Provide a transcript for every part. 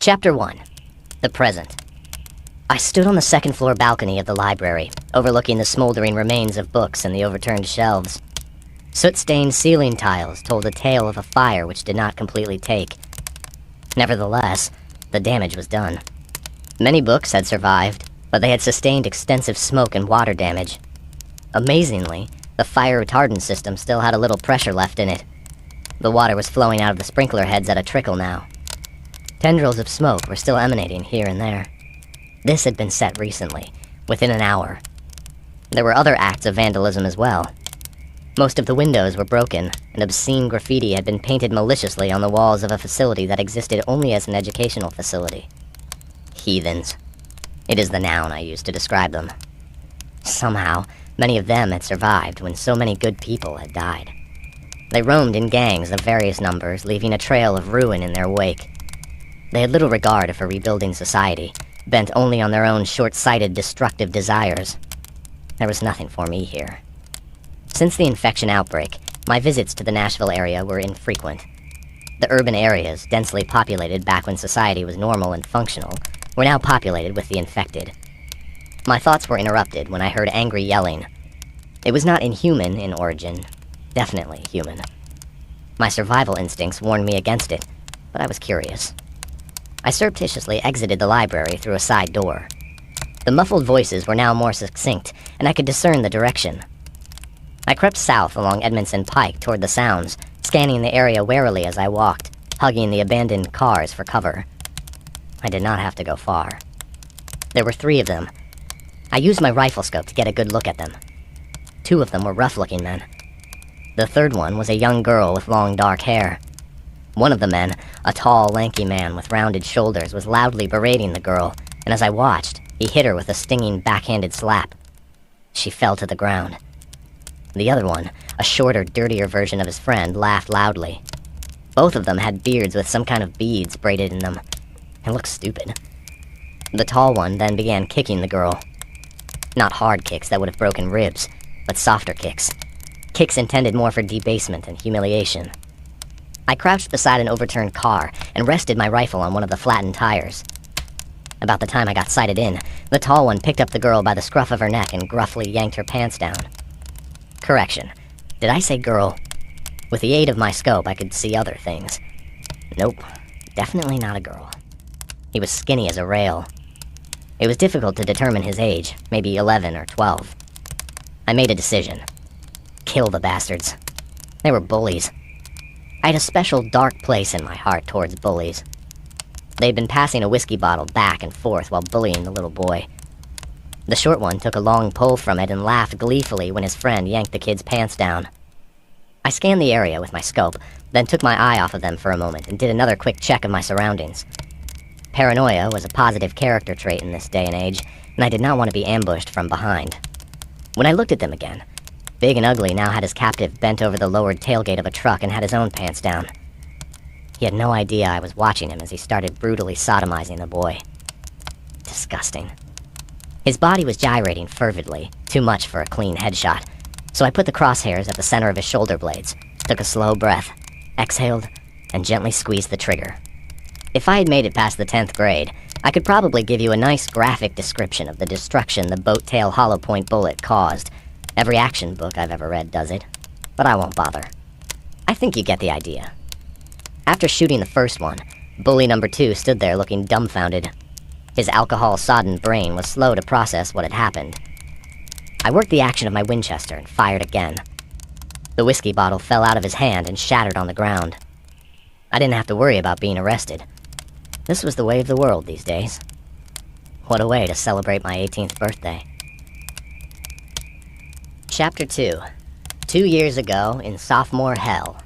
Chapter 1. The Present. I stood on the second-floor balcony of the library, overlooking the smoldering remains of books and the overturned shelves. Soot-stained ceiling tiles told a tale of a fire which did not completely take. Nevertheless, the damage was done. Many books had survived, but they had sustained extensive smoke and water damage. Amazingly, the fire retardant system still had a little pressure left in it. The water was flowing out of the sprinkler heads at a trickle now. Tendrils of smoke were still emanating here and there. This had been set recently, within an hour. There were other acts of vandalism as well. Most of the windows were broken, and obscene graffiti had been painted maliciously on the walls of a facility that existed only as an educational facility. Heathens. It is the noun I use to describe them. Somehow, many of them had survived when so many good people had died. They roamed in gangs of various numbers, leaving a trail of ruin in their wake. They had little regard for rebuilding society, bent only on their own short-sighted, destructive desires. There was nothing for me here. Since the infection outbreak, my visits to the Nashville area were infrequent. The urban areas, densely populated back when society was normal and functional, were now populated with the infected. My thoughts were interrupted when I heard angry yelling. It was not inhuman in origin, definitely human. My survival instincts warned me against it, but I was curious. I surreptitiously exited the library through a side door. The muffled voices were now more succinct, and I could discern the direction. I crept south along Edmondson Pike toward the sounds, scanning the area warily as I walked, hugging the abandoned cars for cover. I did not have to go far. There were 3 of them. I used my rifle scope to get a good look at them. 2 of them were rough-looking men. The third one was a young girl with long dark hair. One of the men, a tall, lanky man with rounded shoulders, was loudly berating the girl, and as I watched, he hit her with a stinging backhanded slap. She fell to the ground. The other one, a shorter, dirtier version of his friend, laughed loudly. Both of them had beards with some kind of beads braided in them. It looked stupid. The tall one then began kicking the girl. Not hard kicks that would have broken ribs, but softer kicks. Kicks intended more for debasement and humiliation. I crouched beside an overturned car and rested my rifle on one of the flattened tires. About the time I got sighted in, the tall one picked up the girl by the scruff of her neck and gruffly yanked her pants down. Correction. Did I say girl? With the aid of my scope, I could see other things. Nope. Definitely not a girl. He was skinny as a rail. It was difficult to determine his age, maybe 11 or 12. I made a decision. Kill the bastards. They were bullies. I had a special dark place in my heart towards bullies. They'd been passing a whiskey bottle back and forth while bullying the little boy. The short one took a long pull from it and laughed gleefully when his friend yanked the kid's pants down. I scanned the area with my scope, then took my eye off of them for a moment and did another quick check of my surroundings. Paranoia was a positive character trait in this day and age, and I did not want to be ambushed from behind. When I looked at them again, Big and Ugly now had his captive bent over the lowered tailgate of a truck and had his own pants down. He had no idea I was watching him as he started brutally sodomizing the boy. Disgusting. His body was gyrating fervidly, too much for a clean headshot, so I put the crosshairs at the center of his shoulder blades, took a slow breath, exhaled, and gently squeezed the trigger. If I had made it past the 10th grade, I could probably give you a nice graphic description of the destruction the boat-tail hollow point bullet caused. Every action book I've ever read does it, but I won't bother. I think you get the idea. After shooting the first one, bully number 2 stood there looking dumbfounded. His alcohol-sodden brain was slow to process what had happened. I worked the action of my Winchester and fired again. The whiskey bottle fell out of his hand and shattered on the ground. I didn't have to worry about being arrested. This was the way of the world these days. What a way to celebrate my 18th birthday. Chapter 2. 2 years ago, in sophomore hell.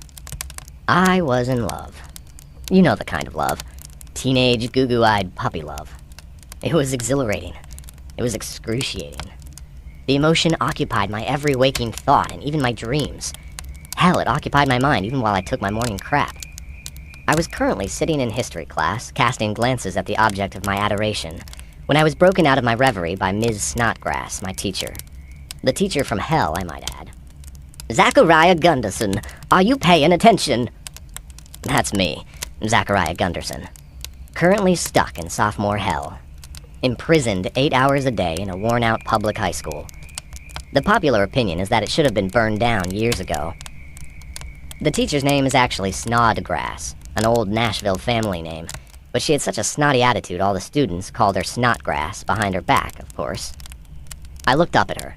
I was in love. You know the kind of love. Teenage, goo-goo-eyed puppy love. It was exhilarating. It was excruciating. The emotion occupied my every waking thought and even my dreams. Hell, it occupied my mind even while I took my morning crap. I was currently sitting in history class, casting glances at the object of my adoration, when I was broken out of my reverie by Ms. Snodgrass, my teacher. The teacher from hell, I might add. "Zachariah Gunderson, are you paying attention?" That's me, Zachariah Gunderson. Currently stuck in sophomore hell. Imprisoned 8 hours a day in a worn-out public high school. The popular opinion is that it should have been burned down years ago. The teacher's name is actually Snodgrass, an old Nashville family name, but she had such a snotty attitude all the students called her Snotgrass, behind her back, of course. I looked up at her.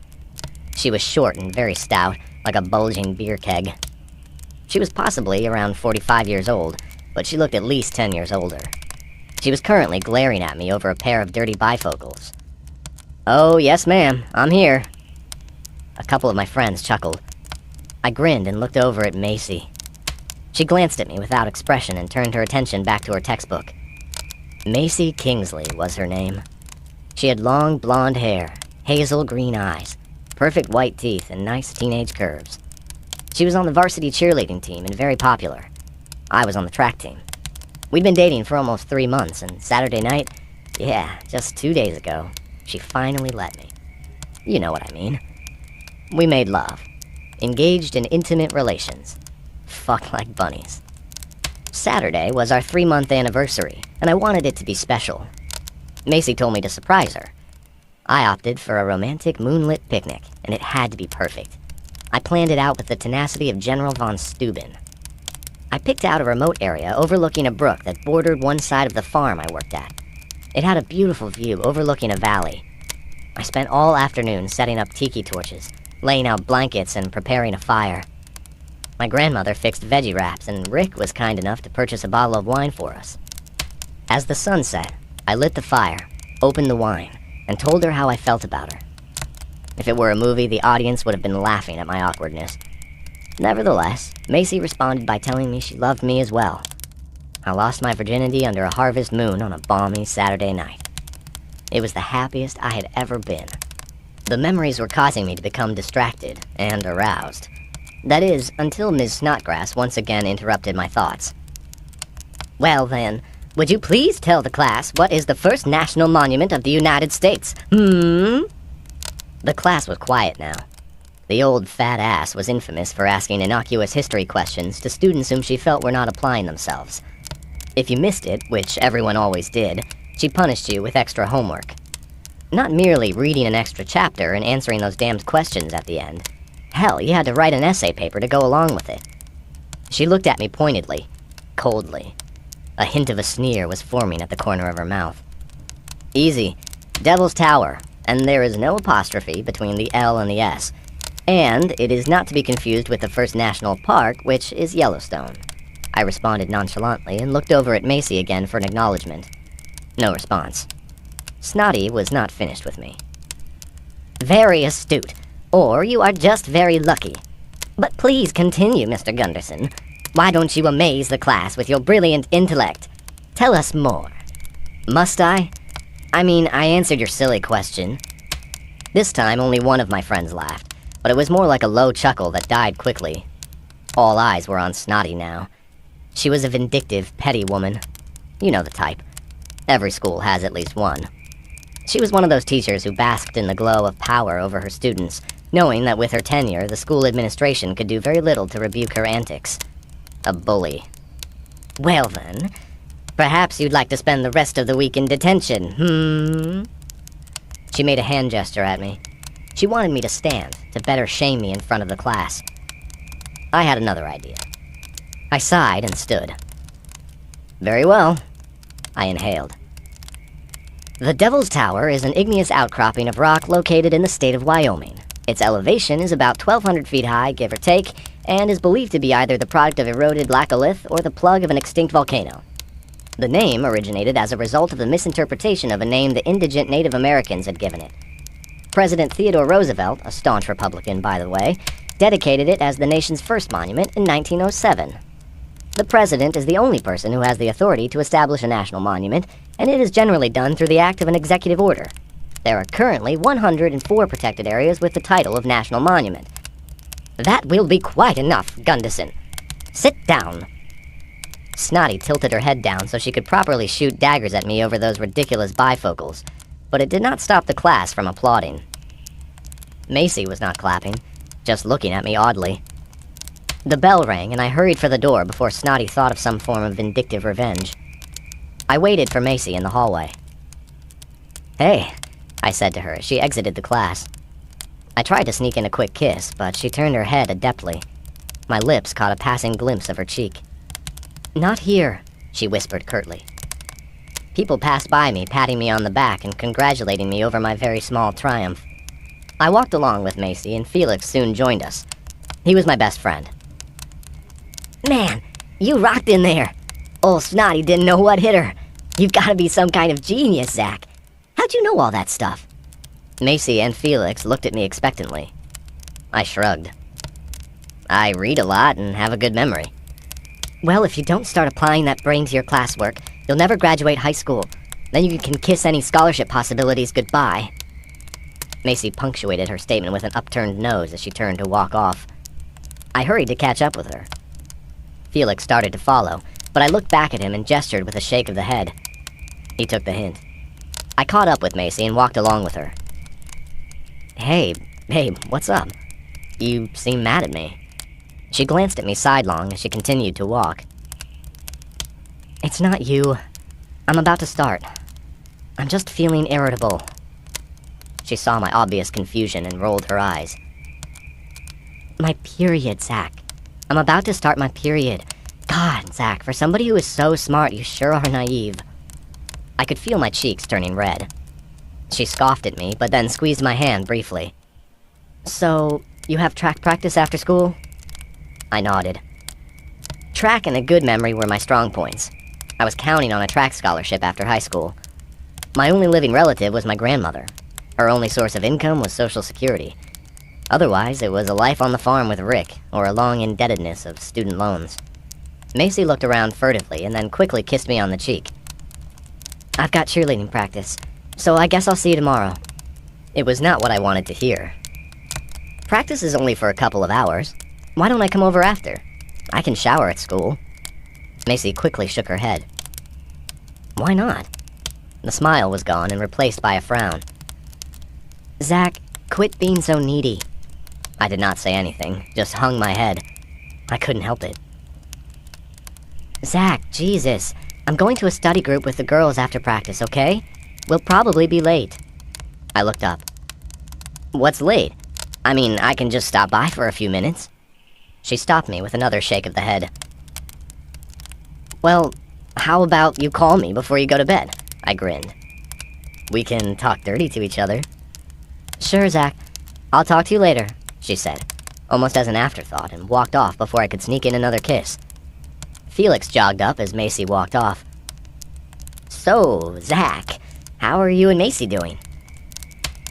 She was short and very stout, like a bulging beer keg. She was possibly around 45 years old, but she looked at least 10 years older. She was currently glaring at me over a pair of dirty bifocals. "Oh, yes, ma'am, I'm here." A couple of my friends chuckled. I grinned and looked over at Macy. She glanced at me without expression and turned her attention back to her textbook. Macy Kingsley was her name. She had long blonde hair, hazel green eyes, perfect white teeth, and nice teenage curves. She was on the varsity cheerleading team and very popular. I was on the track team. We'd been dating for almost 3 months, and Saturday night, yeah, just 2 days ago, she finally let me. You know what I mean. We made love. Engaged in intimate relations. Fucked like bunnies. Saturday was our 3-month anniversary, and I wanted it to be special. Macy told me to surprise her. I opted for a romantic moonlit picnic, and it had to be perfect. I planned it out with the tenacity of General von Steuben. I picked out a remote area overlooking a brook that bordered one side of the farm I worked at. It had a beautiful view overlooking a valley. I spent all afternoon setting up tiki torches, laying out blankets, and preparing a fire. My grandmother fixed veggie wraps, and Rick was kind enough to purchase a bottle of wine for us. As the sun set, I lit the fire, opened the wine, and told her how I felt about her. If it were a movie, the audience would have been laughing at my awkwardness. Nevertheless, Macy responded by telling me she loved me as well. I lost my virginity under a harvest moon on a balmy Saturday night. It was the happiest I had ever been. The memories were causing me to become distracted and aroused. That is, until Ms. Snodgrass once again interrupted my thoughts. "Well then, would you please tell the class what is the first national monument of the United States? The class was quiet now. The old fat ass was infamous for asking innocuous history questions to students whom she felt were not applying themselves. If you missed it, which everyone always did, she punished you with extra homework. Not merely reading an extra chapter and answering those damned questions at the end. Hell, you had to write an essay paper to go along with it. She looked at me pointedly, coldly. A hint of a sneer was forming at the corner of her mouth. "Easy. Devil's Tower, and there is no apostrophe between the L and the S. And it is not to be confused with the first national park, which is Yellowstone." I responded nonchalantly and looked over at Macy again for an acknowledgement. No response. Snotty was not finished with me. "Very astute, or you are just very lucky. But please continue, Mr. Gunderson. Why don't you amaze the class with your brilliant intellect? Tell us more." "Must I? I mean, I answered your silly question." This time, only one of my friends laughed, but it was more like a low chuckle that died quickly. All eyes were on Snotty now. She was a vindictive, petty woman. You know the type. Every school has at least one. She was one of those teachers who basked in the glow of power over her students, knowing that with her tenure, the school administration could do very little to rebuke her antics. A bully. "Well then, perhaps you'd like to spend the rest of the week in detention, She made a hand gesture at me. She wanted me to stand, to better shame me in front of the class. I had another idea. I sighed and stood. "Very well." I inhaled. "The Devil's Tower is an igneous outcropping of rock located in the state of Wyoming. Its elevation is about 1,200 feet high, give or take, and is believed to be either the product of eroded laccolith or the plug of an extinct volcano. The name originated as a result of the misinterpretation of a name the indigent Native Americans had given it. President Theodore Roosevelt, a staunch Republican by the way, dedicated it as the nation's first monument in 1907. The president is the only person who has the authority to establish a national monument, and it is generally done through the act of an executive order. There are currently 104 protected areas with the title of national monument." "That will be quite enough, Gunderson. Sit down." Snotty tilted her head down so she could properly shoot daggers at me over those ridiculous bifocals, but it did not stop the class from applauding. Macy was not clapping, just looking at me oddly. The bell rang, and I hurried for the door before Snotty thought of some form of vindictive revenge. I waited for Macy in the hallway. "Hey," I said to her as she exited the class. I tried to sneak in a quick kiss, but she turned her head adeptly. My lips caught a passing glimpse of her cheek. "Not here," she whispered curtly. People passed by me, patting me on the back and congratulating me over my very small triumph. I walked along with Macy, and Felix soon joined us. He was my best friend. "Man, you rocked in there. Old Snotty didn't know what hit her. You've got to be some kind of genius, Zach. How'd you know all that stuff?" Macy and Felix looked at me expectantly. I shrugged. "I read a lot and have a good memory." "Well, if you don't start applying that brain to your classwork, you'll never graduate high school. Then you can kiss any scholarship possibilities goodbye." Macy punctuated her statement with an upturned nose as she turned to walk off. I hurried to catch up with her. Felix started to follow, but I looked back at him and gestured with a shake of the head. He took the hint. I caught up with Macy and walked along with her. "Hey, babe, what's up? You seem mad at me." She glanced at me sidelong as she continued to walk. "It's not you. I'm about to start. I'm just feeling irritable." She saw my obvious confusion and rolled her eyes. "My period, Zach. I'm about to start my period. God, Zach, for somebody who is so smart, you sure are naive." I could feel my cheeks turning red. She scoffed at me, but then squeezed my hand briefly. "So, you have track practice after school?" I nodded. Track and a good memory were my strong points. I was counting on a track scholarship after high school. My only living relative was my grandmother. Her only source of income was Social Security. Otherwise, it was a life on the farm with Rick, or a long indebtedness of student loans. Macy looked around furtively and then quickly kissed me on the cheek. "I've got cheerleading practice, so I guess I'll see you tomorrow." It was not what I wanted to hear. "Practice is only for a couple of hours. Why don't I come over after? I can shower at school." Macy quickly shook her head. "Why not?" The smile was gone and replaced by a frown. "Zach, quit being so needy." I did not say anything, just hung my head. I couldn't help it. "Zach, Jesus. I'm going to a study group with the girls after practice, okay? We'll probably be late." I looked up. "What's late? I mean, I can just stop by for a few minutes." She stopped me with another shake of the head. "Well, how about you call me before you go to bed?" I grinned. "We can talk dirty to each other." "Sure, Zach. I'll talk to you later," she said, almost as an afterthought, and walked off before I could sneak in another kiss. Felix jogged up as Macy walked off. "So, Zach, how are you and Macy doing?"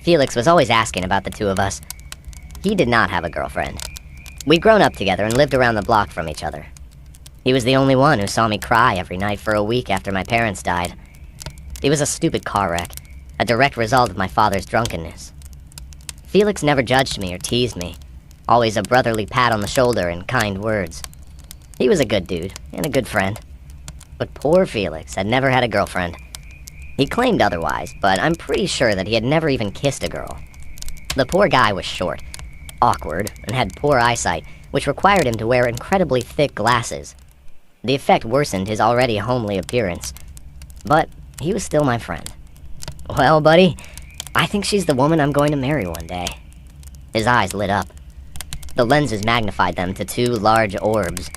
Felix was always asking about the two of us. He did not have a girlfriend. We'd grown up together and lived around the block from each other. He was the only one who saw me cry every night for a week after my parents died. It was a stupid car wreck, a direct result of my father's drunkenness. Felix never judged me or teased me, always a brotherly pat on the shoulder and kind words. He was a good dude, and a good friend. But poor Felix had never had a girlfriend. He claimed otherwise, but I'm pretty sure that he had never even kissed a girl. The poor guy was short, awkward, and had poor eyesight, which required him to wear incredibly thick glasses. The effect worsened his already homely appearance. But he was still my friend. "Well, buddy, I think she's the woman I'm going to marry one day." His eyes lit up. The lenses magnified them to two large orbs.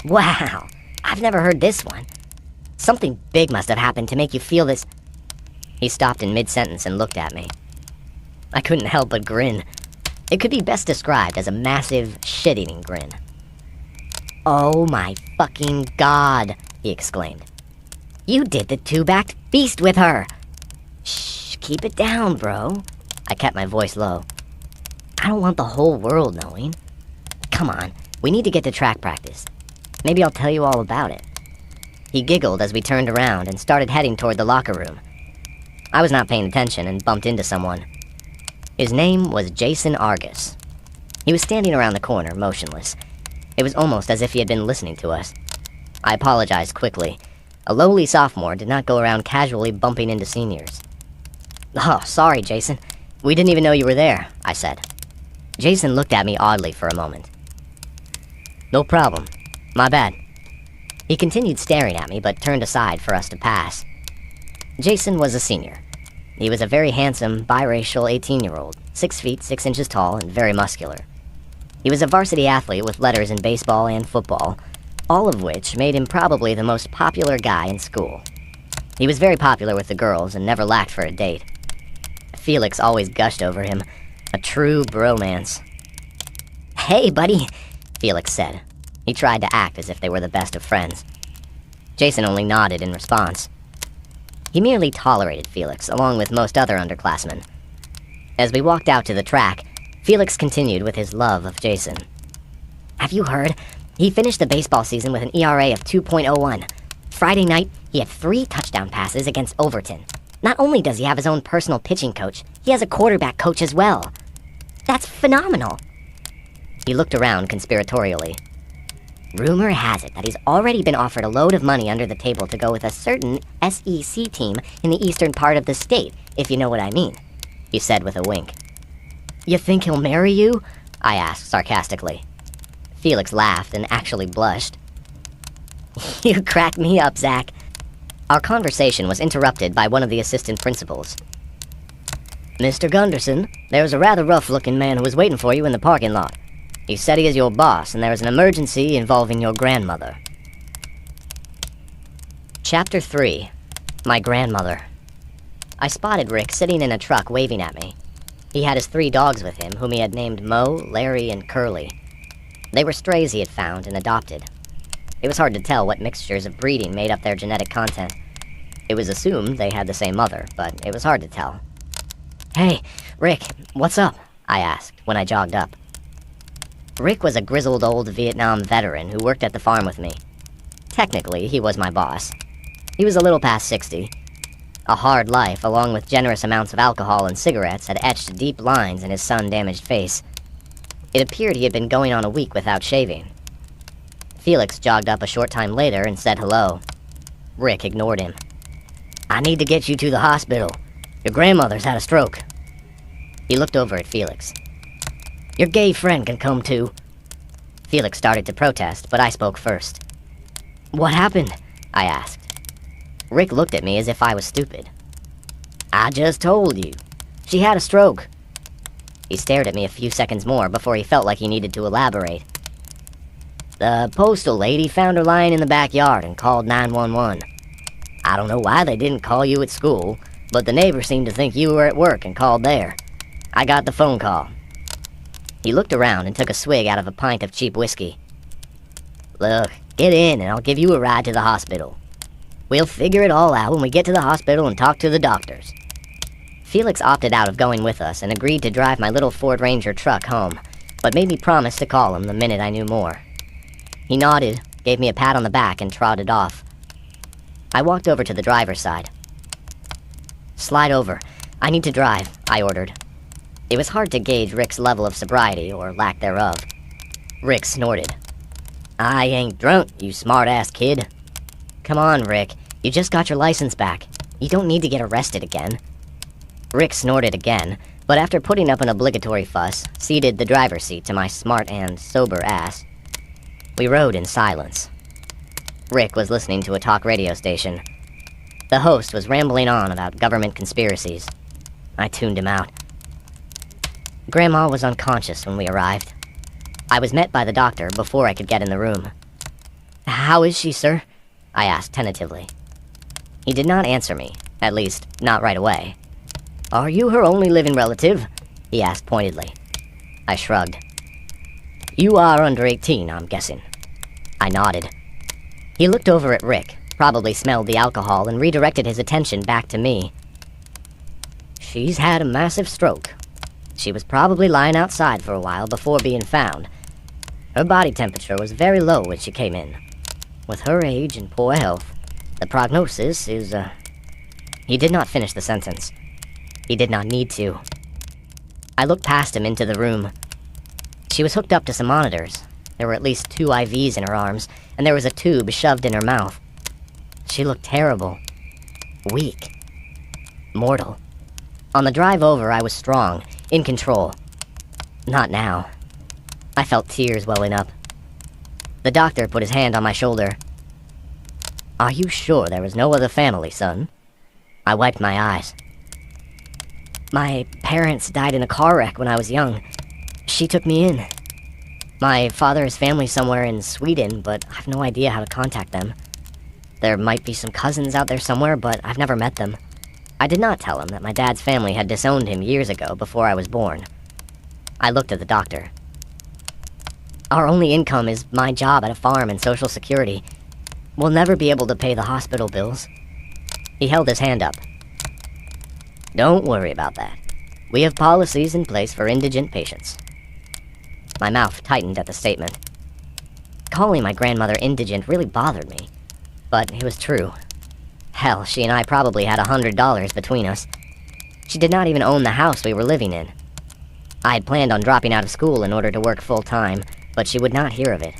"Wow, I've never heard this one. Something big must have happened to make you feel this." He stopped in mid-sentence and looked at me. I couldn't help but grin. It could be best described as a massive, shit-eating grin. "Oh my fucking God," he exclaimed. "You did the two-backed beast with her!" "Shh, keep it down, bro." I kept my voice low. "I don't want the whole world knowing. Come on, we need to get to track practice. Maybe I'll tell you all about it." He giggled as we turned around and started heading toward the locker room. I was not paying attention and bumped into someone. His name was Jason Argus. He was standing around the corner, motionless. It was almost as if he had been listening to us. I apologized quickly. A lowly sophomore did not go around casually bumping into seniors. "Oh, sorry, Jason. We didn't even know you were there," I said. Jason looked at me oddly for a moment. "No problem. My bad." He continued staring at me, but turned aside for us to pass. Jason was a senior. He was a very handsome, biracial 18-year-old, 6 feet 6 inches tall and very muscular. He was a varsity athlete with letters in baseball and football, all of which made him probably the most popular guy in school. He was very popular with the girls and never lacked for a date. Felix always gushed over him. A true bromance. "Hey, buddy," Felix said. He tried to act as if they were the best of friends. Jason only nodded in response. He merely tolerated Felix, along with most other underclassmen. As we walked out to the track, Felix continued with his love of Jason. "Have you heard? He finished the baseball season with an ERA of 2.01. Friday night, he had 3 touchdown passes against Overton. Not only does he have his own personal pitching coach, he has a quarterback coach as well. That's phenomenal." He looked around conspiratorially. "Rumor has it that he's already been offered a load of money under the table to go with a certain SEC team in the eastern part of the state, if you know what I mean," he said with a wink. "You think he'll marry you?" I asked sarcastically. Felix laughed and actually blushed. "You crack me up, Zach." Our conversation was interrupted by one of the assistant principals. "Mr. Gunderson, there's a rather rough-looking man who is waiting for you in the parking lot. He said he is your boss, and there is an emergency involving your grandmother." Chapter 3. My Grandmother. I spotted Rick sitting in a truck waving at me. He had his 3 dogs with him, whom he had named Mo, Larry, and Curly. They were strays he had found and adopted. It was hard to tell what mixtures of breeding made up their genetic content. It was assumed they had the same mother, but it was hard to tell. "Hey, Rick, what's up?" I asked when I jogged up. Rick was a grizzled old Vietnam veteran who worked at the farm with me. Technically, he was my boss. He was a little past 60. A hard life, along with generous amounts of alcohol and cigarettes, had etched deep lines in his sun-damaged face. It appeared he had been going on a week without shaving. Felix jogged up a short time later and said hello. Rick ignored him. "I need to get you to the hospital. Your grandmother's had a stroke." He looked over at Felix. "Your gay friend can come too." Felix started to protest, but I spoke first. "What happened?" I asked. Rick looked at me as if I was stupid. "I just told you. She had a stroke." He stared at me a few seconds more before he felt like he needed to elaborate. "The postal lady found her lying in the backyard and called 911. I don't know why they didn't call you at school, but the neighbor seemed to think you were at work and called there. I got the phone call." He looked around and took a swig out of a pint of cheap whiskey. "Look, get in and I'll give you a ride to the hospital. We'll figure it all out when we get to the hospital and talk to the doctors." Felix opted out of going with us and agreed to drive my little Ford Ranger truck home, but made me promise to call him the minute I knew more. He nodded, gave me a pat on the back, and trotted off. I walked over to the driver's side. "Slide over. I need to drive," I ordered. It was hard to gauge Rick's level of sobriety, or lack thereof. Rick snorted. "I ain't drunk, you smart-ass kid." "Come on, Rick. You just got your license back. You don't need to get arrested again." Rick snorted again, but after putting up an obligatory fuss, ceded the driver's seat to my smart and sober ass. We rode in silence. Rick was listening to a talk radio station. The host was rambling on about government conspiracies. I tuned him out. Grandma was unconscious when we arrived. I was met by the doctor before I could get in the room. "How is she, sir?" I asked tentatively. He did not answer me, at least, not right away. "Are you her only living relative?" he asked pointedly. I shrugged. "You are under 18, I'm guessing." I nodded. He looked over at Rick, probably smelled the alcohol, and redirected his attention back to me. "She's had a massive stroke. She was probably lying outside for a while before being found. Her body temperature was very low when she came in. With her age and poor health, the prognosis is, He did not finish the sentence. He did not need to. I looked past him into the room. She was hooked up to some monitors. There were at least 2 IVs in her arms, and there was a tube shoved in her mouth. She looked terrible. Weak. Mortal. On the drive over, I was strong, in control. Not now. I felt tears welling up. The doctor put his hand on my shoulder. Are you sure there was no other family, son? I wiped my eyes. My parents died in a car wreck when I was young. She took me in. My father has family somewhere in Sweden, but I have no idea how to contact them. There might be some cousins out there somewhere, but I've never met them. I did not tell him that my dad's family had disowned him years ago before I was born. I looked at the doctor. Our only income is my job at a farm and Social Security. We'll never be able to pay the hospital bills. He held his hand up. Don't worry about that. We have policies in place for indigent patients. My mouth tightened at the statement. Calling my grandmother indigent really bothered me, but it was true. Hell, she and I probably had $100 between us. She did not even own the house we were living in. I had planned on dropping out of school in order to work full-time, but she would not hear of it.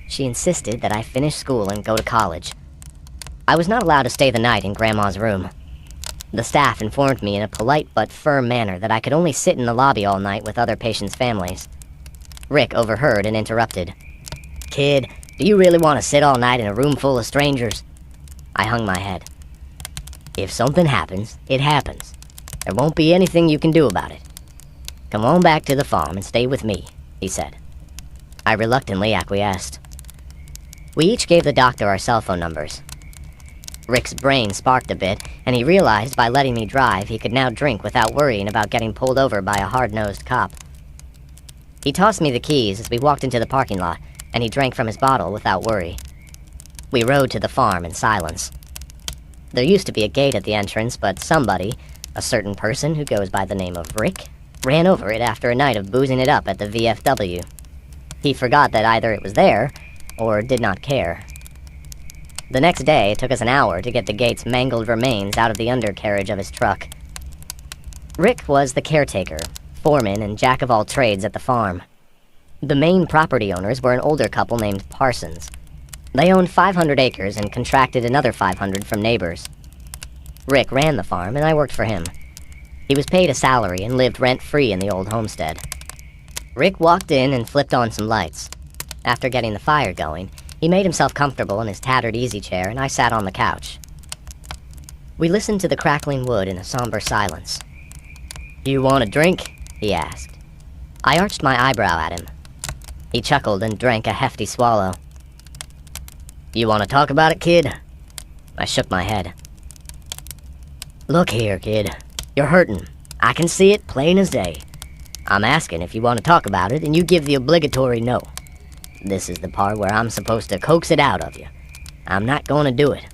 She insisted that I finish school and go to college. I was not allowed to stay the night in Grandma's room. The staff informed me in a polite but firm manner that I could only sit in the lobby all night with other patients' families. Rick overheard and interrupted. Kid, do you really want to sit all night in a room full of strangers? I hung my head. If something happens, it happens. There won't be anything you can do about it. Come on back to the farm and stay with me, he said. I reluctantly acquiesced. We each gave the doctor our cell phone numbers. Rick's brain sparked a bit, and he realized by letting me drive he could now drink without worrying about getting pulled over by a hard-nosed cop. He tossed me the keys as we walked into the parking lot, and he drank from his bottle without worry. We rode to the farm in silence. There used to be a gate at the entrance, but somebody, a certain person who goes by the name of Rick, ran over it after a night of boozing it up at the VFW. He forgot that either it was there, or did not care. The next day, it took us an hour to get the gate's mangled remains out of the undercarriage of his truck. Rick was the caretaker, foreman, and jack-of-all-trades at the farm. The main property owners were an older couple named Parsons. They owned 500 acres and contracted another 500 from neighbors. Rick ran the farm, and I worked for him. He was paid a salary and lived rent-free in the old homestead. Rick walked in and flipped on some lights. After getting the fire going, he made himself comfortable in his tattered easy chair, and I sat on the couch. We listened to the crackling wood in a somber silence. You want a drink? He asked. I arched my eyebrow at him. He chuckled and drank a hefty swallow. You want to talk about it, kid? I shook my head. Look here, kid. You're hurting. I can see it plain as day. I'm asking if you want to talk about it, and you give the obligatory no. This is the part where I'm supposed to coax it out of you. I'm not going to do it.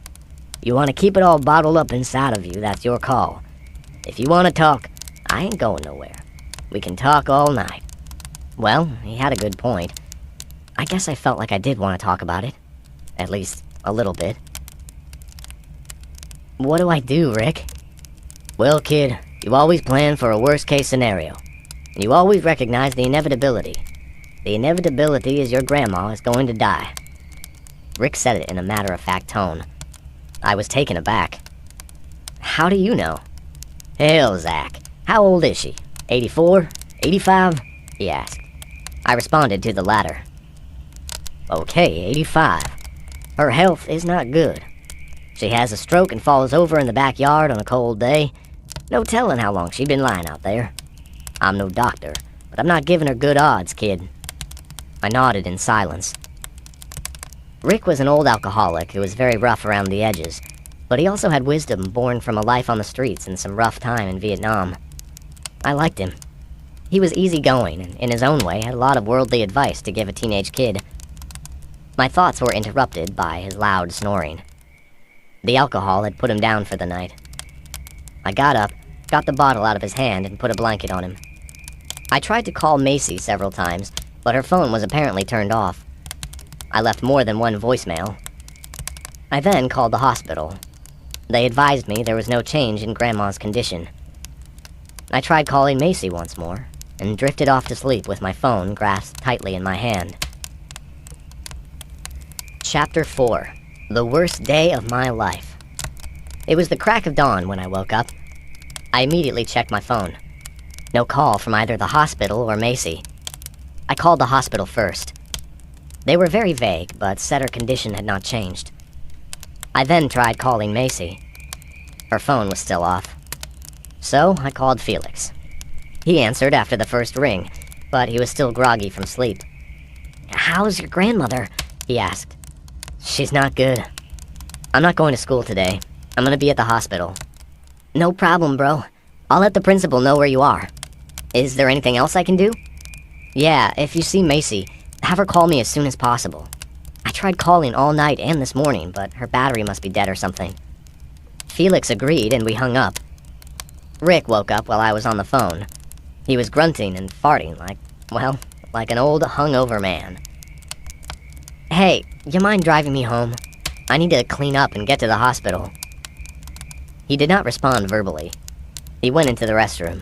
You want to keep it all bottled up inside of you, that's your call. If you want to talk, I ain't going nowhere. We can talk all night. Well, he had a good point. I guess I felt like I did want to talk about it. At least, a little bit. What do I do, Rick? Well, kid, you always plan for a worst-case scenario. And you always recognize the inevitability. The inevitability is your grandma is going to die. Rick said it in a matter-of-fact tone. I was taken aback. How do you know? Hell, Zach. How old is she? 84? 85? He asked. I responded to the latter. Okay, 85. Her health is not good. She has a stroke and falls over in the backyard on a cold day. No telling how long she's been lying out there. I'm no doctor, but I'm not giving her good odds, kid. I nodded in silence. Rick was an old alcoholic who was very rough around the edges, but he also had wisdom born from a life on the streets and some rough time in Vietnam. I liked him. He was easygoing and, in his own way, had a lot of worldly advice to give a teenage kid. My thoughts were interrupted by his loud snoring. The alcohol had put him down for the night. I got up, got the bottle out of his hand, and put a blanket on him. I tried to call Macy several times, but her phone was apparently turned off. I left more than one voicemail. I then called the hospital. They advised me there was no change in Grandma's condition. I tried calling Macy once more, and drifted off to sleep with my phone grasped tightly in my hand. Chapter 4. The worst day of my life. It was the crack of dawn when I woke up. I immediately checked my phone. No call from either the hospital or Macy. I called the hospital first. They were very vague, but said her condition had not changed. I then tried calling Macy. Her phone was still off. So I called Felix. He answered after the first ring, but he was still groggy from sleep. "How's your grandmother?" he asked. "She's not good. I'm not going to school today. I'm gonna be at the hospital." "No problem, bro. I'll let the principal know where you are. Is there anything else I can do?" "Yeah, if you see Macy, have her call me as soon as possible. I tried calling all night and this morning, but her battery must be dead or something." Felix agreed and we hung up. Rick woke up while I was on the phone. He was grunting and farting like an old hungover man. "Hey, you mind driving me home? I need to clean up and get to the hospital." He did not respond verbally. He went into the restroom.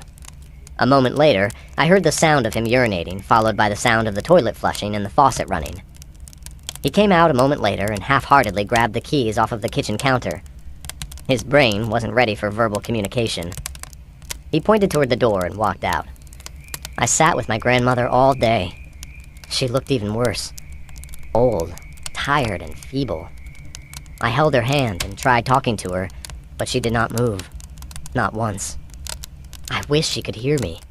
A moment later, I heard the sound of him urinating, followed by the sound of the toilet flushing and the faucet running. He came out a moment later and half-heartedly grabbed the keys off of the kitchen counter. His brain wasn't ready for verbal communication. He pointed toward the door and walked out. I sat with my grandmother all day. She looked even worse. Old, tired, and feeble. I held her hand and tried talking to her, but she did not move. Not once. I wish she could hear me.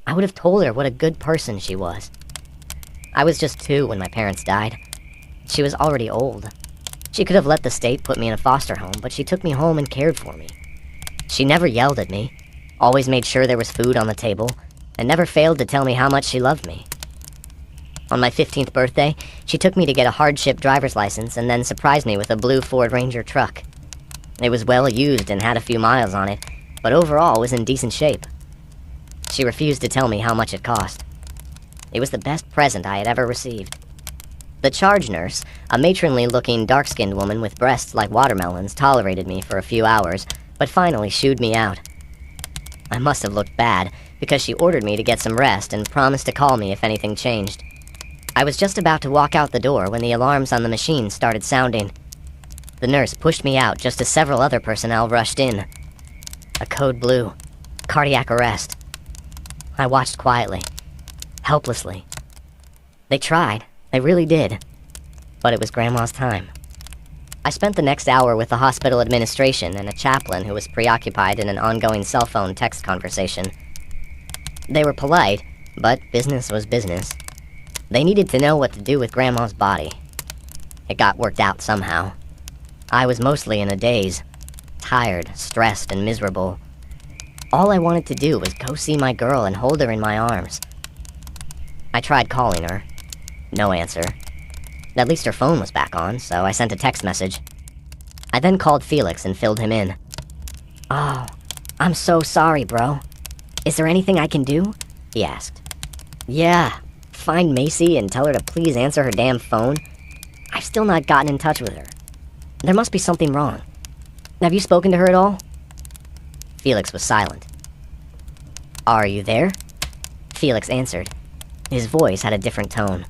I would have told her what a good person she was. I was just 2 when my parents died. She was already old. She could have let the state put me in a foster home, but she took me home and cared for me. She never yelled at me, always made sure there was food on the table, and never failed to tell me how much she loved me. On my 15th birthday, she took me to get a hardship driver's license and then surprised me with a blue Ford Ranger truck. It was well used and had a few miles on it, but overall was in decent shape. She refused to tell me how much it cost. It was the best present I had ever received. The charge nurse, a matronly-looking, dark-skinned woman with breasts like watermelons, tolerated me for a few hours, but finally shooed me out. I must have looked bad, because she ordered me to get some rest and promised to call me if anything changed. I was just about to walk out the door when the alarms on the machine started sounding. The nurse pushed me out just as several other personnel rushed in. A code blue. Cardiac arrest. I watched quietly. Helplessly. They tried. They really did. But it was Grandma's time. I spent the next hour with the hospital administration and a chaplain who was preoccupied in an ongoing cell phone text conversation. They were polite, but business was business. They needed to know what to do with Grandma's body. It got worked out somehow. I was mostly in a daze. Tired, stressed, and miserable. All I wanted to do was go see my girl and hold her in my arms. I tried calling her. No answer. At least her phone was back on, so I sent a text message. I then called Felix and filled him in. "Oh, I'm so sorry, bro. Is there anything I can do?" he asked. "Yeah, find Macy and tell her to please answer her damn phone. I've still not gotten in touch with her. There must be something wrong. Have you spoken to her at all?" Felix was silent. "Are you there?" Felix answered. His voice had a different tone.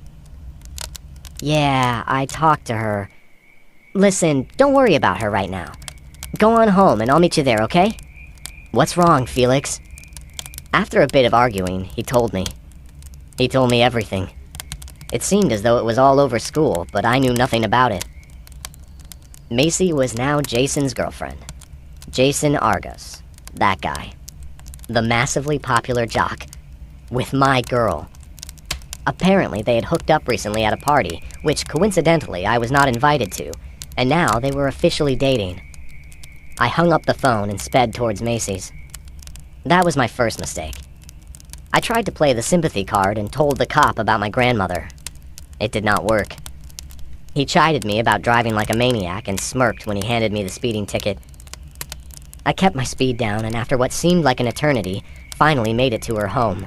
"Yeah, I talked to her. Listen, don't worry about her right now. Go on home and I'll meet you there, okay?" "What's wrong, Felix?" After a bit of arguing, he told me. He told me everything. It seemed as though it was all over school, but I knew nothing about it. Macy was now Jason's girlfriend. Jason Argus. That guy. The massively popular jock. With my girl. Apparently, they had hooked up recently at a party, which coincidentally I was not invited to, and now they were officially dating. I hung up the phone and sped towards Macy's. That was my first mistake. I tried to play the sympathy card and told the cop about my grandmother. It did not work. He chided me about driving like a maniac and smirked when he handed me the speeding ticket. I kept my speed down and after what seemed like an eternity, finally made it to her home.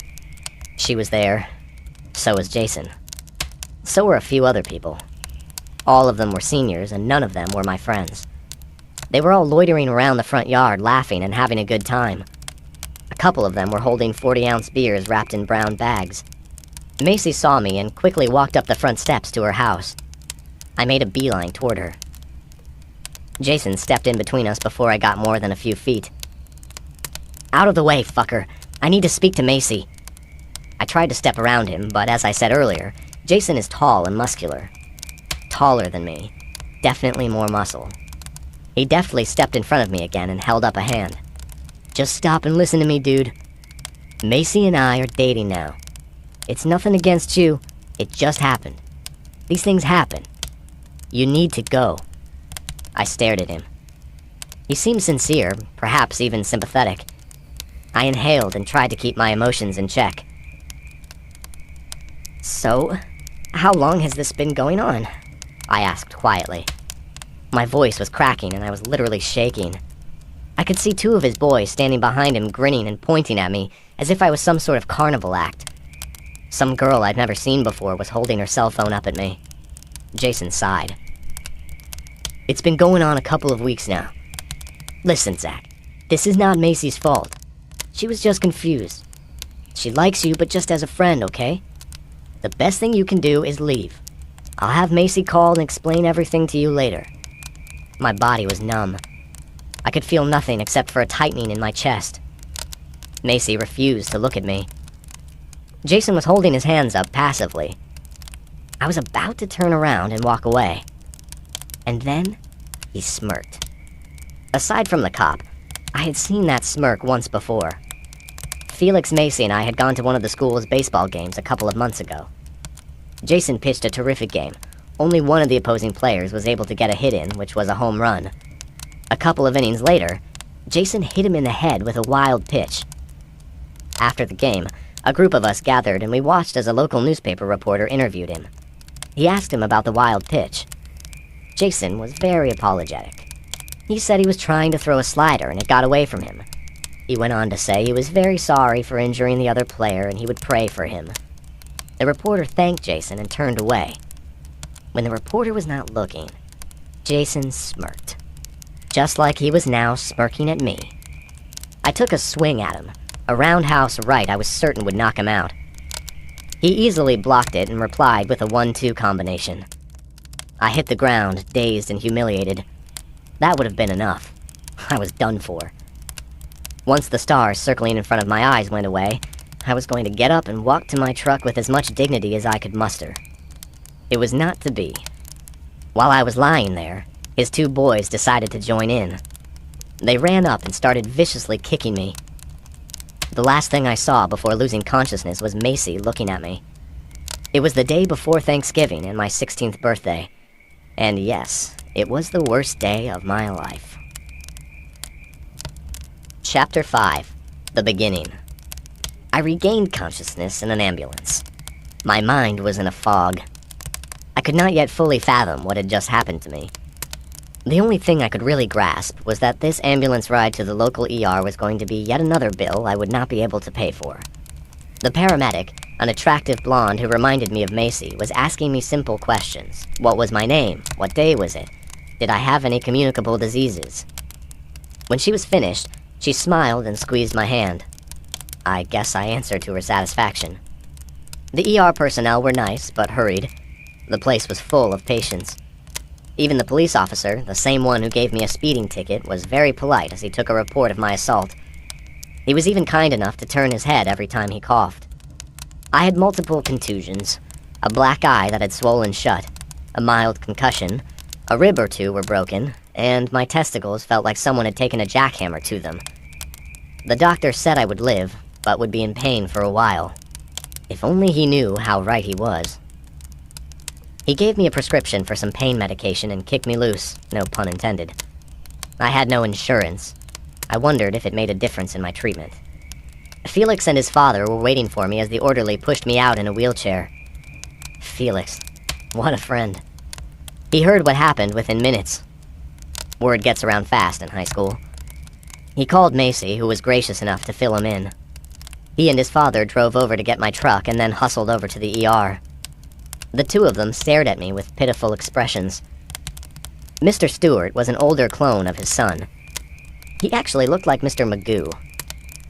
She was there. So was Jason. So were a few other people. All of them were seniors and none of them were my friends. They were all loitering around the front yard laughing and having a good time. A couple of them were holding 40-ounce beers wrapped in brown bags. Macy saw me and quickly walked up the front steps to her house. I made a beeline toward her. Jason stepped in between us before I got more than a few feet. "Out of the way, fucker. I need to speak to Macy." I tried to step around him, but as I said earlier, Jason is tall and muscular. Taller than me. Definitely more muscle. He deftly stepped in front of me again and held up a hand. "Just stop and listen to me, dude. Macy and I are dating now. It's nothing against you, it just happened. These things happen. You need to go." I stared at him. He seemed sincere, perhaps even sympathetic. I inhaled and tried to keep my emotions in check. "So, how long has this been going on?" I asked quietly. My voice was cracking and I was literally shaking. I could see two of his boys standing behind him grinning and pointing at me as if I was some sort of carnival act. Some girl I'd never seen before was holding her cell phone up at me. Jason sighed. "It's been going on a couple of weeks now. Listen, Zach, this is not Macy's fault. She was just confused. She likes you, but just as a friend, okay? The best thing you can do is leave. I'll have Macy call and explain everything to you later." My body was numb. I could feel nothing except for a tightening in my chest. Macy refused to look at me. Jason was holding his hands up passively. I was about to turn around and walk away. And then, he smirked. Aside from the cop, I had seen that smirk once before. Felix Macy and I had gone to one of the school's baseball games a couple of months ago. Jason pitched a terrific game. Only one of the opposing players was able to get a hit in, which was a home run. A couple of innings later, Jason hit him in the head with a wild pitch. After the game, a group of us gathered and we watched as a local newspaper reporter interviewed him. He asked him about the wild pitch. Jason was very apologetic. He said he was trying to throw a slider and it got away from him. He went on to say he was very sorry for injuring the other player and he would pray for him. The reporter thanked Jason and turned away. When the reporter was not looking, Jason smirked. Just like he was now smirking at me. I took a swing at him, a roundhouse right I was certain would knock him out. He easily blocked it and replied with a 1-2 combination. I hit the ground, dazed and humiliated. That would have been enough. I was done for. Once the stars circling in front of my eyes went away, I was going to get up and walk to my truck with as much dignity as I could muster. It was not to be. While I was lying there, his two boys decided to join in. They ran up and started viciously kicking me. The last thing I saw before losing consciousness was Macy looking at me. It was the day before Thanksgiving and my 16th birthday. And yes, it was the worst day of my life. Chapter 5. The Beginning. I regained consciousness in an ambulance. My mind was in a fog. I could not yet fully fathom what had just happened to me. The only thing I could really grasp was that this ambulance ride to the local ER was going to be yet another bill I would not be able to pay for. The paramedic, an attractive blonde who reminded me of Macy, was asking me simple questions. What was my name? What day was it? Did I have any communicable diseases? When she was finished, she smiled and squeezed my hand. I guess I answered to her satisfaction. The ER personnel were nice, but hurried. The place was full of patients. Even the police officer, the same one who gave me a speeding ticket, was very polite as he took a report of my assault. He was even kind enough to turn his head every time he coughed. I had multiple contusions, a black eye that had swollen shut, a mild concussion, a rib or two were broken, and my testicles felt like someone had taken a jackhammer to them. The doctor said I would live, but would be in pain for a while. If only he knew how right he was. He gave me a prescription for some pain medication and kicked me loose, no pun intended. I had no insurance. I wondered if it made a difference in my treatment. Felix and his father were waiting for me as the orderly pushed me out in a wheelchair. Felix, what a friend. He heard what happened within minutes. Word gets around fast in high school. He called Macy, who was gracious enough to fill him in. He and his father drove over to get my truck and then hustled over to the ER. The two of them stared at me with pitiful expressions. Mr. Stewart was an older clone of his son. He actually looked like Mr. Magoo.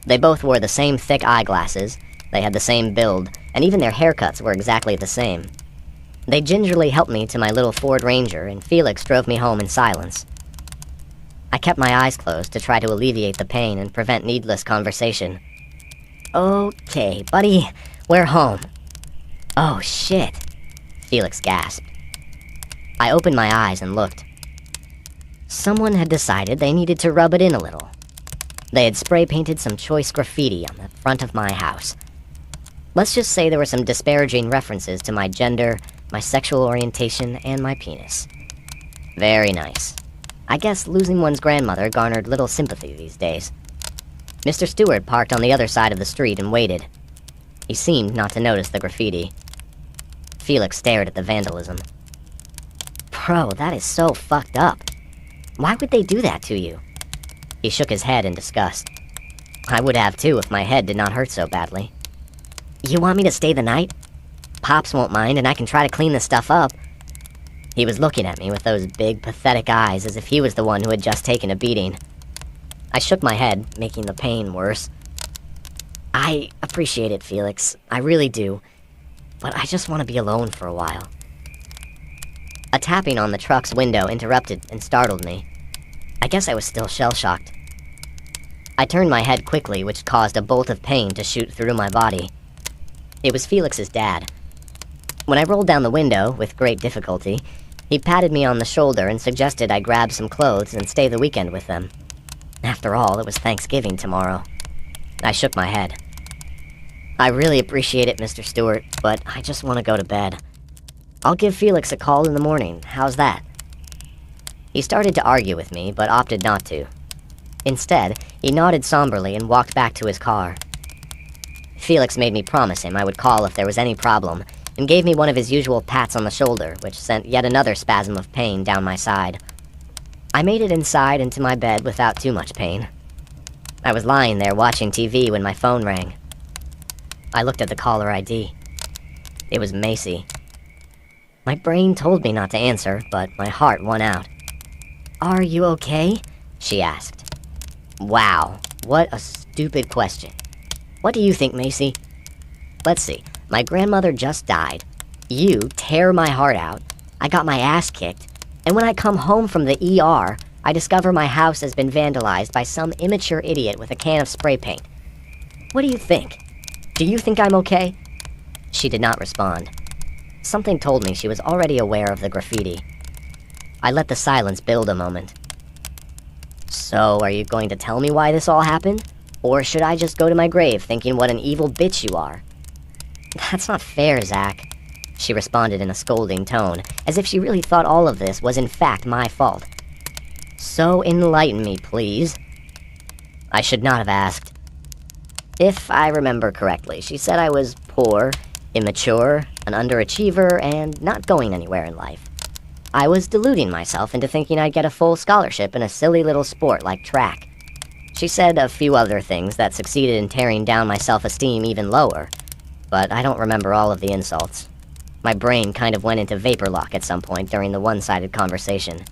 They both wore the same thick eyeglasses, they had the same build, and even their haircuts were exactly the same. They gingerly helped me to my little Ford Ranger, and Felix drove me home in silence. I kept my eyes closed to try to alleviate the pain and prevent needless conversation. "Okay, buddy, we're home." "Oh, shit," Felix gasped. I opened my eyes and looked. Someone had decided they needed to rub it in a little. They had spray-painted some choice graffiti on the front of my house. Let's just say there were some disparaging references to my gender, my sexual orientation, and my penis. Very nice. I guess losing one's grandmother garnered little sympathy these days. Mr. Stewart parked on the other side of the street and waited. He seemed not to notice the graffiti. Felix stared at the vandalism. Bro, that is so fucked up. Why would they do that to you? He shook his head in disgust. I would have too if my head did not hurt so badly. You want me to stay the night? Pops won't mind and I can try to clean this stuff up. He was looking at me with those big, pathetic eyes as if he was the one who had just taken a beating. I shook my head, making the pain worse. I appreciate it, Felix. I really do. But I just want to be alone for a while. A tapping on the truck's window interrupted and startled me. I guess I was still shell-shocked. I turned my head quickly, which caused a bolt of pain to shoot through my body. It was Felix's dad. When I rolled down the window, with great difficulty, he patted me on the shoulder and suggested I grab some clothes and stay the weekend with them. After all, it was Thanksgiving tomorrow. I shook my head. I really appreciate it, Mr. Stewart, but I just want to go to bed. I'll give Felix a call in the morning. How's that? He started to argue with me, but opted not to. Instead, he nodded somberly and walked back to his car. Felix made me promise him I would call if there was any problem, and gave me one of his usual pats on the shoulder, which sent yet another spasm of pain down my side. I made it inside into my bed without too much pain. I was lying there watching TV when my phone rang. I looked at the caller ID. It was Macy. My brain told me not to answer, but my heart won out. Are you okay? She asked. Wow, what a stupid question. What do you think, Macy? Let's see, my grandmother just died. You tear my heart out. I got my ass kicked. And when I come home from the ER, I discover my house has been vandalized by some immature idiot with a can of spray paint. What do you think? Do you think I'm okay? She did not respond. Something told me she was already aware of the graffiti. I let the silence build a moment. So, are you going to tell me why this all happened? Or should I just go to my grave thinking what an evil bitch you are? That's not fair, Zach. She responded in a scolding tone, as if she really thought all of this was in fact my fault. So enlighten me, please. I should not have asked. If I remember correctly, she said I was poor, immature, an underachiever, and not going anywhere in life. I was deluding myself into thinking I'd get a full scholarship in a silly little sport like track. She said a few other things that succeeded in tearing down my self-esteem even lower, but I don't remember all of the insults. My brain kind of went into vapor lock at some point during the one-sided conversation.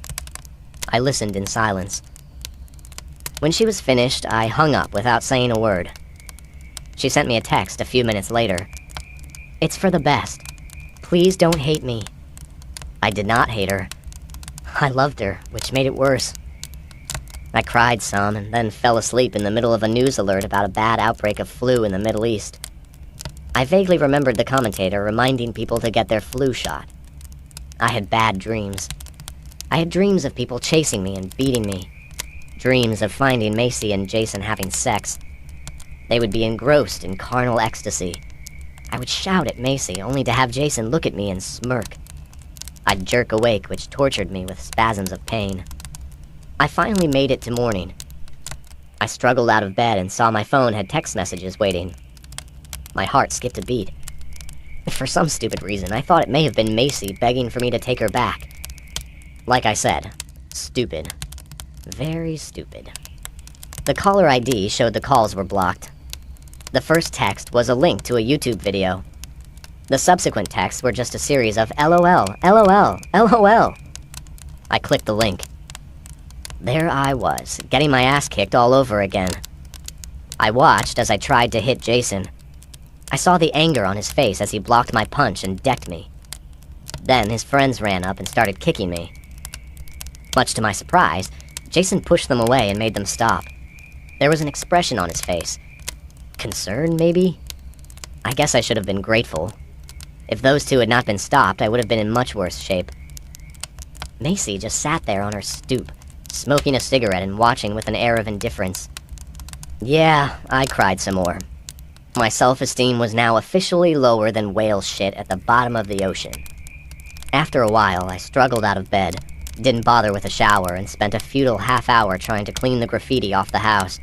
I listened in silence. When she was finished, I hung up without saying a word. She sent me a text a few minutes later. It's for the best. Please don't hate me. I did not hate her. I loved her, which made it worse. I cried some, and then fell asleep in the middle of a news alert about a bad outbreak of flu in the Middle East. I vaguely remembered the commentator reminding people to get their flu shot. I had bad dreams. I had dreams of people chasing me and beating me. Dreams of finding Macy and Jason having sex. They would be engrossed in carnal ecstasy. I would shout at Macy, only to have Jason look at me and smirk. I'd jerk awake, which tortured me with spasms of pain. I finally made it to morning. I struggled out of bed and saw my phone had text messages waiting. My heart skipped a beat. For some stupid reason, I thought it may have been Macy begging for me to take her back. Like I said, stupid. Very stupid. The caller ID showed the calls were blocked. The first text was a link to a YouTube video. The subsequent texts were just a series of LOL, LOL, LOL. I clicked the link. There I was, getting my ass kicked all over again. I watched as I tried to hit Jason. I saw the anger on his face as he blocked my punch and decked me. Then his friends ran up and started kicking me. Much to my surprise, Jason pushed them away and made them stop. There was an expression on his face. Concern, maybe? I guess I should have been grateful. If those two had not been stopped, I would have been in much worse shape. Macy just sat there on her stoop, smoking a cigarette and watching with an air of indifference. Yeah, I cried some more. My self-esteem was now officially lower than whale shit at the bottom of the ocean. After a while, I struggled out of bed, didn't bother with a shower, and spent a futile half-hour trying to clean the graffiti off the house.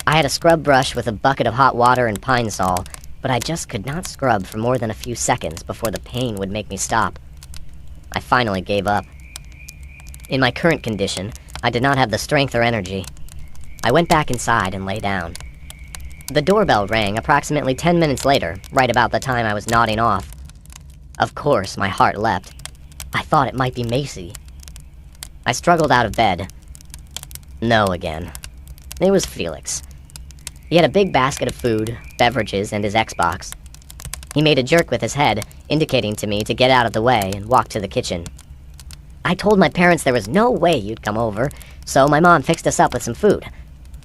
I had a scrub brush with a bucket of hot water and Pine Sol, but I just could not scrub for more than a few seconds before the pain would make me stop. I finally gave up. In my current condition, I did not have the strength or energy. I went back inside and lay down. The doorbell rang approximately 10 minutes later, right about the time I was nodding off. Of course, my heart leapt. I thought it might be Macy. I struggled out of bed. No again. It was Felix. He had a big basket of food, beverages, and his Xbox. He made a jerk with his head, indicating to me to get out of the way, and walked to the kitchen. I told my parents there was no way you'd come over, so my mom fixed us up with some food.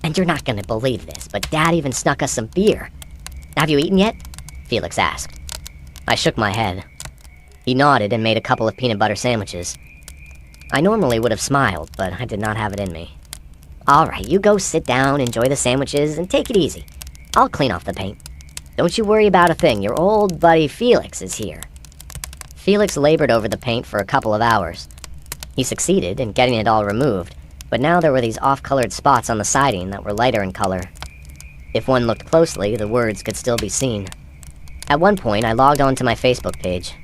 And you're not gonna believe this, but Dad even snuck us some beer. Have you eaten yet? Felix asked. I shook my head. He nodded and made a couple of peanut butter sandwiches. I normally would have smiled, but I did not have it in me. All right, you go sit down, enjoy the sandwiches, and take it easy. I'll clean off the paint. Don't you worry about a thing, your old buddy Felix is here. Felix labored over the paint for a couple of hours. He succeeded in getting it all removed, but now there were these off-colored spots on the siding that were lighter in color. If one looked closely, the words could still be seen. At one point, I logged on to my Facebook page.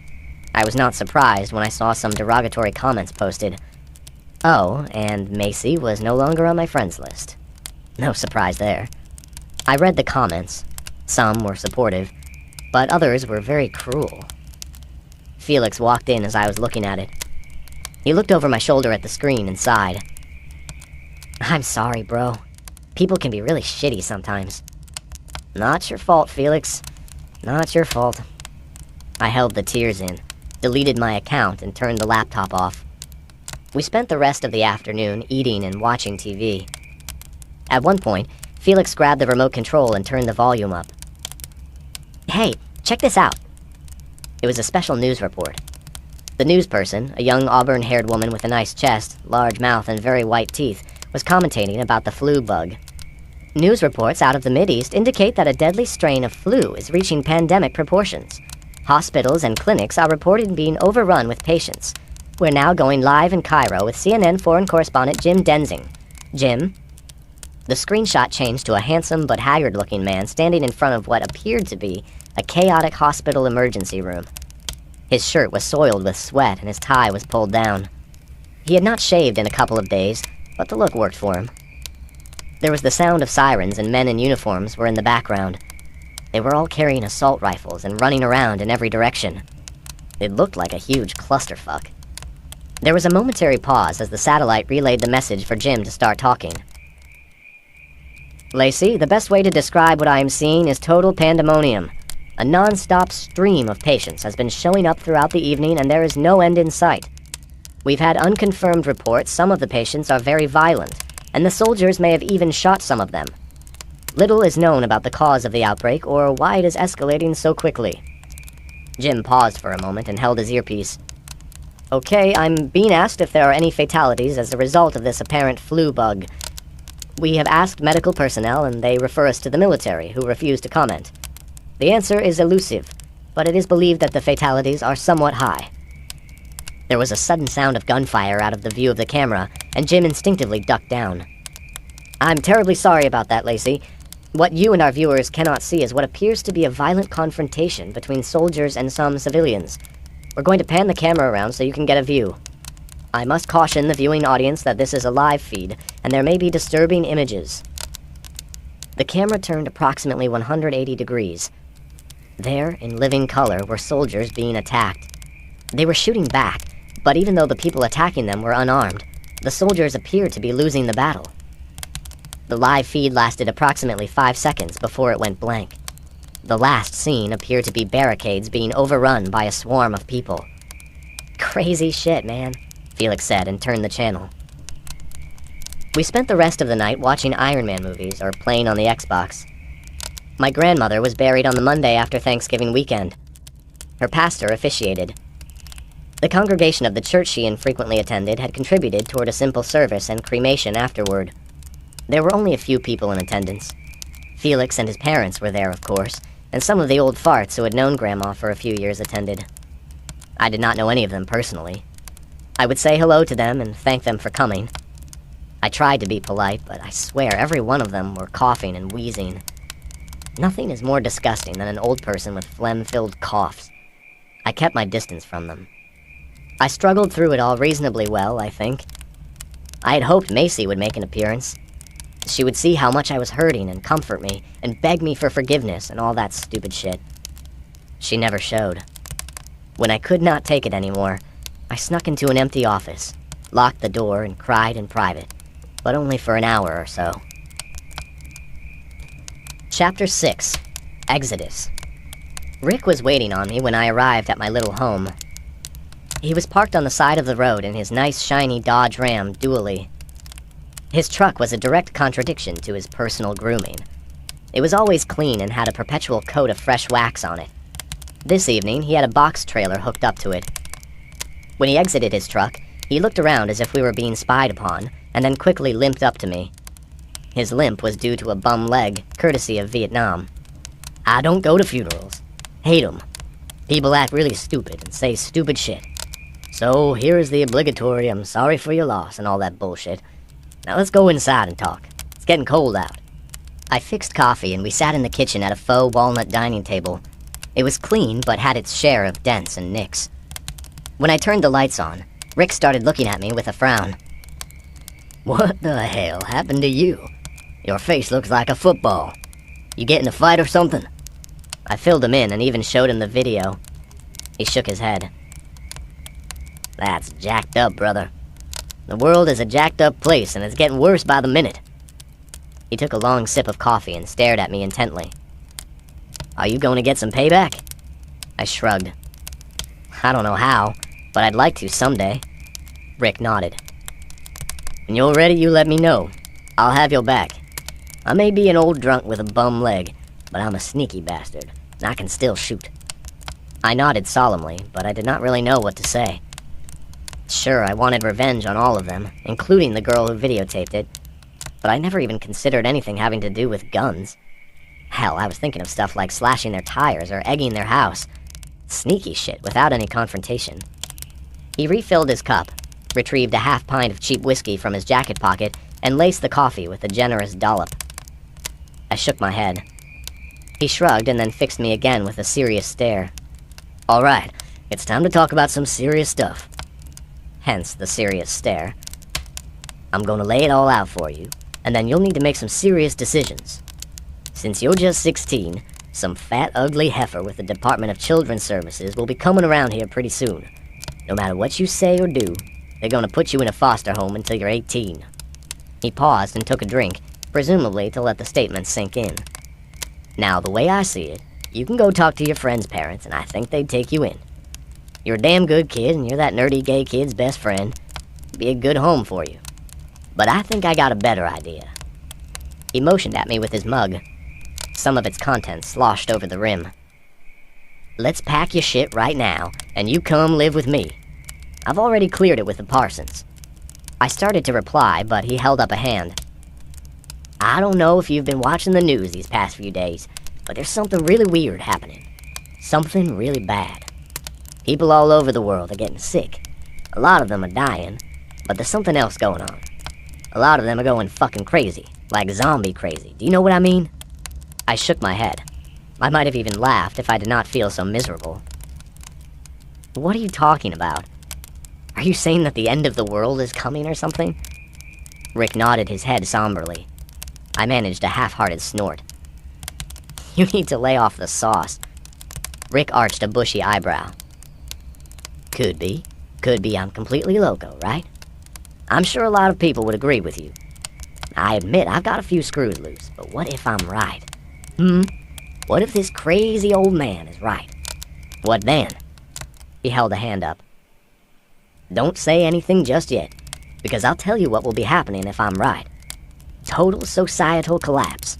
I was not surprised when I saw some derogatory comments posted. Oh, and Macy was no longer on my friends list. No surprise there. I read the comments. Some were supportive, but others were very cruel. Felix walked in as I was looking at it. He looked over my shoulder at the screen and sighed. I'm sorry, bro. People can be really shitty sometimes. Not your fault, Felix. Not your fault. I held the tears in, deleted my account, and turned the laptop off. We spent the rest of the afternoon eating and watching TV. At one point, Felix grabbed the remote control and turned the volume up. Hey, check this out. It was a special news report. The newsperson, a young auburn-haired woman with a nice chest, large mouth, and very white teeth, was commentating about the flu bug. News reports out of the Mideast indicate that a deadly strain of flu is reaching pandemic proportions. Hospitals and clinics are reported being overrun with patients. We're now going live in Cairo with CNN foreign correspondent Jim Denzing. Jim? The screenshot changed to a handsome but haggard-looking man standing in front of what appeared to be a chaotic hospital emergency room. His shirt was soiled with sweat and his tie was pulled down. He had not shaved in a couple of days, but the look worked for him. There was the sound of sirens and men in uniforms were in the background. They were all carrying assault rifles and running around in every direction. It looked like a huge clusterfuck. There was a momentary pause as the satellite relayed the message for Jim to start talking. Lacey, the best way to describe what I am seeing is total pandemonium. A non-stop stream of patients has been showing up throughout the evening and there is no end in sight. We've had unconfirmed reports some of the patients are very violent, and the soldiers may have even shot some of them. Little is known about the cause of the outbreak or why it is escalating so quickly. Jim paused for a moment and held his earpiece. Okay, I'm being asked if there are any fatalities as a result of this apparent flu bug. We have asked medical personnel and they refer us to the military, who refuse to comment. The answer is elusive, but it is believed that the fatalities are somewhat high. There was a sudden sound of gunfire out of the view of the camera, and Jim instinctively ducked down. I'm terribly sorry about that, Lacey. What you and our viewers cannot see is what appears to be a violent confrontation between soldiers and some civilians. We're going to pan the camera around so you can get a view. I must caution the viewing audience that this is a live feed, and there may be disturbing images. The camera turned approximately 180 degrees. There, in living color, were soldiers being attacked. They were shooting back, but even though the people attacking them were unarmed, the soldiers appeared to be losing the battle. The live feed lasted approximately 5 seconds before it went blank. The last scene appeared to be barricades being overrun by a swarm of people. Crazy shit, man, Felix said and turned the channel. We spent the rest of the night watching Iron Man movies or playing on the Xbox. My grandmother was buried on the Monday after Thanksgiving weekend. Her pastor officiated. The congregation of the church she infrequently attended had contributed toward a simple service and cremation afterward. There were only a few people in attendance. Felix and his parents were there, of course, and some of the old farts who had known Grandma for a few years attended. I did not know any of them personally. I would say hello to them and thank them for coming. I tried to be polite, but I swear every one of them were coughing and wheezing. Nothing is more disgusting than an old person with phlegm-filled coughs. I kept my distance from them. I struggled through it all reasonably well, I think. I had hoped Macy would make an appearance. She would see how much I was hurting and comfort me, and beg me for forgiveness and all that stupid shit. She never showed. When I could not take it anymore, I snuck into an empty office, locked the door, and cried in private, but only for an hour or so. Chapter 6. Exodus. Rick was waiting on me when I arrived at my little home. He was parked on the side of the road in his nice, shiny Dodge Ram dually. His truck was a direct contradiction to his personal grooming. It was always clean and had a perpetual coat of fresh wax on it. This evening, he had a box trailer hooked up to it. When he exited his truck, he looked around as if we were being spied upon, and then quickly limped up to me. His limp was due to a bum leg, courtesy of Vietnam. I don't go to funerals. Hate 'em. People act really stupid and say stupid shit. So here's the obligatory I'm sorry for your loss and all that bullshit. Now let's go inside and talk. It's getting cold out. I fixed coffee and we sat in the kitchen at a faux walnut dining table. It was clean but had its share of dents and nicks. When I turned the lights on, Rick started looking at me with a frown. What the hell happened to you? Your face looks like a football. You get in a fight or something? I filled him in and even showed him the video. He shook his head. That's jacked up, brother. The world is a jacked up place and it's getting worse by the minute. He took a long sip of coffee and stared at me intently. Are you going to get some payback? I shrugged. I don't know how, but I'd like to someday. Rick nodded. When you're ready, you let me know. I'll have your back. I may be an old drunk with a bum leg, but I'm a sneaky bastard, and I can still shoot. I nodded solemnly, but I did not really know what to say. Sure, I wanted revenge on all of them, including the girl who videotaped it, but I never even considered anything having to do with guns. Hell, I was thinking of stuff like slashing their tires or egging their house. Sneaky shit without any confrontation. He refilled his cup, retrieved a half pint of cheap whiskey from his jacket pocket, and laced the coffee with a generous dollop. I shook my head. He shrugged and then fixed me again with a serious stare. All right, it's time to talk about some serious stuff. Hence the serious stare. I'm gonna lay it all out for you, and then you'll need to make some serious decisions. Since you're just 16, some fat, ugly heifer with the Department of Children's Services will be coming around here pretty soon. No matter what you say or do, they're gonna put you in a foster home until you're 18. He paused and took a drink, presumably to let the statement sink in. Now, the way I see it, you can go talk to your friend's parents, and I think they'd take you in. You're a damn good kid, and you're that nerdy gay kid's best friend. It'd be a good home for you. But I think I got a better idea. He motioned at me with his mug. Some of its contents sloshed over the rim. Let's pack your shit right now, and you come live with me. I've already cleared it with the Parsons. I started to reply, but he held up a hand. I don't know if you've been watching the news these past few days, but there's something really weird happening. Something really bad. People all over the world are getting sick. A lot of them are dying, but there's something else going on. A lot of them are going fucking crazy, like zombie crazy. Do you know what I mean? I shook my head. I might have even laughed if I did not feel so miserable. What are you talking about? Are you saying that the end of the world is coming or something? Rick nodded his head somberly. I managed a half-hearted snort. You need to lay off the sauce. Rick arched a bushy eyebrow. Could be. Could be I'm completely loco, right? I'm sure a lot of people would agree with you. I admit I've got a few screws loose, but what if I'm right? What if this crazy old man is right? What then? He held a hand up. Don't say anything just yet, because I'll tell you what will be happening if I'm right. Total societal collapse.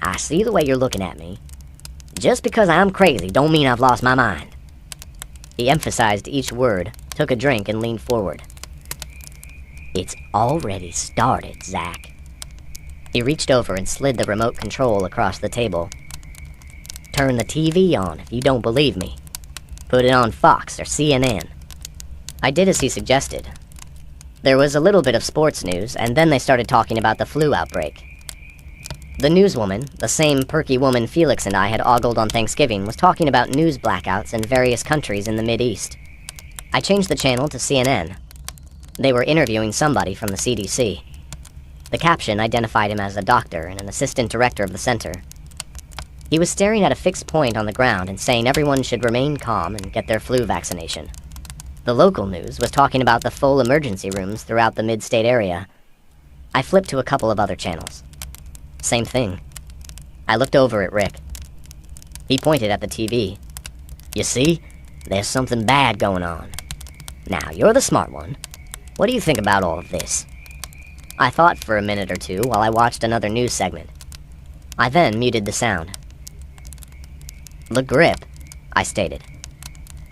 I see the way you're looking at me. Just because I'm crazy don't mean I've lost my mind. He emphasized each word, took a drink, and leaned forward. "It's already started, Zach." He reached over and slid the remote control across the table. "Turn the TV on if you don't believe me. Put it on Fox or CNN." I did as he suggested. There was a little bit of sports news, and then they started talking about the flu outbreak. The newswoman, the same perky woman Felix and I had ogled on Thanksgiving, was talking about news blackouts in various countries in the Mideast. I changed the channel to CNN. They were interviewing somebody from the CDC. The caption identified him as a doctor and an assistant director of the center. He was staring at a fixed point on the ground and saying everyone should remain calm and get their flu vaccination. The local news was talking about the full emergency rooms throughout the mid-state area. I flipped to a couple of other channels. Same thing. I looked over at Rick. He pointed at the TV. "You see? There's something bad going on. Now, you're the smart one. What do you think about all of this?" I thought for a minute or two while I watched another news segment. I then muted the sound. "The grip," I stated.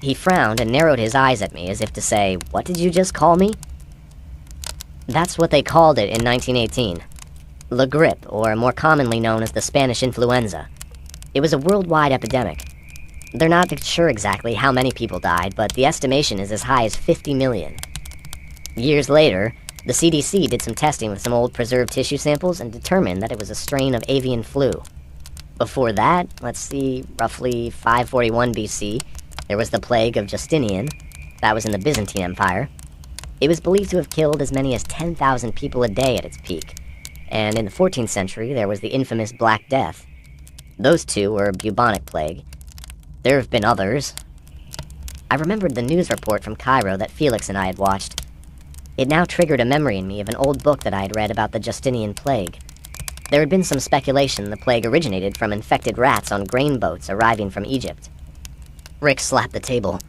He frowned and narrowed his eyes at me as if to say, "What did you just call me?" That's what they called it in 1918. La grippe, or more commonly known as the Spanish influenza. It was a worldwide epidemic. They're not sure exactly how many people died, but the estimation is as high as 50 million. Years later, the CDC did some testing with some old preserved tissue samples and determined that it was a strain of avian flu. Before that, let's see, roughly 541 BC, there was the plague of Justinian. That was in the Byzantine Empire. It was believed to have killed as many as 10,000 people a day at its peak. And in the 14th century, there was the infamous Black Death. Those two were bubonic plague. There have been others. I remembered the news report from Cairo that Felix and I had watched. It now triggered a memory in me of an old book that I had read about the Justinian plague. There had been some speculation the plague originated from infected rats on grain boats arriving from Egypt. Rick slapped the table.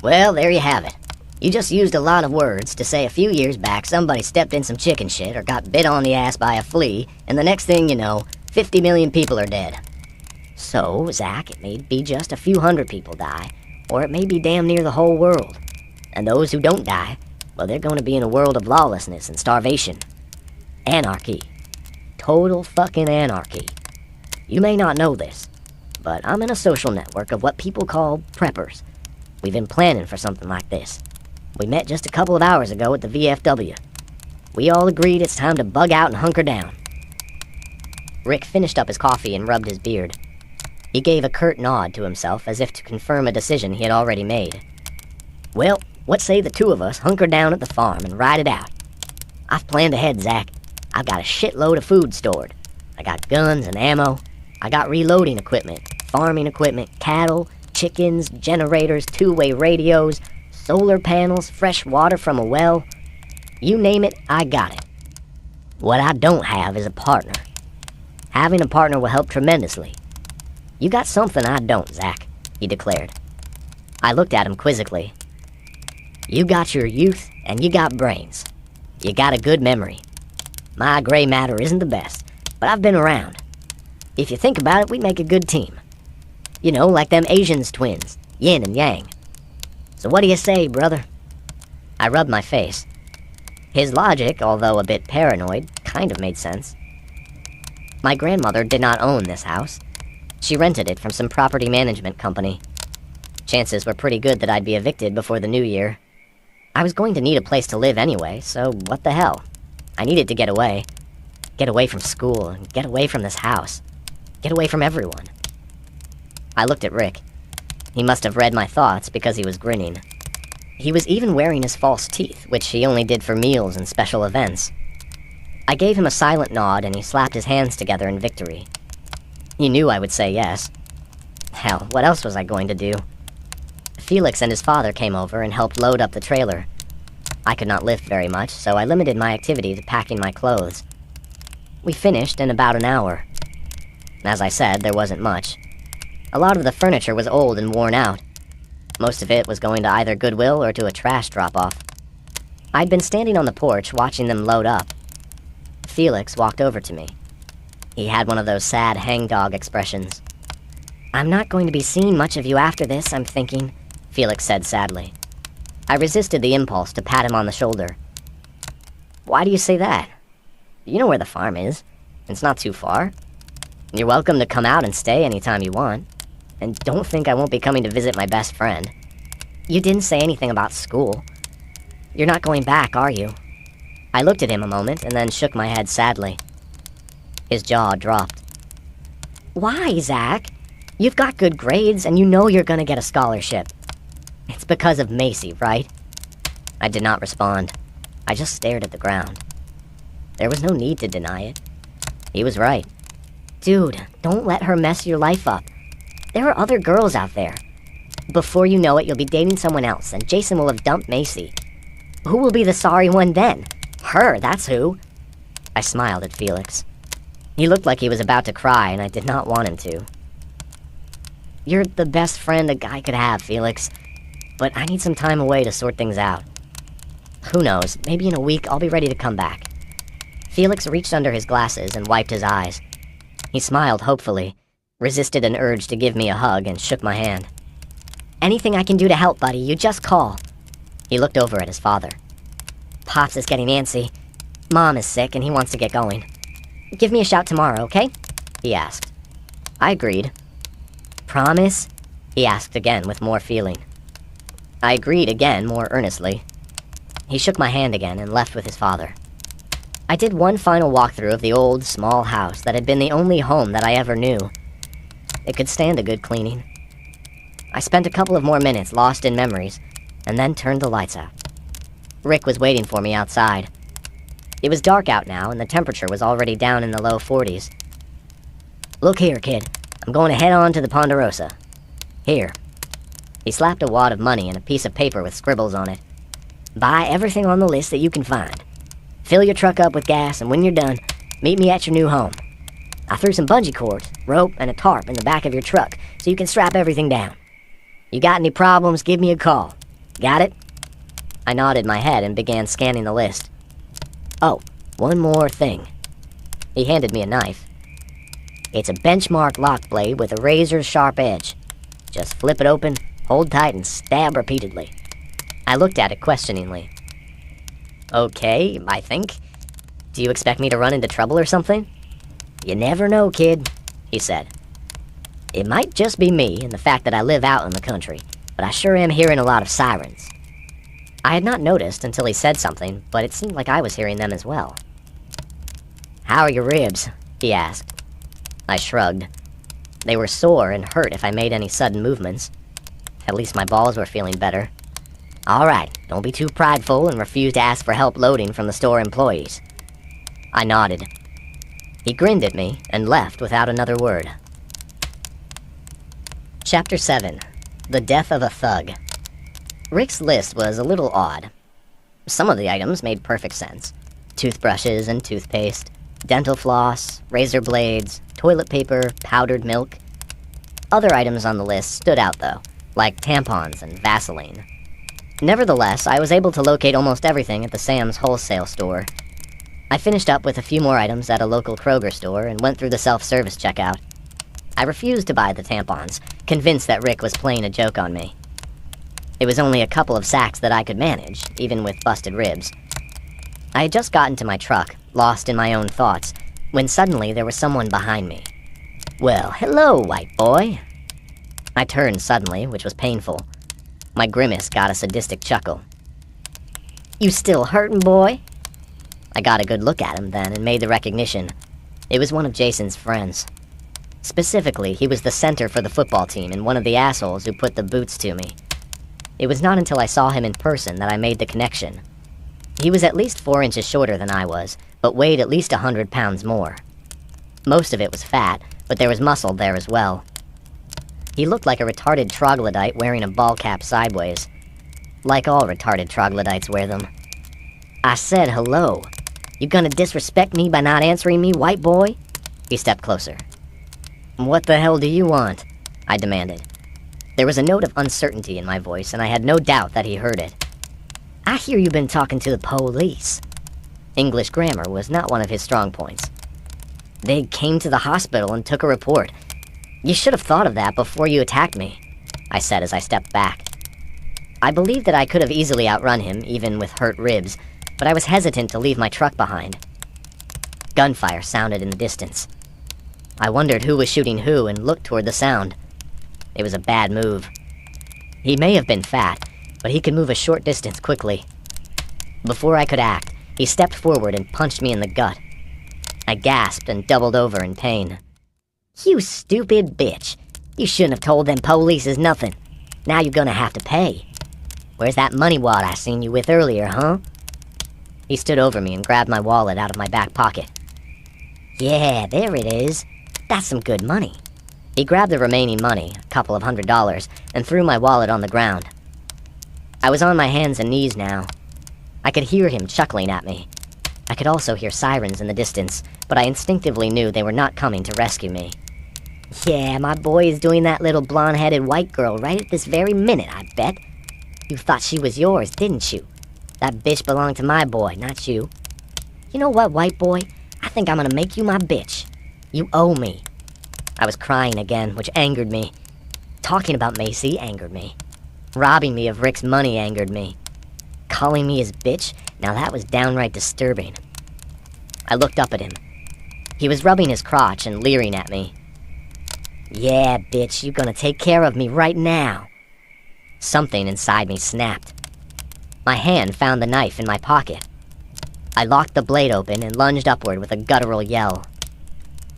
"Well, there you have it. You just used a lot of words to say a few years back somebody stepped in some chicken shit or got bit on the ass by a flea, and the next thing you know, 50 million people are dead. So, Zach, it may be just a few hundred people die, or it may be damn near the whole world. And those who don't die, well, they're going to be in a world of lawlessness and starvation. Anarchy. Total fucking anarchy. You may not know this, but I'm in a social network of what people call preppers. We've been planning for something like this. We met just a couple of hours ago at the VFW. We all agreed it's time to bug out and hunker down." Rick finished up his coffee and rubbed his beard. He gave a curt nod to himself as if to confirm a decision he had already made. "Well, what say the two of us hunker down at the farm and ride it out? I've planned ahead, Zach. I've got a shitload of food stored. I got guns and ammo. I got reloading equipment, farming equipment, cattle, chickens, generators, two-way radios, solar panels, fresh water from a well. You name it, I got it. What I don't have is a partner. Having a partner will help tremendously. You got something I don't, Zach," he declared. I looked at him quizzically. "You got your youth, and you got brains. You got a good memory. My gray matter isn't the best, but I've been around. If you think about it, we make a good team. You know, like them Asians twins, yin and yang. So what do you say, brother?" I rubbed my face. His logic, although a bit paranoid, kind of made sense. My grandmother did not own this house. She rented it from some property management company. Chances were pretty good that I'd be evicted before the new year. I was going to need a place to live anyway, so what the hell? I needed to get away. Get away from school, and get away from this house. Get away from everyone. I looked at Rick. He must have read my thoughts because he was grinning. He was even wearing his false teeth, which he only did for meals and special events. I gave him a silent nod and he slapped his hands together in victory. He knew I would say yes. Hell, what else was I going to do? Felix and his father came over and helped load up the trailer. I could not lift very much, so I limited my activity to packing my clothes. We finished in about an hour. As I said, there wasn't much. A lot of the furniture was old and worn out. Most of it was going to either Goodwill or to a trash drop-off. I'd been standing on the porch watching them load up. Felix walked over to me. He had one of those sad hangdog expressions. "I'm not going to be seeing much of you after this, I'm thinking. Felix said sadly. I resisted the impulse to pat him on the shoulder. Why do you say that? You know where the farm is. It's not too far. You're welcome to come out and stay anytime you want. And don't think I won't be coming to visit my best friend. You didn't say anything about school. You're not going back, are you? I looked at him a moment and then shook my head sadly. His jaw dropped. Why, Zach? You've got good grades and you know you're gonna get a scholarship. It's because of Macy, right? I did not respond. I just stared at the ground. There was no need to deny it. He was right. Dude, don't let her mess your life up. There are other girls out there. Before you know it, you'll be dating someone else, and Jason will have dumped Macy. Who will be the sorry one then? Her, that's who. I smiled at Felix. He looked like he was about to cry, and I did not want him to. You're the best friend a guy could have, Felix. But I need some time away to sort things out. Who knows, maybe in a week I'll be ready to come back. Felix reached under his glasses and wiped his eyes. He smiled hopefully, resisted an urge to give me a hug, and shook my hand. Anything I can do to help, buddy, you just call. He looked over at his father. Pops is getting antsy. Mom is sick and he wants to get going. Give me a shout tomorrow, okay? He asked. I agreed. Promise? He asked again with more feeling. I agreed again more earnestly. He shook my hand again and left with his father. I did one final walkthrough of the old, small house that had been the only home that I ever knew. It could stand a good cleaning. I spent a couple of more minutes lost in memories, and then turned the lights out. Rick was waiting for me outside. It was dark out now, and the temperature was already down in the low 40s. Look here, kid. I'm going to head on to the Ponderosa. Here. He slapped a wad of money and a piece of paper with scribbles on it. Buy everything on the list that you can find. Fill your truck up with gas, and when you're done, meet me at your new home. I threw some bungee cords, rope, and a tarp in the back of your truck so you can strap everything down. You got any problems, give me a call. Got it? I nodded my head and began scanning the list. Oh, one more thing. He handed me a knife. It's a benchmark lock blade with a razor-sharp edge. Just flip it open, hold tight, and stab repeatedly. I looked at it questioningly. Okay, I think. Do you expect me to run into trouble or something? You never know, kid, he said. It might just be me and the fact that I live out in the country, but I sure am hearing a lot of sirens. I had not noticed until he said something, but it seemed like I was hearing them as well. How are your ribs? He asked. I shrugged. They were sore and hurt if I made any sudden movements. At least my balls were feeling better. All right, don't be too prideful and refuse to ask for help loading from the store employees. I nodded. He grinned at me and left without another word. Chapter 7. The Death of a Thug. Rick's list was a little odd. Some of the items made perfect sense. Toothbrushes and toothpaste, dental floss, razor blades, toilet paper, powdered milk. Other items on the list stood out though, like tampons and Vaseline. Nevertheless, I was able to locate almost everything at the Sam's wholesale store. I finished up with a few more items at a local Kroger store and went through the self-service checkout. I refused to buy the tampons, convinced that Rick was playing a joke on me. It was only a couple of sacks that I could manage, even with busted ribs. I had just gotten to my truck, lost in my own thoughts, when suddenly there was someone behind me. Well, hello, white boy. I turned suddenly, which was painful. My grimace got a sadistic chuckle. You still hurtin', boy? I got a good look at him then and made the recognition. It was one of Jason's friends. Specifically, he was the center for the football team and one of the assholes who put the boots to me. It was not until I saw him in person that I made the connection. He was at least 4 inches shorter than I was, but weighed at least 100 pounds more. Most of it was fat, but there was muscle there as well. He looked like a retarded troglodyte wearing a ball cap sideways. Like all retarded troglodytes wear them. I said hello. You gonna disrespect me by not answering me, white boy? He stepped closer. What the hell do you want? I demanded. There was a note of uncertainty in my voice, and I had no doubt that he heard it. I hear you've been talking to the police. English grammar was not one of his strong points. They came to the hospital and took a report. You should have thought of that before you attacked me, I said as I stepped back. I believed that I could have easily outrun him, even with hurt ribs, but I was hesitant to leave my truck behind. Gunfire sounded in the distance. I wondered who was shooting who and looked toward the sound. It was a bad move. He may have been fat, but he could move a short distance quickly. Before I could act, he stepped forward and punched me in the gut. I gasped and doubled over in pain. "You stupid bitch. You shouldn't have told them polices nothing. Now you're gonna have to pay. Where's that money wad I seen you with earlier, huh?" He stood over me and grabbed my wallet out of my back pocket. "Yeah, there it is. That's some good money." He grabbed the remaining money, a couple of $100, and threw my wallet on the ground. I was on my hands and knees now. I could hear him chuckling at me. I could also hear sirens in the distance, but I instinctively knew they were not coming to rescue me. "Yeah, my boy is doing that little blonde-headed white girl right at this very minute, I bet. You thought she was yours, didn't you? That bitch belonged to my boy, not you. You know what, white boy? I think I'm gonna make you my bitch. You owe me." I was crying again, which angered me. Talking about Macy angered me. Robbing me of Rick's money angered me. Calling me his bitch? Now that was downright disturbing. I looked up at him. He was rubbing his crotch and leering at me. "Yeah, bitch, you gonna take care of me right now." Something inside me snapped. My hand found the knife in my pocket. I locked the blade open and lunged upward with a guttural yell.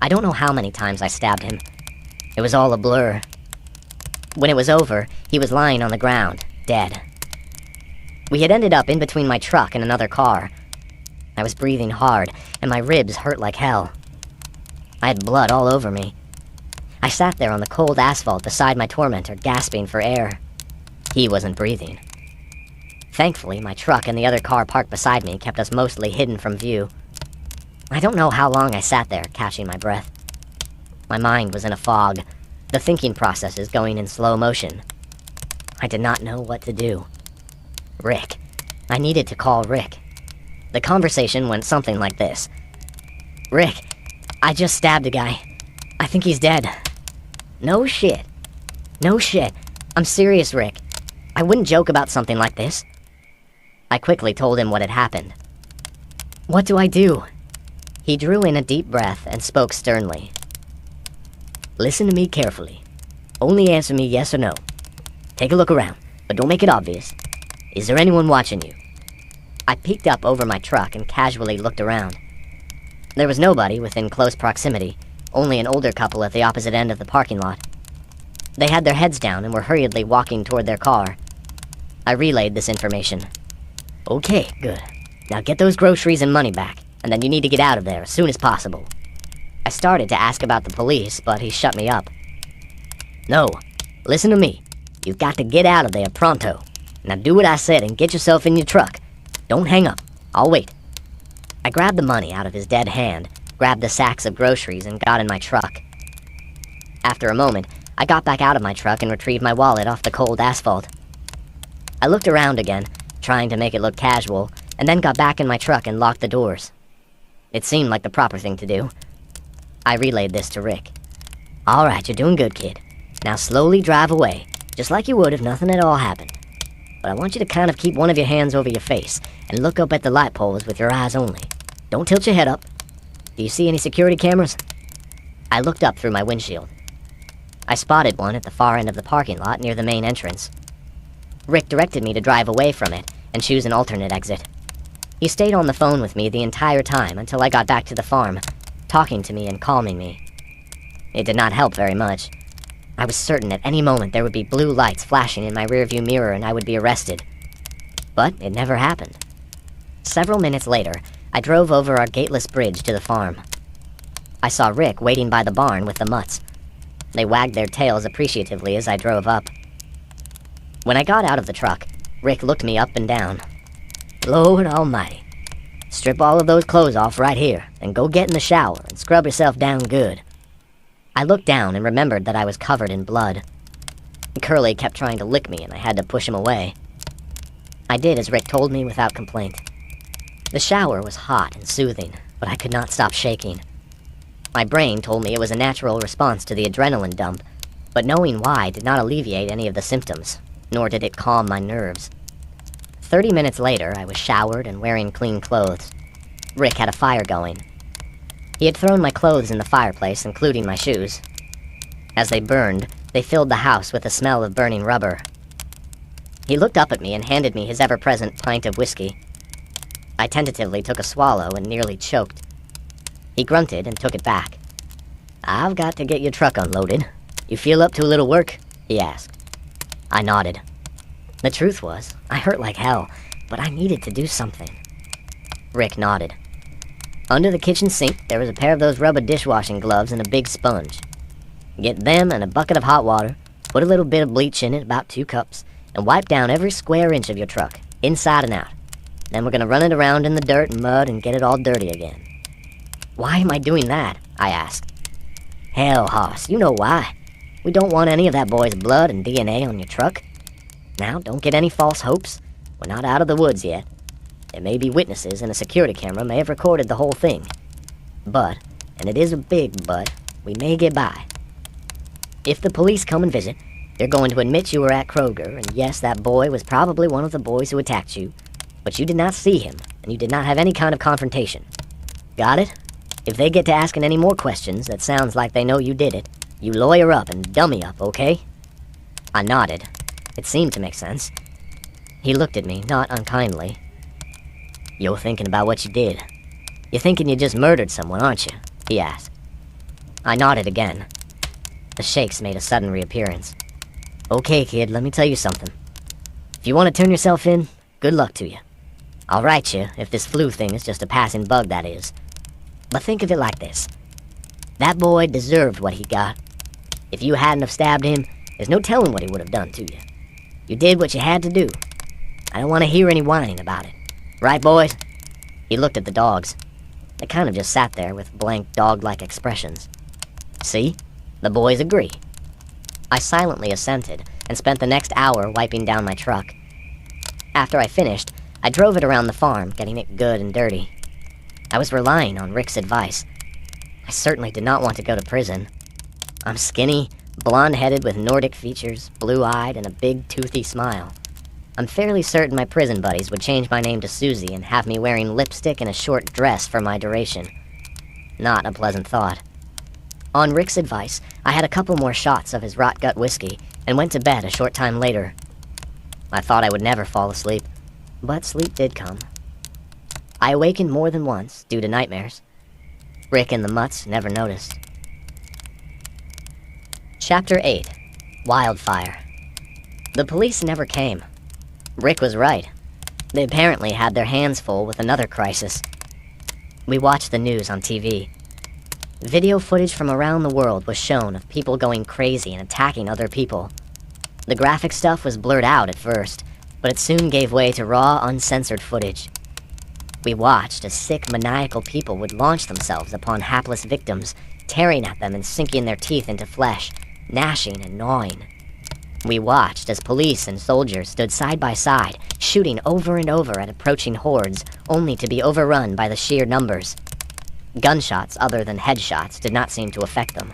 I don't know how many times I stabbed him. It was all a blur. When it was over, he was lying on the ground, dead. We had ended up in between my truck and another car. I was breathing hard, and my ribs hurt like hell. I had blood all over me. I sat there on the cold asphalt beside my tormentor, gasping for air. He wasn't breathing. Thankfully, my truck and the other car parked beside me kept us mostly hidden from view. I don't know how long I sat there, catching my breath. My mind was in a fog, the thinking processes going in slow motion. I did not know what to do. Rick. I needed to call Rick. The conversation went something like this. "Rick, I just stabbed a guy. I think he's dead." "No shit. No shit. I'm serious, Rick. I wouldn't joke about something like this." I quickly told him what had happened. "What do I do?" He drew in a deep breath and spoke sternly. "Listen to me carefully. Only answer me yes or no. Take a look around, but don't make it obvious. Is there anyone watching you?" I peeked up over my truck and casually looked around. There was nobody within close proximity, only an older couple at the opposite end of the parking lot. They had their heads down and were hurriedly walking toward their car. I relayed this information. "Okay, good. Now get those groceries and money back, and then you need to get out of there as soon as possible." I started to ask about the police, but he shut me up. "No, listen to me. You've got to get out of there pronto. Now do what I said and get yourself in your truck. Don't hang up. I'll wait." I grabbed the money out of his dead hand, grabbed the sacks of groceries, and got in my truck. After a moment, I got back out of my truck and retrieved my wallet off the cold asphalt. I looked around again, trying to make it look casual, and then got back in my truck and locked the doors. It seemed like the proper thing to do. I relayed this to Rick. "All right, you're doing good, kid. Now slowly drive away, just like you would if nothing at all happened. But I want you to kind of keep one of your hands over your face and look up at the light poles with your eyes only. Don't tilt your head up. Do you see any security cameras?" I looked up through my windshield. I spotted one at the far end of the parking lot near the main entrance. Rick directed me to drive away from it and choose an alternate exit. He stayed on the phone with me the entire time until I got back to the farm, talking to me and calming me. It did not help very much. I was certain at any moment there would be blue lights flashing in my rearview mirror and I would be arrested. But it never happened. Several minutes later, I drove over our gateless bridge to the farm. I saw Rick waiting by the barn with the mutts. They wagged their tails appreciatively as I drove up. When I got out of the truck, Rick looked me up and down. "Lord almighty. Strip all of those clothes off right here, and go get in the shower and scrub yourself down good." I looked down and remembered that I was covered in blood. Curly kept trying to lick me and I had to push him away. I did as Rick told me without complaint. The shower was hot and soothing, but I could not stop shaking. My brain told me it was a natural response to the adrenaline dump, but knowing why did not alleviate any of the symptoms. nor did it calm my nerves. 30 minutes later, I was showered and wearing clean clothes. Rick had a fire going. He had thrown my clothes in the fireplace, including my shoes. As they burned, they filled the house with the smell of burning rubber. He looked up at me and handed me his ever-present pint of whiskey. I tentatively took a swallow and nearly choked. He grunted and took it back. "I've got to get your truck unloaded. You feel up to a little work?" he asked. I nodded. The truth was, I hurt like hell, but I needed to do something. Rick nodded. Under the kitchen sink, there was a pair of those rubber dishwashing gloves and a big sponge. Get them and a bucket of hot water, put a little bit of bleach in it, about 2 cups, and wipe down every square inch of your truck, inside and out. Then we're gonna run it around in the dirt and mud and get it all dirty again. "Why am I doing that?" I asked. "Hell, Hoss, you know why. We don't want any of that boy's blood and DNA on your truck. Now, don't get any false hopes. We're not out of the woods yet. There may be witnesses and a security camera may have recorded the whole thing. But, and it is a big but, we may get by. If the police come and visit, they're going to admit you were at Kroger, and yes, that boy was probably one of the boys who attacked you, but you did not see him, and you did not have any kind of confrontation. Got it? If they get to asking any more questions that sounds like they know you did it, you lawyer up and dummy up, okay?" I nodded. It seemed to make sense. He looked at me, not unkindly. "You're thinking about what you did. You're thinking you just murdered someone, aren't you?" he asked. I nodded again. The shakes made a sudden reappearance. "Okay, kid, let me tell you something. If you want to turn yourself in, good luck to you. I'll write you if this flu thing is just a passing bug, that is. But think of it like this. That boy deserved what he got. If you hadn't have stabbed him, there's no telling what he would have done to you. You did what you had to do. I don't want to hear any whining about it. Right, boys?" He looked at the dogs. They kind of just sat there with blank dog-like expressions. "See? The boys agree." I silently assented and spent the next hour wiping down my truck. After I finished, I drove it around the farm, getting it good and dirty. I was relying on Rick's advice. I certainly did not want to go to prison. I'm skinny, blonde-headed with Nordic features, blue-eyed, and a big, toothy smile. I'm fairly certain my prison buddies would change my name to Susie and have me wearing lipstick and a short dress for my duration. Not a pleasant thought. On Rick's advice, I had a couple more shots of his rot-gut whiskey and went to bed a short time later. I thought I would never fall asleep, but sleep did come. I awakened more than once due to nightmares. Rick and the Mutts never noticed. Chapter 8. Wildfire. The police never came. Rick was right. They apparently had their hands full with another crisis. We watched the news on TV. Video footage from around the world was shown of people going crazy and attacking other people. The graphic stuff was blurred out at first, but it soon gave way to raw, uncensored footage. We watched as sick, maniacal people would launch themselves upon hapless victims, tearing at them and sinking their teeth into flesh, gnashing and gnawing. We watched as police and soldiers stood side by side, shooting over and over at approaching hordes, only to be overrun by the sheer numbers. Gunshots other than headshots did not seem to affect them.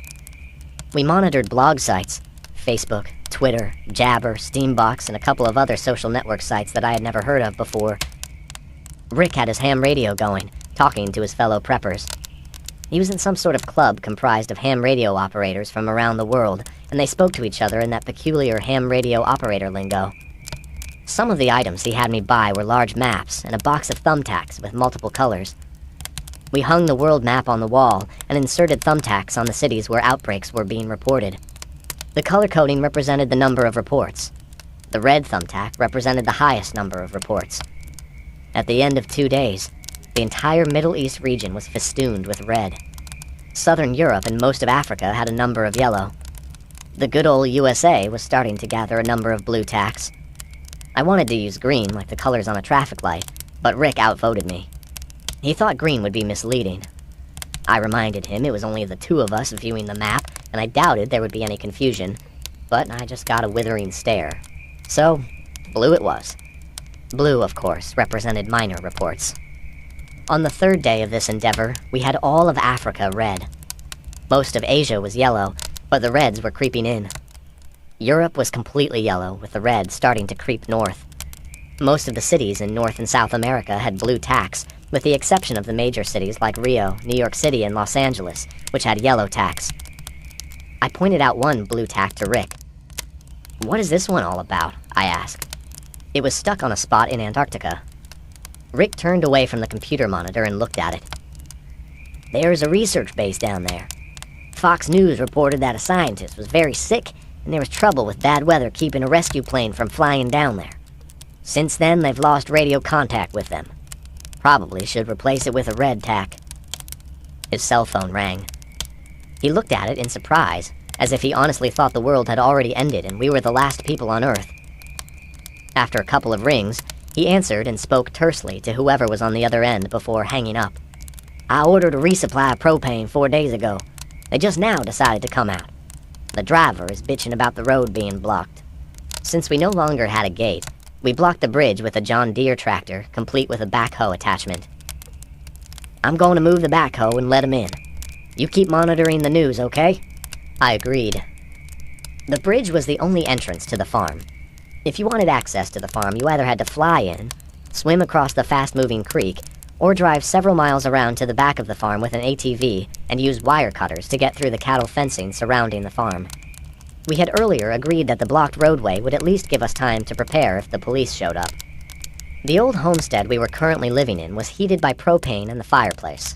We monitored blog sites, Facebook, Twitter, Jabber, Steambox, and a couple of other social network sites that I had never heard of before. Rick had his ham radio going, talking to his fellow preppers. He was in some sort of club comprised of ham radio operators from around the world, and they spoke to each other in that peculiar ham radio operator lingo. Some of the items he had me buy were large maps and a box of thumbtacks with multiple colors. We hung the world map on the wall and inserted thumbtacks on the cities where outbreaks were being reported. The color coding represented the number of reports. The red thumbtack represented the highest number of reports. At the end of 2 days, the entire Middle East region was festooned with red. Southern Europe and most of Africa had a number of yellow. The good old USA was starting to gather a number of blue tacks. I wanted to use green like the colors on a traffic light, but Rick outvoted me. He thought green would be misleading. I reminded him it was only the two of us viewing the map, and I doubted there would be any confusion, but I just got a withering stare. So, blue it was. Blue, of course, represented minor reports. On the third day of this endeavor, we had all of Africa red. Most of Asia was yellow, but the reds were creeping in. Europe was completely yellow, with the red starting to creep north. Most of the cities in North and South America had blue tacks, with the exception of the major cities like Rio, New York City, and Los Angeles, which had yellow tacks. I pointed out one blue tack to Rick. "What is this one all about?" I asked. It was stuck on a spot in Antarctica. Rick turned away from the computer monitor and looked at it. "There's a research base down there. Fox News reported that a scientist was very sick and there was trouble with bad weather keeping a rescue plane from flying down there. Since then, they've lost radio contact with them. Probably should replace it with a red tack." His cell phone rang. He looked at it in surprise, as if he honestly thought the world had already ended and we were the last people on Earth. After a couple of rings, he answered and spoke tersely to whoever was on the other end before hanging up. "I ordered a resupply of propane 4 days ago. They just now decided to come out. The driver is bitching about the road being blocked." Since we no longer had a gate, we blocked the bridge with a John Deere tractor, complete with a backhoe attachment. "I'm going to move the backhoe and let him in. You keep monitoring the news, okay?" I agreed. The bridge was the only entrance to the farm. If you wanted access to the farm, you either had to fly in, swim across the fast-moving creek, or drive several miles around to the back of the farm with an ATV and use wire cutters to get through the cattle fencing surrounding the farm. We had earlier agreed that the blocked roadway would at least give us time to prepare if the police showed up. The old homestead we were currently living in was heated by propane and the fireplace.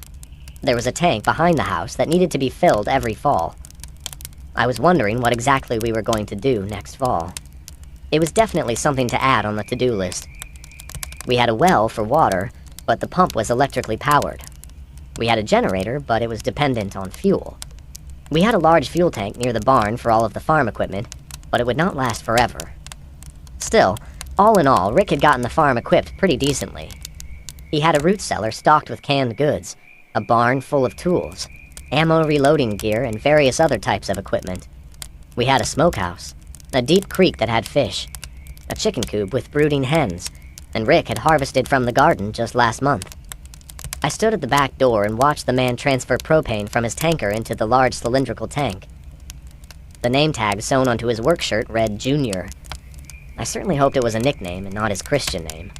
There was a tank behind the house that needed to be filled every fall. I was wondering what exactly we were going to do next fall. It was definitely something to add on the to-do list. We had a well for water, but the pump was electrically powered. We had a generator, but it was dependent on fuel. We had a large fuel tank near the barn for all of the farm equipment, but it would not last forever. Still, all in all, Rick had gotten the farm equipped pretty decently. He had a root cellar stocked with canned goods, a barn full of tools, ammo reloading gear, and various other types of equipment. We had a smokehouse, a deep creek that had fish, a chicken coop with brooding hens, and Rick had harvested from the garden just last month. I stood at the back door and watched the man transfer propane from his tanker into the large cylindrical tank. The name tag sewn onto his work shirt read Junior. I certainly hoped it was a nickname and not his Christian name.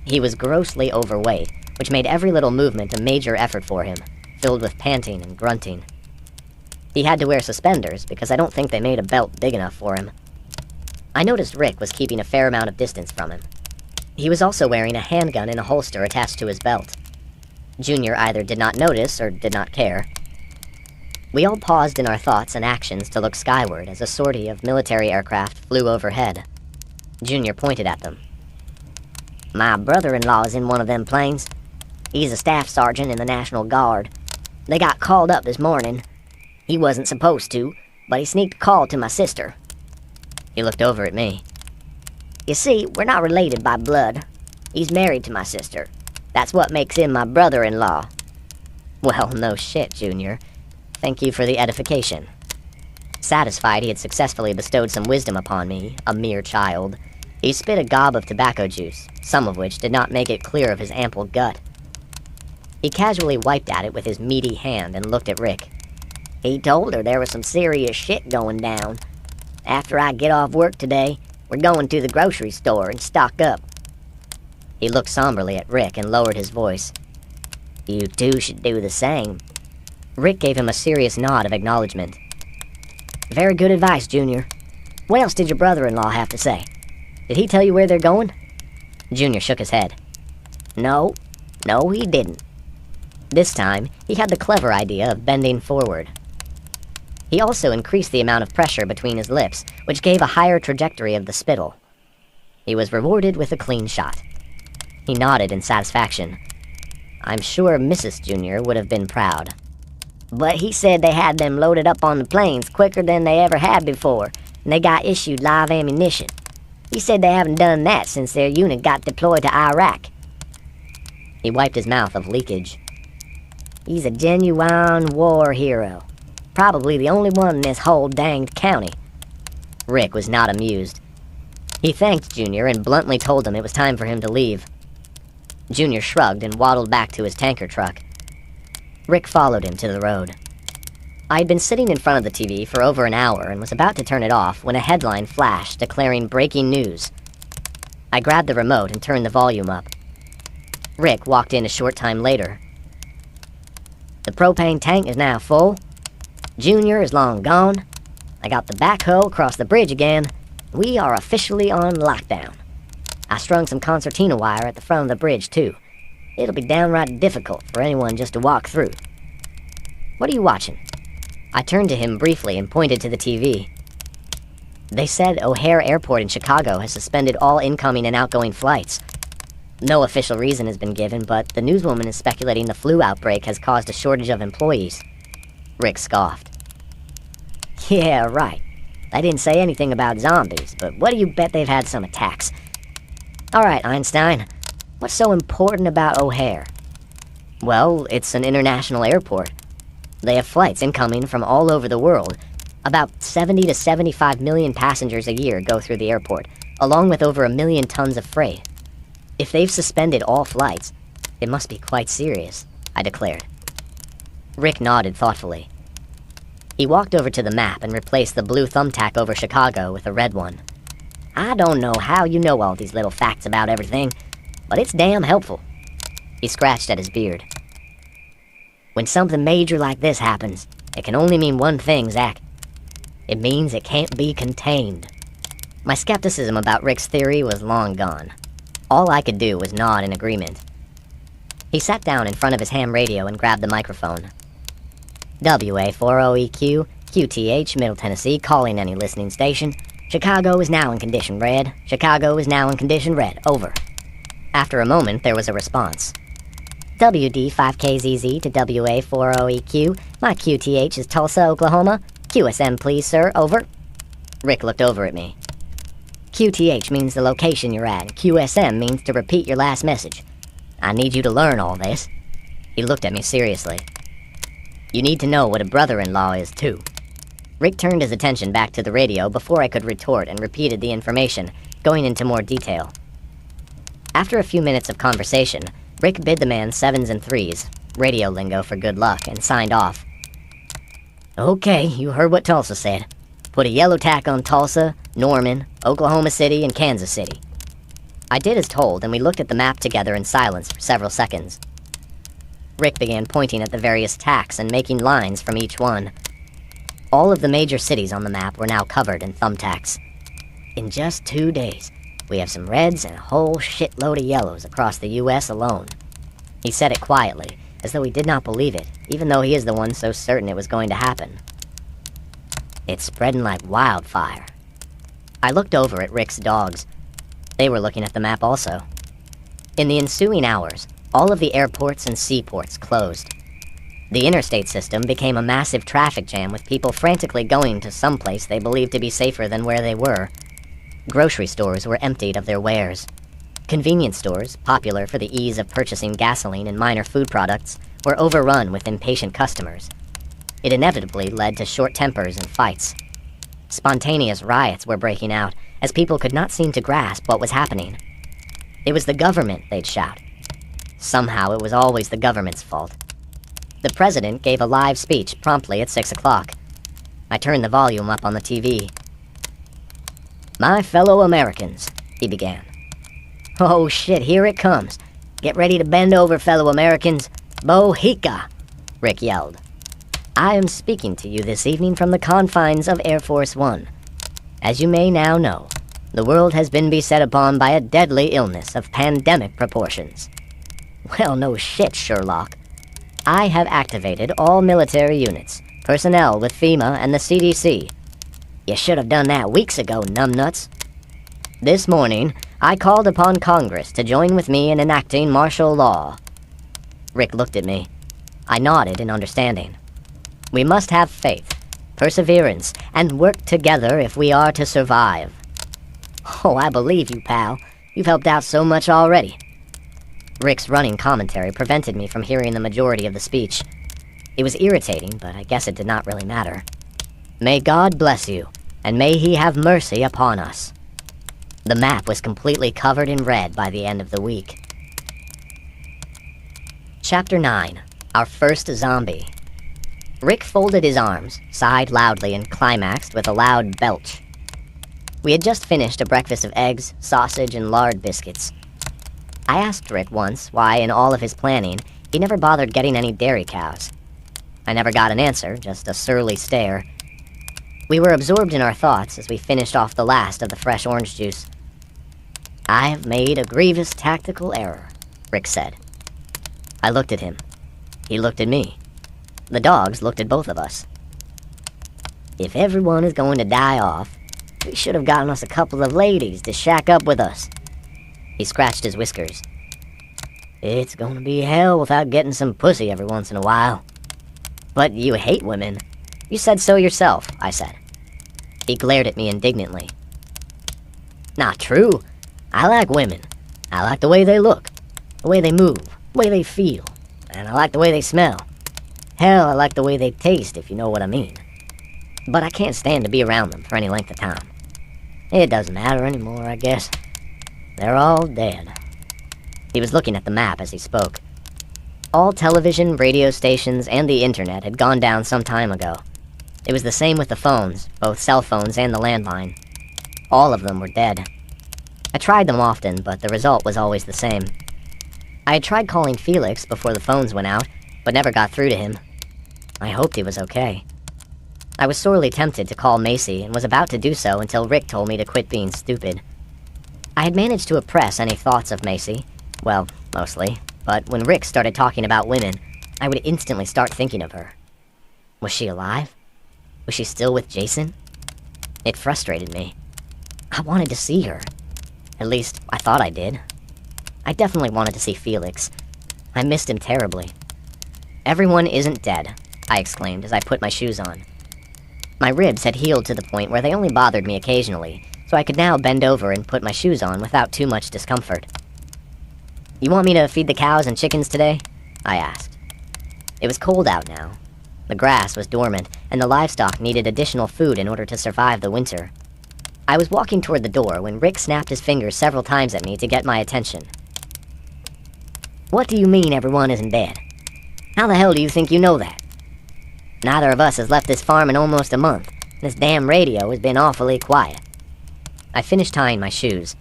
He was grossly overweight, which made every little movement a major effort for him, filled with panting and grunting. He had to wear suspenders because I don't think they made a belt big enough for him. I noticed Rick was keeping a fair amount of distance from him. He was also wearing a handgun in a holster attached to his belt. Junior either did not notice or did not care. We all paused in our thoughts and actions to look skyward as a sortie of military aircraft flew overhead. Junior pointed at them. "My brother-in-law is in one of them planes. He's a staff sergeant in the National Guard. They got called up this morning. He wasn't supposed to, but he sneaked a call to my sister." He looked over at me. "You see, we're not related by blood. He's married to my sister. That's what makes him my brother-in-law." Well, no shit, Junior. Thank you for the edification. Satisfied he had successfully bestowed some wisdom upon me, a mere child, he spit a gob of tobacco juice, some of which did not make it clear of his ample gut. He casually wiped at it with his meaty hand and looked at Rick. "He told her there was some serious shit going down. After I get off work today, we're going to the grocery store and stock up." He looked somberly at Rick and lowered his voice. "You two should do the same." Rick gave him a serious nod of acknowledgement. "Very good advice, Junior. What else did your brother-in-law have to say? Did he tell you where they're going?" Junior shook his head. No, he didn't." This time, he had the clever idea of bending forward. He also increased the amount of pressure between his lips, which gave a higher trajectory of the spittle. He was rewarded with a clean shot. He nodded in satisfaction. I'm sure Mrs. Junior would have been proud. "But he said they had them loaded up on the planes quicker than they ever had before, and they got issued live ammunition. He said they haven't done that since their unit got deployed to Iraq." He wiped his mouth of leakage. "He's a genuine war hero. Probably the only one in this whole danged county." Rick was not amused. He thanked Junior and bluntly told him it was time for him to leave. Junior shrugged and waddled back to his tanker truck. Rick followed him to the road. I had been sitting in front of the TV for over an hour and was about to turn it off when a headline flashed declaring breaking news. I grabbed the remote and turned the volume up. Rick walked in a short time later. "The propane tank is now full. Junior is long gone. I got the backhoe across the bridge again. We are officially on lockdown. I strung some concertina wire at the front of the bridge, too. It'll be downright difficult for anyone just to walk through. What are you watching?" I turned to him briefly and pointed to the TV. "They said O'Hare Airport in Chicago has suspended all incoming and outgoing flights. No official reason has been given, but the newswoman is speculating the flu outbreak has caused a shortage of employees." Rick scoffed. "Yeah, right. They didn't say anything about zombies, but what do you bet they've had some attacks? All right, Einstein, what's so important about O'Hare?" "Well, it's an international airport. They have flights incoming from all over the world. About 70 to 75 million passengers a year go through the airport, along with over 1 million tons of freight. If they've suspended all flights, it must be quite serious," I declared. Rick nodded thoughtfully. He walked over to the map and replaced the blue thumbtack over Chicago with a red one. "I don't know how you know all these little facts about everything, but it's damn helpful." He scratched at his beard. "When something major like this happens, it can only mean one thing, Zach. It means it can't be contained." My skepticism about Rick's theory was long gone. All I could do was nod in agreement. He sat down in front of his ham radio and grabbed the microphone. "WA40EQ, QTH, Middle Tennessee, calling any listening station. Chicago is now in condition red. Chicago is now in condition red. Over." After a moment, there was a response. "WD5KZZ to WA40EQ. My QTH is Tulsa, Oklahoma. QSM, please, sir. Over." Rick looked over at me. "QTH means the location you're at, and QSM means to repeat your last message. I need you to learn all this." He looked at me seriously. "You need to know what a brother-in-law is, too." Rick turned his attention back to the radio before I could retort and repeated the information, going into more detail. After a few minutes of conversation, Rick bid the man 7s and 3s, radio lingo for good luck, and signed off. "Okay, you heard what Tulsa said. Put a yellow tack on Tulsa, Norman, Oklahoma City, and Kansas City." I did as told, and we looked at the map together in silence for several seconds. Rick began pointing at the various tacks and making lines from each one. All of the major cities on the map were now covered in thumbtacks. "In just 2 days, we have some reds and a whole shitload of yellows across the U.S. alone." He said it quietly, as though he did not believe it, even though he is the one so certain it was going to happen. "It's spreading like wildfire." I looked over at Rick's dogs. They were looking at the map also. In the ensuing hours, all of the airports and seaports closed. The interstate system became a massive traffic jam with people frantically going to some place they believed to be safer than where they were. Grocery stores were emptied of their wares. Convenience stores, popular for the ease of purchasing gasoline and minor food products, were overrun with impatient customers. It inevitably led to short tempers and fights. Spontaneous riots were breaking out, as people could not seem to grasp what was happening. It was the government, they'd shout. Somehow it was always the government's fault. The president gave a live speech promptly at 6 o'clock. I turned the volume up on the TV. "My fellow Americans," he began. "Oh shit, here it comes. Get ready to bend over, fellow Americans. Bohica," Rick yelled. "I am speaking to you this evening from the confines of Air Force One. As you may now know, the world has been beset upon by a deadly illness of pandemic proportions. Well, no shit, Sherlock. I have activated all military units, personnel with FEMA and the CDC. You should have done that weeks ago, numbnuts. This morning, I called upon Congress to join with me in enacting martial law." Rick looked at me. I nodded in understanding. "We must have faith, perseverance, and work together if we are to survive." "Oh, I believe you, pal. You've helped out so much already." Rick's running commentary prevented me from hearing the majority of the speech. It was irritating, but I guess it did not really matter. "May God bless you, and may he have mercy upon us." The map was completely covered in red by the end of the week. Chapter 9. Our First Zombie. Rick folded his arms, sighed loudly, and climaxed with a loud belch. We had just finished a breakfast of eggs, sausage, and lard biscuits. I asked Rick once why, in all of his planning, he never bothered getting any dairy cows. I never got an answer, just a surly stare. We were absorbed in our thoughts as we finished off the last of the fresh orange juice. "I have made a grievous tactical error," Rick said. I looked at him. He looked at me. The dogs looked at both of us. "If everyone is going to die off, we should have gotten us a couple of ladies to shack up with us." He scratched his whiskers. "It's gonna be hell without getting some pussy every once in a while." "But you hate women. You said so yourself," I said. He glared at me indignantly. "Not true. I like women. I like the way they look, the way they move, the way they feel, and I like the way they smell. Hell, I like the way they taste, if you know what I mean. But I can't stand to be around them for any length of time. It doesn't matter anymore, I guess. They're all dead." He was looking at the map as he spoke. All television, radio stations, and the internet had gone down some time ago. It was the same with the phones, both cell phones and the landline. All of them were dead. I tried them often, but the result was always the same. I had tried calling Felix before the phones went out, but never got through to him. I hoped he was okay. I was sorely tempted to call Macy, and was about to do so until Rick told me to quit being stupid. I had managed to oppress any thoughts of Macy, well, mostly, but when Rick started talking about women, I would instantly start thinking of her. Was she alive? Was she still with Jason? It frustrated me. I wanted to see her. At least, I thought I did. I definitely wanted to see Felix. I missed him terribly. "Everyone isn't dead," I exclaimed as I put my shoes on. My ribs had healed to the point where they only bothered me occasionally, so I could now bend over and put my shoes on without too much discomfort. "You want me to feed the cows and chickens today?" I asked. It was cold out now. The grass was dormant, and the livestock needed additional food in order to survive the winter. I was walking toward the door when Rick snapped his fingers several times at me to get my attention. "What do you mean everyone isn't dead? How the hell do you think you know that? Neither of us has left this farm in almost a month, and this damn radio has been awfully quiet." I finished tying my shoes.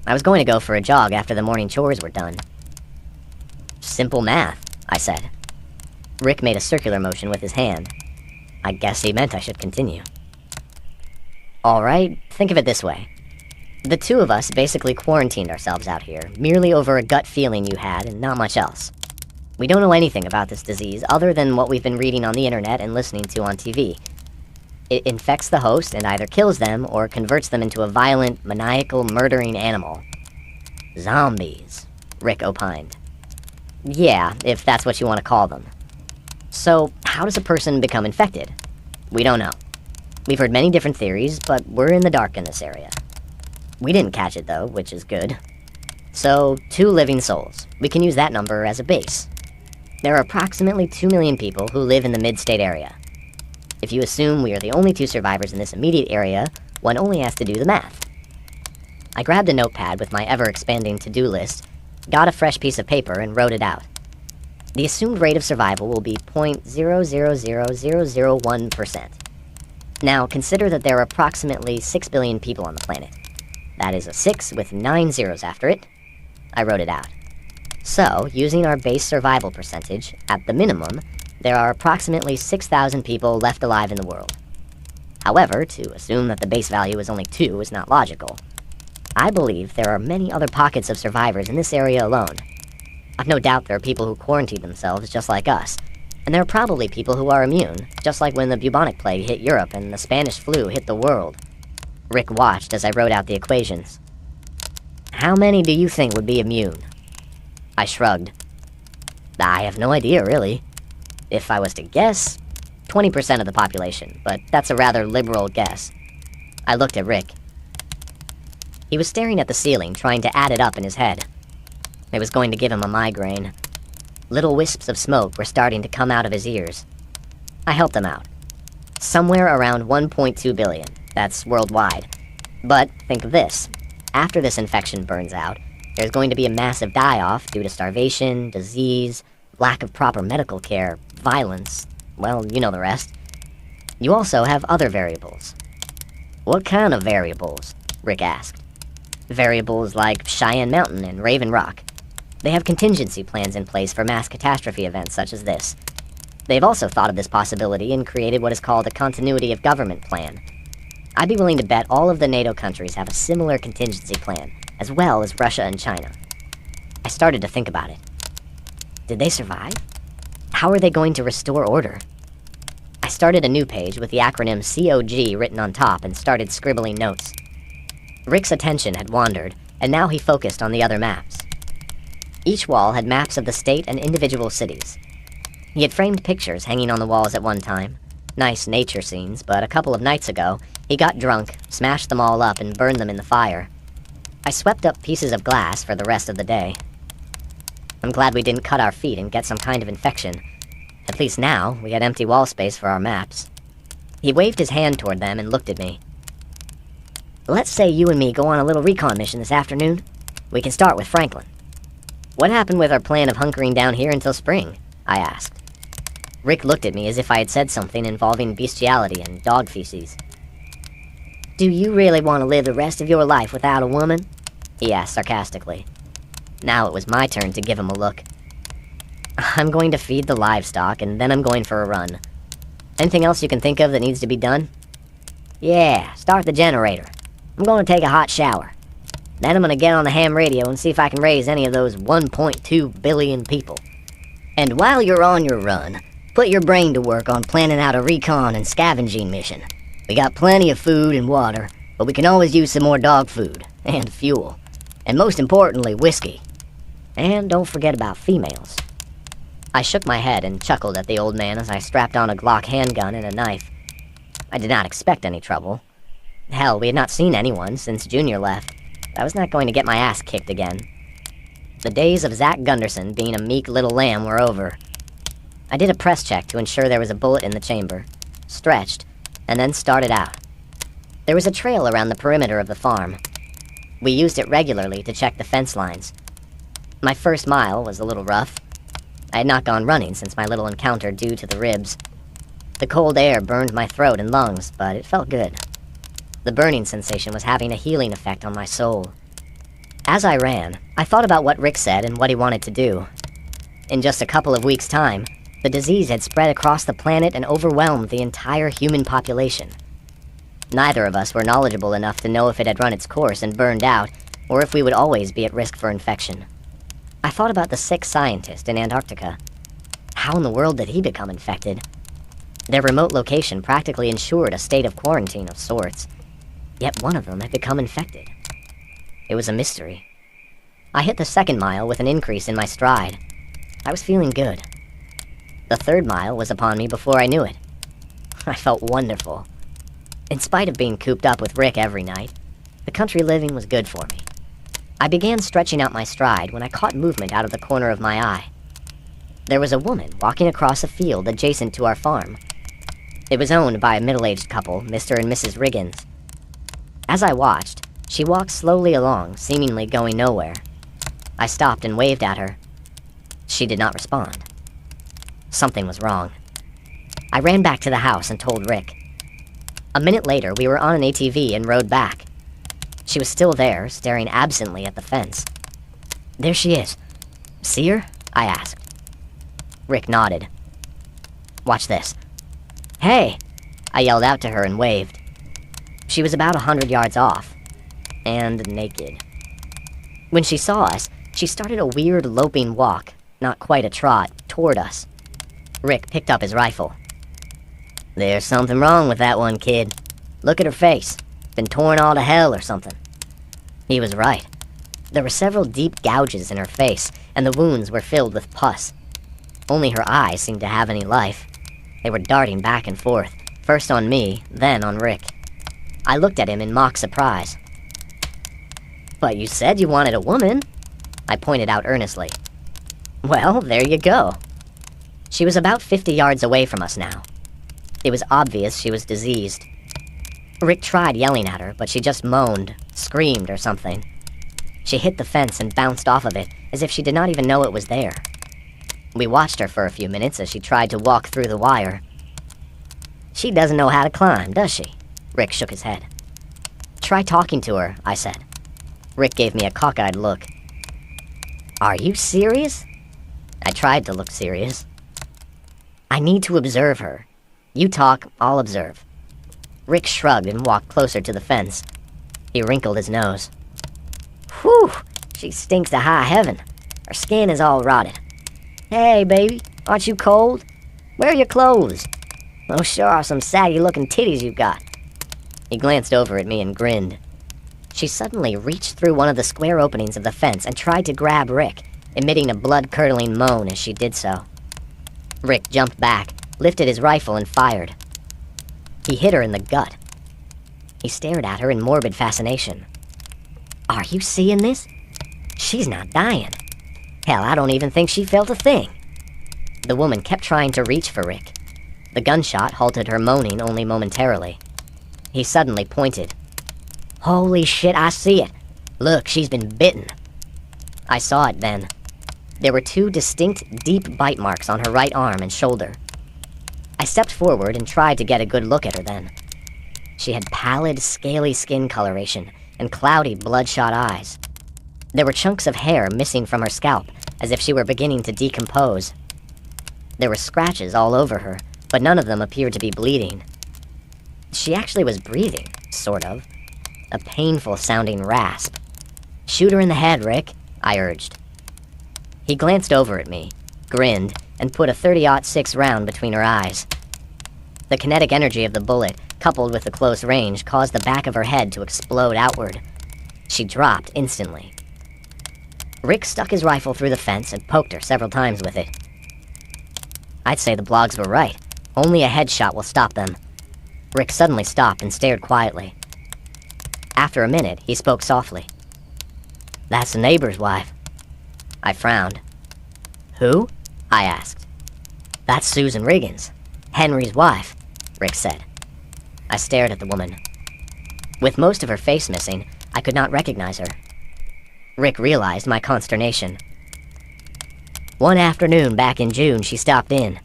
I was going to go for a jog after the morning chores were done. "Simple math," I said. Rick made a circular motion with his hand. I guess he meant I should continue. "All right, think of it this way. The two of us basically quarantined ourselves out here, merely over a gut feeling you had and not much else. We don't know anything about this disease other than what we've been reading on the internet and listening to on TV. It infects the host and either kills them or converts them into a violent, maniacal, murdering animal. Zombies," Rick opined. "Yeah, if that's what you want to call them. So, how does a person become infected? We don't know. We've heard many different theories, but we're in the dark in this area. We didn't catch it, though, which is good. So, 2 living souls. We can use that number as a base. There are approximately 2 million people who live in the mid-state area. If you assume we are the only 2 survivors in this immediate area, one only has to do the math." I grabbed a notepad with my ever-expanding to-do list, got a fresh piece of paper, and wrote it out. The assumed rate of survival will be 0.000001%. Now, consider that there are approximately 6 billion people on the planet. That is a 6 with 9 zeros after it. I wrote it out. So, using our base survival percentage, at the minimum, there are approximately 6,000 people left alive in the world. However, to assume that the base value is only 2 is not logical. I believe there are many other pockets of survivors in this area alone. I've no doubt there are people who quarantine themselves just like us, and there are probably people who are immune, just like when the bubonic plague hit Europe and the Spanish flu hit the world. Rick watched as I wrote out the equations. "How many do you think would be immune?" I shrugged. "I have no idea, really. If I was to guess, 20% of the population, but that's a rather liberal guess." I looked at Rick. He was staring at the ceiling, trying to add it up in his head. It was going to give him a migraine. Little wisps of smoke were starting to come out of his ears. I helped him out. Somewhere around 1.2 billion. That's worldwide. But think of this. After this infection burns out, there's going to be a massive die-off due to starvation, disease, lack of proper medical care, violence, well, you know the rest. You also have other variables. What kind of variables? Rick asked. Variables like Cheyenne Mountain and Raven Rock. They have contingency plans in place for mass catastrophe events such as this. They've also thought of this possibility and created what is called a continuity of government plan. I'd be willing to bet all of the NATO countries have a similar contingency plan, as well as Russia and China. I started to think about it. Did they survive? How are they going to restore order? I started a new page with the acronym COG written on top and started scribbling notes. Rick's attention had wandered, and now he focused on the other maps. Each wall had maps of the state and individual cities. He had framed pictures hanging on the walls at one time. Nice nature scenes, but a couple of nights ago, he got drunk, smashed them all up, and burned them in the fire. I swept up pieces of glass for the rest of the day. I'm glad we didn't cut our feet and get some kind of infection. At least now, we had empty wall space for our maps. He waved his hand toward them and looked at me. Let's say you and me go on a little recon mission this afternoon. We can start with Franklin. What happened with our plan of hunkering down here until spring? I asked. Rick looked at me as if I had said something involving bestiality and dog feces. Do you really want to live the rest of your life without a woman? He asked sarcastically. Now it was my turn to give him a look. I'm going to feed the livestock, and then I'm going for a run. Anything else you can think of that needs to be done? Yeah, start the generator. I'm going to take a hot shower. Then I'm going to get on the ham radio and see if I can raise any of those 1.2 billion people. And while you're on your run, put your brain to work on planning out a recon and scavenging mission. We got plenty of food and water, but we can always use some more dog food, and fuel. And most importantly, whiskey. And don't forget about females. I shook my head and chuckled at the old man as I strapped on a Glock handgun and a knife. I did not expect any trouble. Hell, we had not seen anyone since Junior left. I was not going to get my ass kicked again. The days of Zach Gunderson being a meek little lamb were over. I did a press check to ensure there was a bullet in the chamber, stretched, and then started out. There was a trail around the perimeter of the farm. We used it regularly to check the fence lines. My first mile was a little rough. I had not gone running since my little encounter due to the ribs. The cold air burned my throat and lungs, but it felt good. The burning sensation was having a healing effect on my soul. As I ran, I thought about what Rick said and what he wanted to do. In just a couple of weeks' time, the disease had spread across the planet and overwhelmed the entire human population. Neither of us were knowledgeable enough to know if it had run its course and burned out, or if we would always be at risk for infection. I thought about the sick scientist in Antarctica. How in the world did he become infected? Their remote location practically ensured a state of quarantine of sorts, yet one of them had become infected. It was a mystery. I hit the second mile with an increase in my stride. I was feeling good. The third mile was upon me before I knew it. I felt wonderful. In spite of being cooped up with Rick every night, the country living was good for me. I began stretching out my stride when I caught movement out of the corner of my eye. There was a woman walking across a field adjacent to our farm. It was owned by a middle-aged couple, Mr. and Mrs. Riggins. As I watched, she walked slowly along, seemingly going nowhere. I stopped and waved at her. She did not respond. Something was wrong. I ran back to the house and told Rick. A minute later, we were on an ATV and rode back. She was still there, staring absently at the fence. There she is. See her? I asked. Rick nodded. Watch this. Hey! I yelled out to her and waved. She was about 100 yards off. And naked. When she saw us, she started a weird loping walk, not quite a trot, toward us. Rick picked up his rifle. There's something wrong with that one, kid. Look at her face. Been torn all to hell or something. He was right. There were several deep gouges in her face, and the wounds were filled with pus. Only her eyes seemed to have any life. They were darting back and forth, first on me, then on Rick. I looked at him in mock surprise. But you said you wanted a woman, I pointed out earnestly. Well, there you go. She was about 50 yards away from us now. It was obvious she was diseased. Rick tried yelling at her, but she just moaned, screamed or something. She hit the fence and bounced off of it, as if she did not even know it was there. We watched her for a few minutes as she tried to walk through the wire. She doesn't know how to climb, does she? Rick shook his head. Try talking to her, I said. Rick gave me a cockeyed look. Are you serious? I tried to look serious. I need to observe her. You talk, I'll observe. Rick shrugged and walked closer to the fence. He wrinkled his nose. Whew, she stinks to high heaven. Her skin is all rotted. Hey, baby, aren't you cold? Where are your clothes? Those sure are some saggy-looking titties you've got. He glanced over at me and grinned. She suddenly reached through one of the square openings of the fence and tried to grab Rick, emitting a blood-curdling moan as she did so. Rick jumped back, lifted his rifle, and fired. He hit her in the gut. He stared at her in morbid fascination. Are you seeing this? She's not dying. Hell, I don't even think she felt a thing. The woman kept trying to reach for Rick. The gunshot halted her moaning only momentarily. He suddenly pointed. Holy shit, I see it. Look, she's been bitten. I saw it then. There were 2 distinct, deep bite marks on her right arm and shoulder. I stepped forward and tried to get a good look at her then. She had pallid, scaly skin coloration and cloudy, bloodshot eyes. There were chunks of hair missing from her scalp, as if she were beginning to decompose. There were scratches all over her, but none of them appeared to be bleeding. She actually was breathing, sort of. A painful-sounding rasp. Shoot her in the head, Rick, I urged. He glanced over at me, grinned, and put a .30-06 round between her eyes. The kinetic energy of the bullet, coupled with the close range, caused the back of her head to explode outward. She dropped instantly. Rick stuck his rifle through the fence and poked her several times with it. I'd say the blogs were right. Only a headshot will stop them. Rick suddenly stopped and stared quietly. After a minute, he spoke softly. That's the neighbor's wife. I frowned. Who? I asked. That's Susan Riggins, Henry's wife, Rick said. I stared at the woman. With most of her face missing, I could not recognize her. Rick realized my consternation. One afternoon back in June, she stopped in.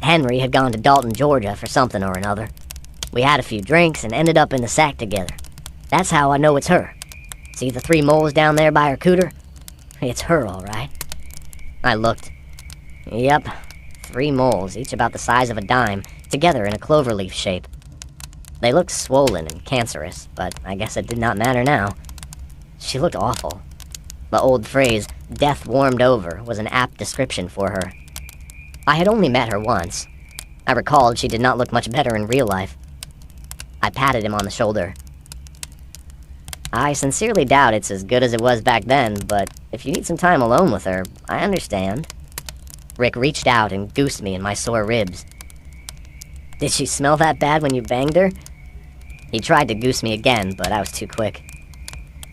Henry had gone to Dalton, Georgia for something or another. We had a few drinks and ended up in the sack together. That's how I know it's her. See the 3 moles down there by her cooter? It's her, all right. I looked. Yep, 3 moles, each about the size of a dime, together in a cloverleaf shape. They looked swollen and cancerous, but I guess it did not matter now. She looked awful. The old phrase, death warmed over, was an apt description for her. I had only met her once. I recalled she did not look much better in real life. I patted him on the shoulder. I sincerely doubt it's as good as it was back then, but if you need some time alone with her, I understand. Rick reached out and goosed me in my sore ribs. Did she smell that bad when you banged her? He tried to goose me again, but I was too quick.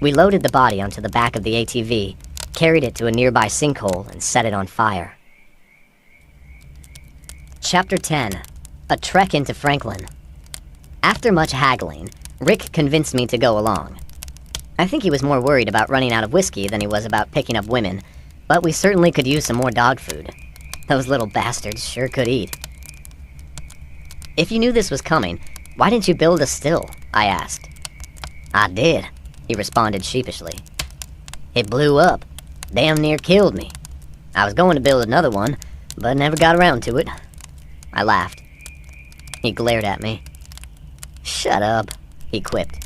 We loaded the body onto the back of the ATV, carried it to a nearby sinkhole, and set it on fire. Chapter 10. A Trek into Franklin. After much haggling, Rick convinced me to go along. I think he was more worried about running out of whiskey than he was about picking up women, but we certainly could use some more dog food. Those little bastards sure could eat. If you knew this was coming, why didn't you build a still? I asked. I did, he responded sheepishly. It blew up. Damn near killed me. I was going to build another one, but never got around to it. I laughed. He glared at me. Shut up, he quipped.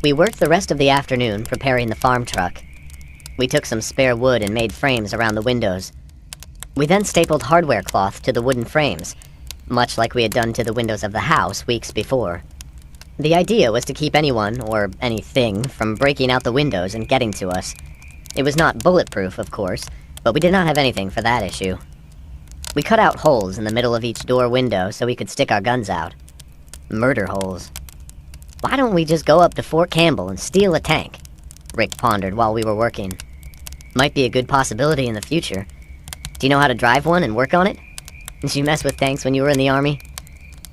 We worked the rest of the afternoon preparing the farm truck. We took some spare wood and made frames around the windows. We then stapled hardware cloth to the wooden frames, much like we had done to the windows of the house weeks before. The idea was to keep anyone, or anything, from breaking out the windows and getting to us. It was not bulletproof, of course, but we did not have anything for that issue. We cut out holes in the middle of each door window so we could stick our guns out. Murder holes. Why don't we just go up to Fort Campbell and steal a tank? Rick pondered while we were working. Might be a good possibility in the future. Do you know how to drive one and work on it? Did you mess with tanks when you were in the Army?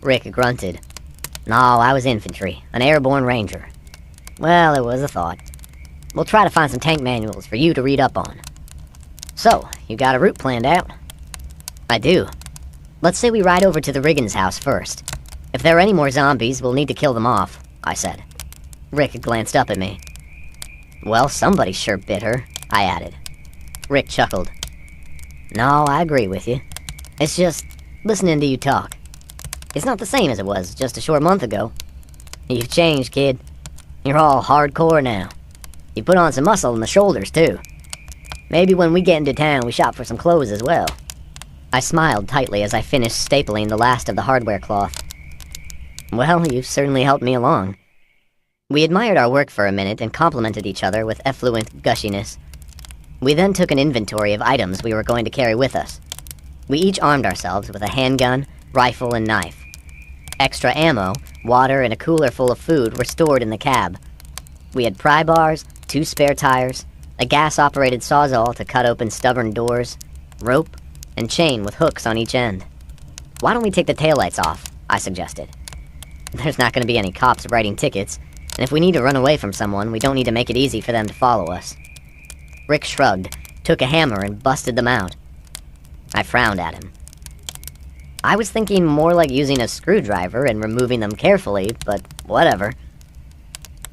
Rick grunted. No, I was infantry, an airborne ranger. Well, it was a thought. We'll try to find some tank manuals for you to read up on. So, you got a route planned out? I do. Let's say we ride over to the Riggins house first. If there are any more zombies, we'll need to kill them off, I said. Rick glanced up at me. Well, somebody sure bit her, I added. Rick chuckled. No, I agree with you. It's just listening to you talk. It's not the same as it was just a short month ago. You've changed, kid. You're all hardcore now. You put on some muscle in the shoulders, too. Maybe when we get into town, we shop for some clothes as well. I smiled tightly as I finished stapling the last of the hardware cloth. Well, you've certainly helped me along. We admired our work for a minute and complimented each other with effluent gushiness. We then took an inventory of items we were going to carry with us. We each armed ourselves with a handgun, rifle, and knife. Extra ammo, water, and a cooler full of food were stored in the cab. We had pry bars, 2 spare tires, a gas-operated sawzall to cut open stubborn doors, rope, and chain with hooks on each end. Why don't we take the taillights off? I suggested. There's not going to be any cops writing tickets, and if we need to run away from someone, we don't need to make it easy for them to follow us. Rick shrugged, took a hammer, and busted them out. I frowned at him. I was thinking more like using a screwdriver and removing them carefully, but whatever.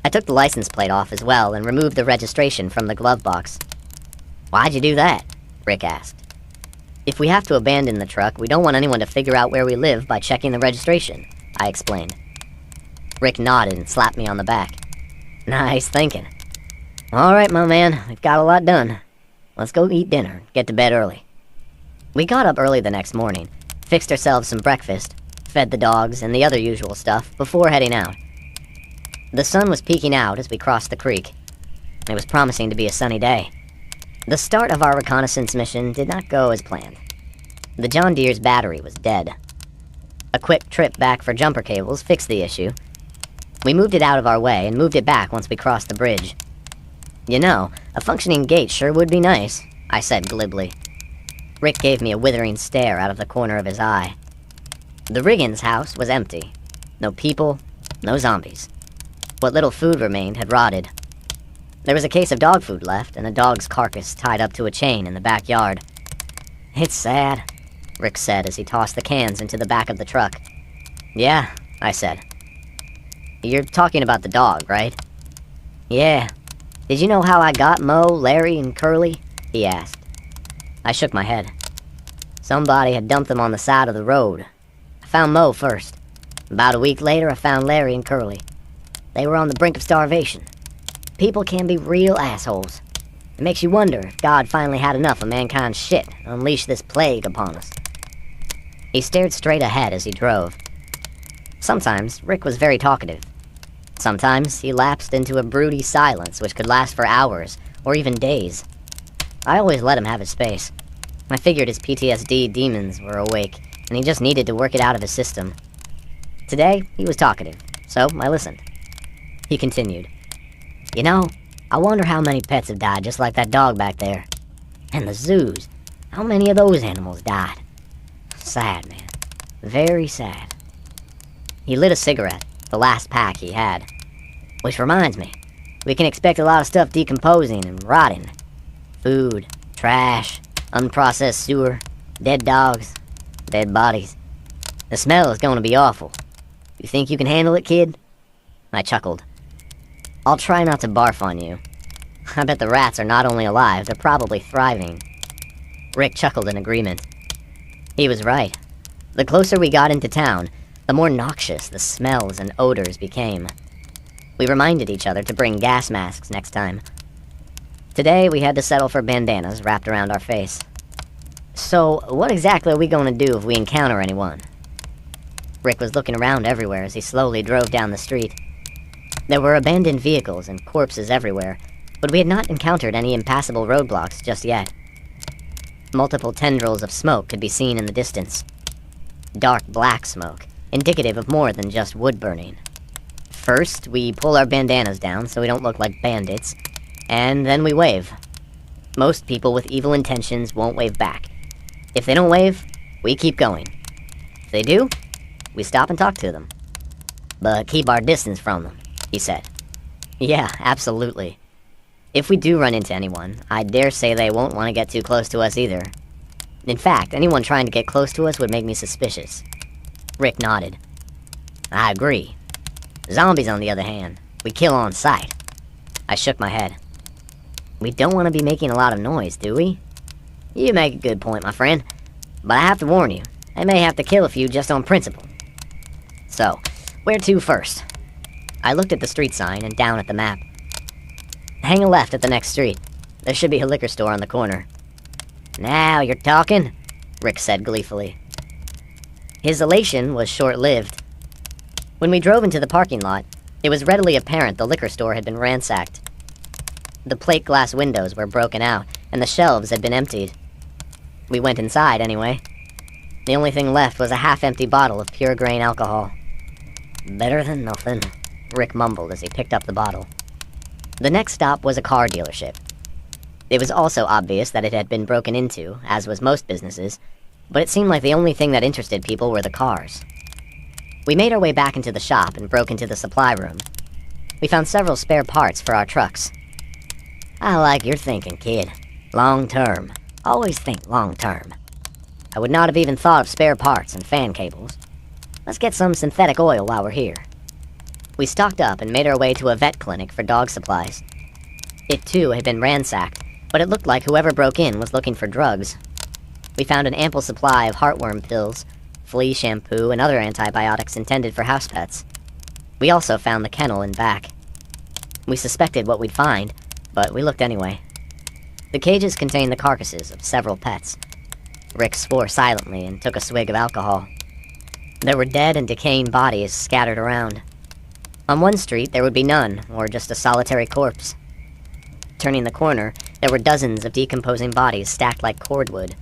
I took the license plate off as well and removed the registration from the glove box. Why'd you do that? Rick asked. If we have to abandon the truck, we don't want anyone to figure out where we live by checking the registration, I explained. Rick nodded and slapped me on the back. Nice thinking. All right, my man, we've got a lot done. Let's go eat dinner, get to bed early. We got up early the next morning, fixed ourselves some breakfast, fed the dogs, and the other usual stuff before heading out. The sun was peeking out as we crossed the creek. It was promising to be a sunny day. The start of our reconnaissance mission did not go as planned. The John Deere's battery was dead. A quick trip back for jumper cables fixed the issue. We moved it out of our way and moved it back once we crossed the bridge. You know, a functioning gate sure would be nice, I said glibly. Rick gave me a withering stare out of the corner of his eye. The Riggins house was empty. No people, no zombies. What little food remained had rotted. There was a case of dog food left and a dog's carcass tied up to a chain in the backyard. It's sad, Rick said as he tossed the cans into the back of the truck. Yeah, I said. You're talking about the dog, right? Yeah. Did you know how I got Mo, Larry, and Curly? He asked. I shook my head. Somebody had dumped them on the side of the road. I found Mo first. About a week later, I found Larry and Curly. They were on the brink of starvation. People can be real assholes. It makes you wonder if God finally had enough of mankind's shit and unleashed this plague upon us. He stared straight ahead as he drove. Sometimes, Rick was very talkative. Sometimes, he lapsed into a broody silence which could last for hours, or even days. I always let him have his space. I figured his PTSD demons were awake, and he just needed to work it out of his system. Today, he was talkative, so I listened. He continued. You know, I wonder how many pets have died just like that dog back there. And the zoos. How many of those animals died? Sad, man. Very sad. He lit a cigarette, the last pack he had. Which reminds me, we can expect a lot of stuff decomposing and rotting. Food, trash, unprocessed sewer, dead dogs, dead bodies. The smell is going to be awful. You think you can handle it, kid? I chuckled. I'll try not to barf on you. I bet the rats are not only alive, they're probably thriving. Rick chuckled in agreement. He was right. The closer we got into town, the more noxious the smells and odors became. We reminded each other to bring gas masks next time. Today, we had to settle for bandanas wrapped around our face. So, what exactly are we going to do if we encounter anyone? Rick was looking around everywhere as he slowly drove down the street. There were abandoned vehicles and corpses everywhere, but we had not encountered any impassable roadblocks just yet. Multiple tendrils of smoke could be seen in the distance. Dark black smoke, indicative of more than just wood burning. First, we pull our bandanas down so we don't look like bandits, and then we wave. Most people with evil intentions won't wave back. If they don't wave, we keep going. If they do, we stop and talk to them. But keep our distance from them, he said. Yeah, absolutely. If we do run into anyone, I dare say they won't want to get too close to us either. In fact, anyone trying to get close to us would make me suspicious. Rick nodded. I agree. Zombies, on the other hand, we kill on sight. I shook my head. We don't want to be making a lot of noise, do we? You make a good point, my friend. But I have to warn you, I may have to kill a few just on principle. So, where to first? I looked at the street sign and down at the map. Hang a left at the next street. There should be a liquor store on the corner. Now you're talking, Rick said gleefully. His elation was short-lived. When we drove into the parking lot, it was readily apparent the liquor store had been ransacked. The plate glass windows were broken out, and the shelves had been emptied. We went inside, anyway. The only thing left was a half-empty bottle of pure grain alcohol. Better than nothing, Rick mumbled as he picked up the bottle. The next stop was a car dealership. It was also obvious that it had been broken into, as was most businesses, but it seemed like the only thing that interested people were the cars. We made our way back into the shop and broke into the supply room. We found several spare parts for our trucks. I like your thinking, kid. Long term. Always think long term. I would not have even thought of spare parts and fan cables. Let's get some synthetic oil while we're here. We stocked up and made our way to a vet clinic for dog supplies. It too had been ransacked, but it looked like whoever broke in was looking for drugs. We found an ample supply of heartworm pills, flea shampoo, and other antibiotics intended for house pets. We also found the kennel in back. We suspected what we'd find, but we looked anyway. The cages contained the carcasses of several pets. Rick swore silently and took a swig of alcohol. There were dead and decaying bodies scattered around. On one street, there would be none, or just a solitary corpse. Turning the corner, there were dozens of decomposing bodies stacked like cordwood.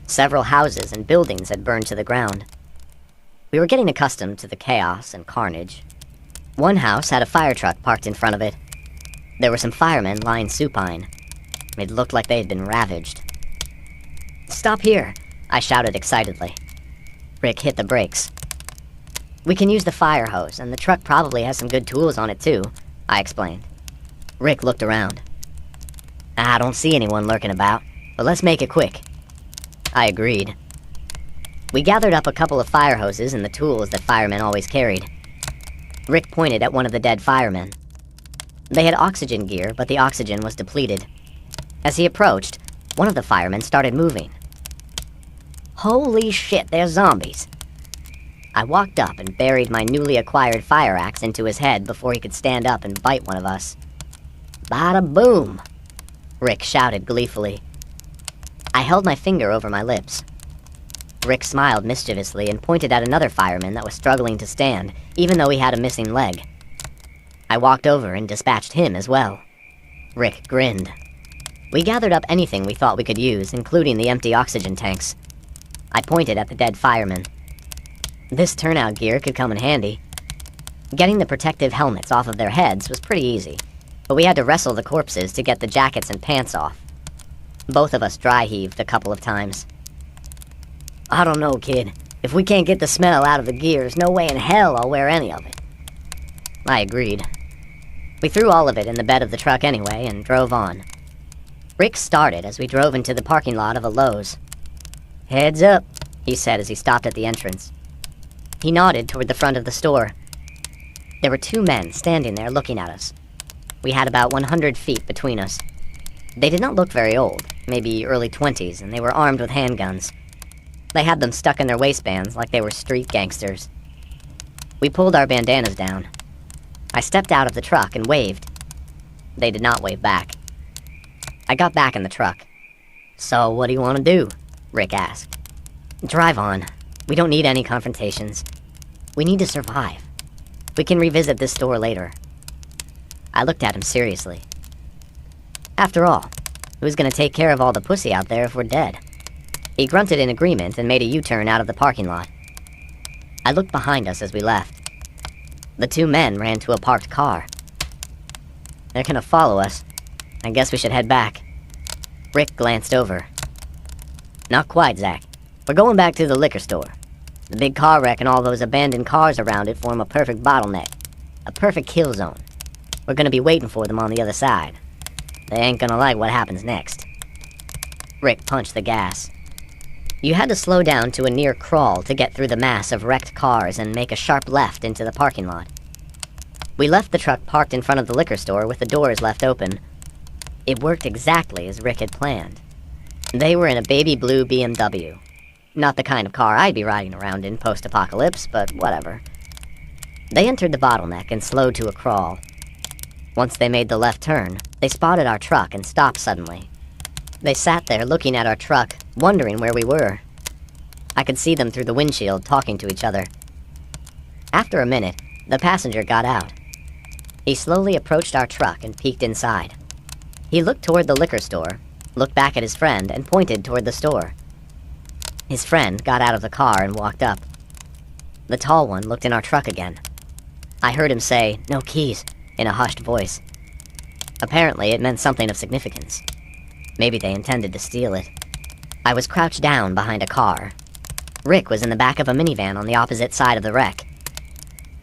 Several houses and buildings had burned to the ground. We were getting accustomed to the chaos and carnage. One house had a fire truck parked in front of it. There were some firemen lying supine. It looked like they had been ravaged. Stop here, I shouted excitedly. Rick hit the brakes. We can use the fire hose, and the truck probably has some good tools on it too, I explained. Rick looked around. I don't see anyone lurking about, but let's make it quick. I agreed. We gathered up a couple of fire hoses and the tools that firemen always carried. Rick pointed at one of the dead firemen. They had oxygen gear, but the oxygen was depleted. As he approached, one of the firemen started moving. Holy shit, they're zombies! I walked up and buried my newly acquired fire axe into his head before he could stand up and bite one of us. Bada boom! Rick shouted gleefully. I held my finger over my lips. Rick smiled mischievously and pointed at another fireman that was struggling to stand, even though he had a missing leg. I walked over and dispatched him as well. Rick grinned. We gathered up anything we thought we could use, including the empty oxygen tanks. I pointed at the dead firemen. This turnout gear could come in handy. Getting the protective helmets off of their heads was pretty easy, but we had to wrestle the corpses to get the jackets and pants off. Both of us dry-heaved a couple of times. I don't know, kid. If we can't get the smell out of the gear, there's no way in hell I'll wear any of it. I agreed. We threw all of it in the bed of the truck anyway and drove on. Rick started as we drove into the parking lot of a Lowe's. Heads up, he said as he stopped at the entrance. He nodded toward the front of the store. There were two men standing there looking at us. We had about 100 feet between us. They did not look very old, maybe early 20s, and they were armed with handguns. They had them stuck in their waistbands like they were street gangsters. We pulled our bandanas down. I stepped out of the truck and waved. They did not wave back. I got back in the truck. So, what do you want to do? Rick asked. Drive on. We don't need any confrontations. We need to survive. We can revisit this store later. I looked at him seriously. After all, who's gonna take care of all the pussy out there if we're dead? He grunted in agreement and made a U-turn out of the parking lot. I looked behind us as we left. The two men ran to a parked car. They're gonna follow us. I guess we should head back. Rick glanced over. Not quite, Zach. We're going back to the liquor store. The big car wreck and all those abandoned cars around it form a perfect bottleneck. A perfect kill zone. We're gonna be waiting for them on the other side. They ain't gonna like what happens next. Rick punched the gas. You had to slow down to a near crawl to get through the mass of wrecked cars and make a sharp left into the parking lot. We left the truck parked in front of the liquor store with the doors left open. It worked exactly as Rick had planned. They were in a baby blue BMW. Not the kind of car I'd be riding around in post-apocalypse, but whatever. They entered the bottleneck and slowed to a crawl. Once they made the left turn, they spotted our truck and stopped suddenly. They sat there looking at our truck, wondering where we were. I could see them through the windshield talking to each other. After a minute, the passenger got out. He slowly approached our truck and peeked inside. He looked toward the liquor store, looked back at his friend, and pointed toward the store. His friend got out of the car and walked up. The tall one looked in our truck again. I heard him say, "No keys," in a hushed voice. Apparently, it meant something of significance. Maybe they intended to steal it. I was crouched down behind a car. Rick was in the back of a minivan on the opposite side of the wreck.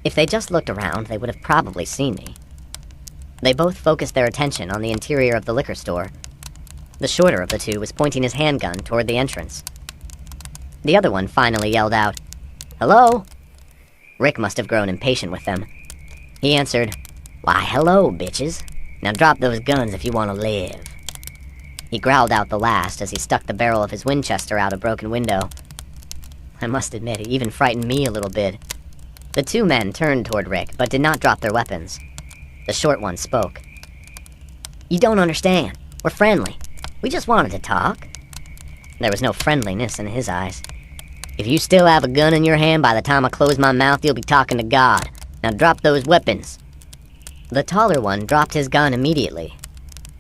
If they just looked around, they would have probably seen me. They both focused their attention on the interior of the liquor store. The shorter of the two was pointing his handgun toward the entrance. The other one finally yelled out, "Hello?" Rick must have grown impatient with them. He answered, "Why, hello, bitches. Now drop those guns if you want to live." He growled out the last as he stuck the barrel of his Winchester out a broken window. I must admit, it even frightened me a little bit. The two men turned toward Rick, but did not drop their weapons. The short one spoke. "You don't understand. We're friendly. We just wanted to talk." There was no friendliness in his eyes. "If you still have a gun in your hand by the time I close my mouth, you'll be talking to God. Now drop those weapons." The taller one dropped his gun immediately.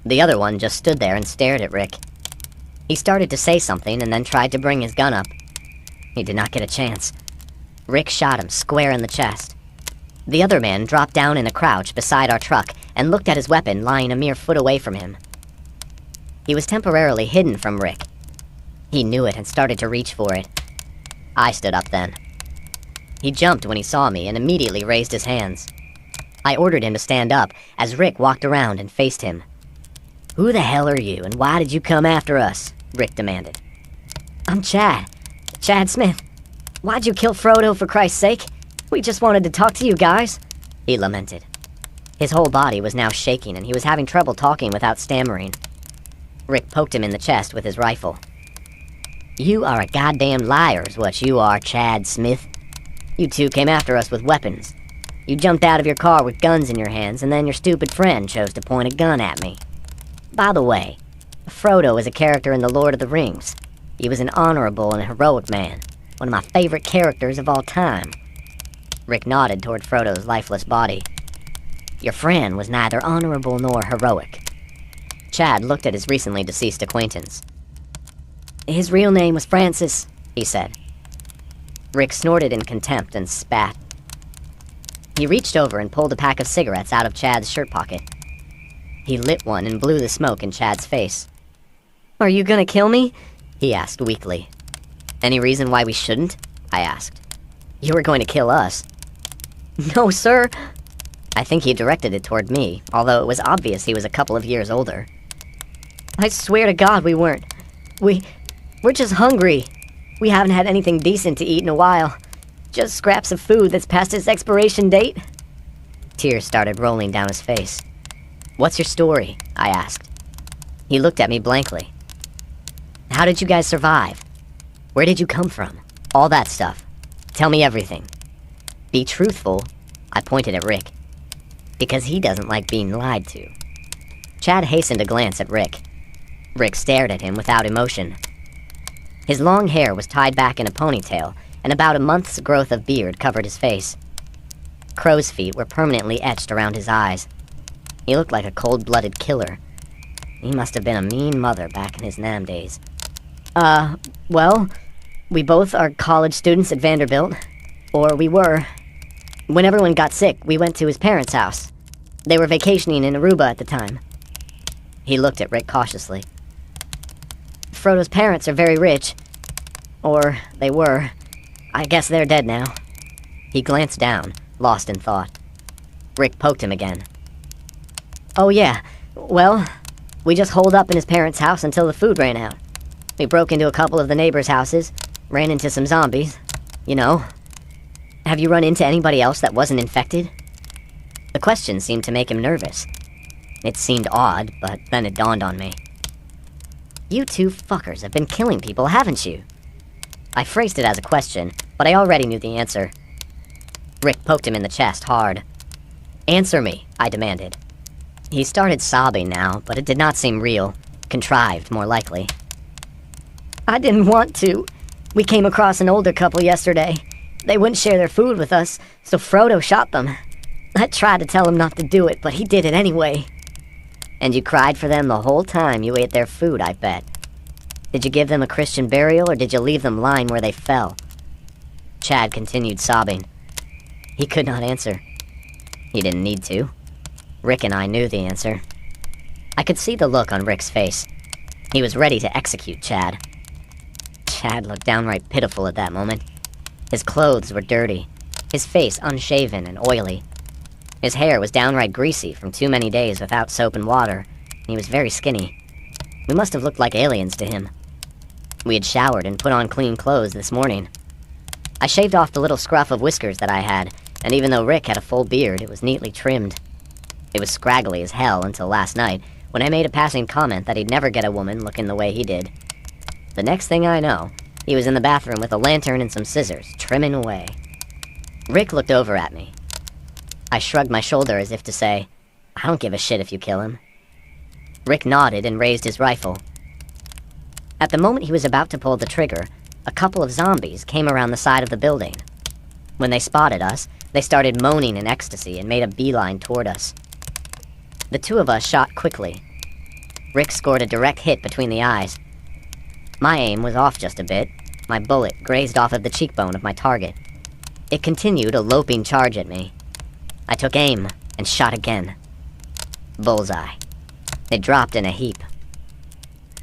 The other one just stood there and stared at Rick. He started to say something and then tried to bring his gun up. He did not get a chance. Rick shot him square in the chest. The other man dropped down in a crouch beside our truck and looked at his weapon lying a mere foot away from him. He was temporarily hidden from Rick. He knew it and started to reach for it. I stood up then. He jumped when he saw me and immediately raised his hands. I ordered him to stand up as Rick walked around and faced him. "Who the hell are you, and why did you come after us?" Rick demanded. "I'm Chad. Chad Smith. Why'd you kill Frodo, for Christ's sake? We just wanted to talk to you guys," he lamented. His whole body was now shaking, and he was having trouble talking without stammering. Rick poked him in the chest with his rifle. "You are a goddamn liar is what you are, Chad Smith. You two came after us with weapons. You jumped out of your car with guns in your hands, and then your stupid friend chose to point a gun at me. By the way, Frodo is a character in The Lord of the Rings. He was an honorable and heroic man, one of my favorite characters of all time." Rick nodded toward Frodo's lifeless body. "Your friend was neither honorable nor heroic." Chad looked at his recently deceased acquaintance. "His real name was Francis," he said. Rick snorted in contempt and spat. He reached over and pulled a pack of cigarettes out of Chad's shirt pocket. He lit one and blew the smoke in Chad's face. "Are you gonna kill me?" he asked weakly. "Any reason why we shouldn't?" I asked. "You were going to kill us." "No, sir." I think he directed it toward me, although it was obvious he was a couple of years older. "I swear to God we weren't. We're just hungry. We haven't had anything decent to eat in a while. Just scraps of food that's past its expiration date." Tears started rolling down his face. "What's your story?" I asked. He looked at me blankly. "How did you guys survive? Where did you come from? All that stuff. Tell me everything. Be truthful." I pointed at Rick. "Because he doesn't like being lied to." Chad hastened a glance at Rick. Rick stared at him without emotion. His long hair was tied back in a ponytail, and about a month's growth of beard covered his face. Crow's feet were permanently etched around his eyes. He looked like a cold-blooded killer. He must have been a mean mother back in his Nam days. Well, we both are college students at Vanderbilt. Or we were. When everyone got sick, we went to his parents' house. They were vacationing in Aruba at the time." He looked at Rick cautiously. "Frodo's parents are very rich. Or they were. I guess they're dead now." He glanced down, lost in thought. Rick poked him again. "Oh yeah, well, we just holed up in his parents' house until the food ran out. We broke into a couple of the neighbors' houses, ran into some zombies. You know. Have you run into anybody else that wasn't infected? The question seemed to make him nervous. It seemed odd, but then it dawned on me. You two fuckers have been killing people, haven't you? I phrased it as a question, but I already knew the answer. Rick poked him in the chest hard. Answer me, I demanded. He started sobbing now, but it did not seem real. Contrived, more likely. I didn't want to. We came across an older couple yesterday. They wouldn't share their food with us, so Frodo shot them. I tried to tell him not to do it, but he did it anyway. And you cried for them the whole time you ate their food, I bet. Did you give them a Christian burial, or did you leave them lying where they fell? Chad continued sobbing. He could not answer. He didn't need to. Rick and I knew the answer. I could see the look on Rick's face. He was ready to execute Chad. Chad looked downright pitiful at that moment. His clothes were dirty, his face unshaven and oily. His hair was downright greasy from too many days without soap and water, and he was very skinny. We must have looked like aliens to him. We had showered and put on clean clothes this morning. I shaved off the little scruff of whiskers that I had, and even though Rick had a full beard, it was neatly trimmed. It was scraggly as hell until last night, when I made a passing comment that he'd never get a woman looking the way he did. The next thing I know, he was in the bathroom with a lantern and some scissors, trimming away. Rick looked over at me. I shrugged my shoulder as if to say, I don't give a shit if you kill him. Rick nodded and raised his rifle. At the moment he was about to pull the trigger, a couple of zombies came around the side of the building. When they spotted us, they started moaning in ecstasy and made a beeline toward us. The two of us shot quickly. Rick scored a direct hit between the eyes. My aim was off just a bit. My bullet grazed off of the cheekbone of my target. It continued a loping charge at me. I took aim and shot again. Bullseye. They dropped in a heap.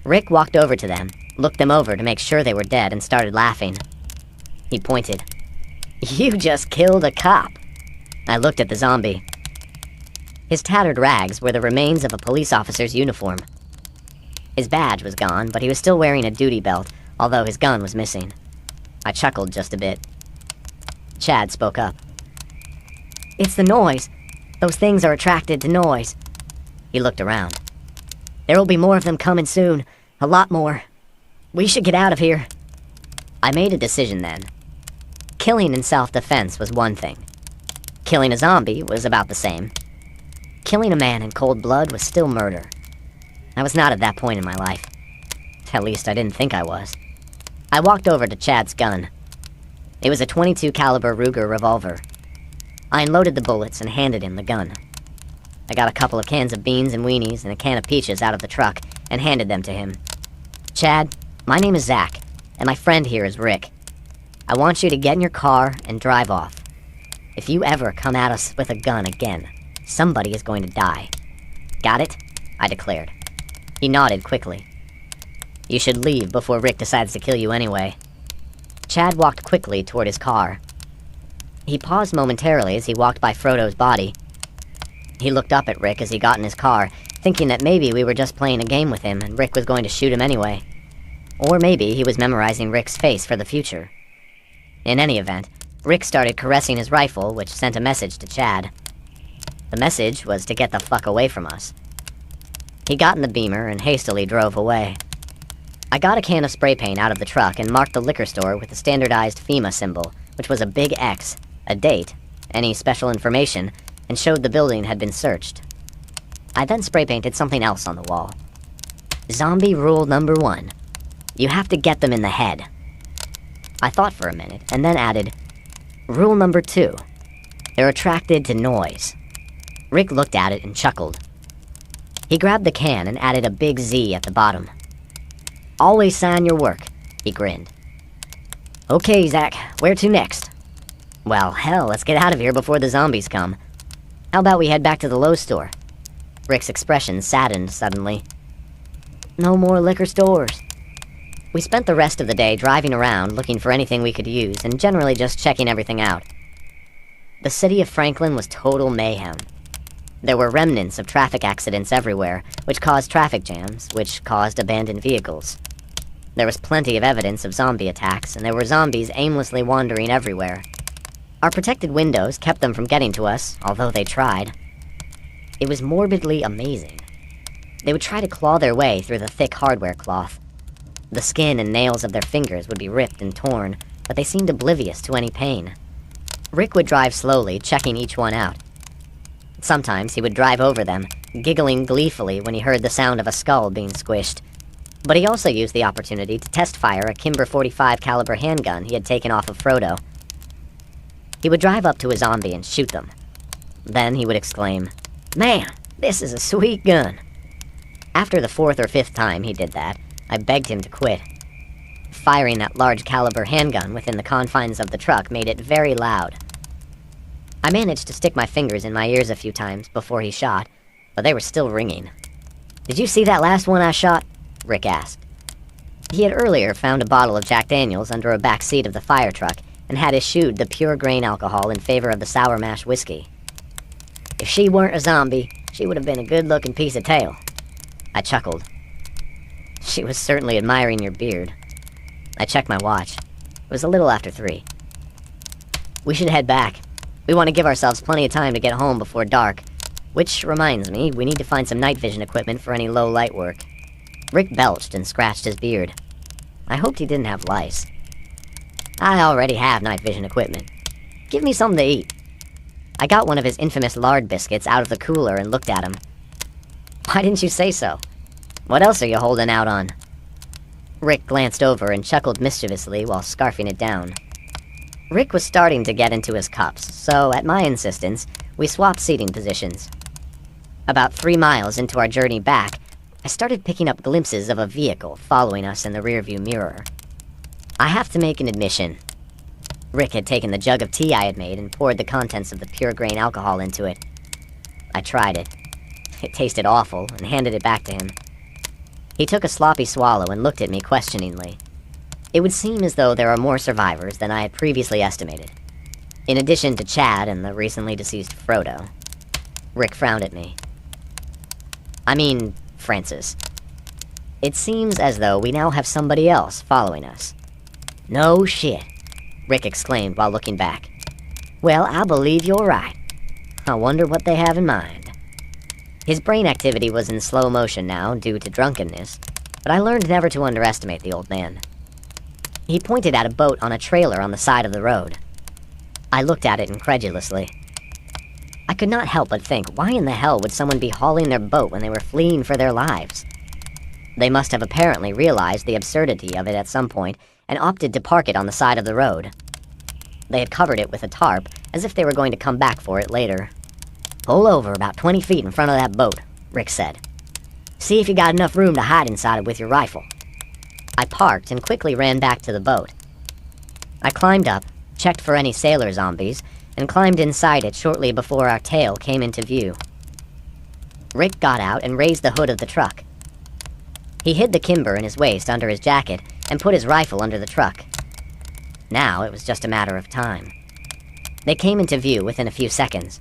Rick walked over to them, looked them over to make sure they were dead, and started laughing. He pointed. You just killed a cop. I looked at the zombie. His tattered rags were the remains of a police officer's uniform. His badge was gone, but he was still wearing a duty belt, although his gun was missing. I chuckled just a bit. Chad spoke up. It's the noise. Those things are attracted to noise. He looked around. There will be more of them coming soon. A lot more. We should get out of here. I made a decision then. Killing in self-defense was one thing. Killing a zombie was about the same. Killing a man in cold blood was still murder. I was not at that point in my life. At least I didn't think I was. I walked over to Chad's gun. It was a .22 caliber Ruger revolver. I unloaded the bullets and handed him the gun. I got a couple of cans of beans and weenies and a can of peaches out of the truck and handed them to him. Chad, my name is Zach, and my friend here is Rick. I want you to get in your car and drive off. If you ever come at us with a gun again, somebody is going to die. Got it? I declared. He nodded quickly. You should leave before Rick decides to kill you anyway. Chad walked quickly toward his car. He paused momentarily as he walked by Frodo's body. He looked up at Rick as he got in his car, thinking that maybe we were just playing a game with him and Rick was going to shoot him anyway. Or maybe he was memorizing Rick's face for the future. In any event, Rick started caressing his rifle, which sent a message to Chad. The message was to get the fuck away from us. He got in the Beamer and hastily drove away. I got a can of spray paint out of the truck and marked the liquor store with the standardized FEMA symbol, which was a big X, a date, any special information, and showed the building had been searched. I then spray painted something else on the wall. Zombie rule number 1. You have to get them in the head. I thought for a minute, and then added, rule number 2. They're attracted to noise. Rick looked at it and chuckled. He grabbed the can and added a big Z at the bottom. Always sign your work, he grinned. Okay, Zach, where to next? Well, hell, let's get out of here before the zombies come. How about we head back to the Lowe's store? Rick's expression saddened suddenly. No more liquor stores. We spent the rest of the day driving around looking for anything we could use and generally just checking everything out. The city of Franklin was total mayhem. There were remnants of traffic accidents everywhere, which caused traffic jams, which caused abandoned vehicles. There was plenty of evidence of zombie attacks, and there were zombies aimlessly wandering everywhere. Our protected windows kept them from getting to us, although they tried. It was morbidly amazing. They would try to claw their way through the thick hardware cloth. The skin and nails of their fingers would be ripped and torn, but they seemed oblivious to any pain. Rick would drive slowly, checking each one out. Sometimes he would drive over them, giggling gleefully when he heard the sound of a skull being squished. But he also used the opportunity to test-fire a Kimber 45 caliber handgun he had taken off of Frodo. He would drive up to a zombie and shoot them. Then he would exclaim, "Man, this is a sweet gun." After the 4th or 5th time he did that, I begged him to quit. Firing that large caliber handgun within the confines of the truck made it very loud. I managed to stick my fingers in my ears a few times before he shot, but they were still ringing. "Did you see that last one I shot?" Rick asked. He had earlier found a bottle of Jack Daniels under a back seat of the fire truck and had eschewed the pure grain alcohol in favor of the sour mash whiskey. "If she weren't a zombie, she would have been a good-looking piece of tail." I chuckled. "She was certainly admiring your beard." I checked my watch. It was a little after 3. "We should head back. We want to give ourselves plenty of time to get home before dark. Which reminds me, we need to find some night vision equipment for any low light work." Rick belched and scratched his beard. I hoped he didn't have lice. "I already have night vision equipment. Give me something to eat." I got one of his infamous lard biscuits out of the cooler and looked at him. "Why didn't you say so? What else are you holding out on?" Rick glanced over and chuckled mischievously while scarfing it down. Rick was starting to get into his cups, so at my insistence, we swapped seating positions. About 3 miles into our journey back, I started picking up glimpses of a vehicle following us in the rearview mirror. I have to make an admission. Rick had taken the jug of tea I had made and poured the contents of the pure grain alcohol into it. I tried it. It tasted awful, and handed it back to him. He took a sloppy swallow and looked at me questioningly. It would seem as though there are more survivors than I had previously estimated, in addition to Chad and the recently deceased Frodo. Rick frowned at me. "I mean, Francis. It seems as though we now have somebody else following us." "No shit," Rick exclaimed while looking back. "Well, I believe you're right. I wonder what they have in mind." His brain activity was in slow motion now, due to drunkenness, but I learned never to underestimate the old man. He pointed at a boat on a trailer on the side of the road. I looked at it incredulously. I could not help but think, why in the hell would someone be hauling their boat when they were fleeing for their lives? They must have apparently realized the absurdity of it at some point and opted to park it on the side of the road. They had covered it with a tarp, as if they were going to come back for it later. "Pull over about 20 feet in front of that boat," Rick said. "See if you got enough room to hide inside it with your rifle." I parked and quickly ran back to the boat. I climbed up, checked for any sailor zombies, and climbed inside it shortly before our tail came into view. Rick got out and raised the hood of the truck. He hid the Kimber in his waist under his jacket and put his rifle under the truck. Now it was just a matter of time. They came into view within a few seconds.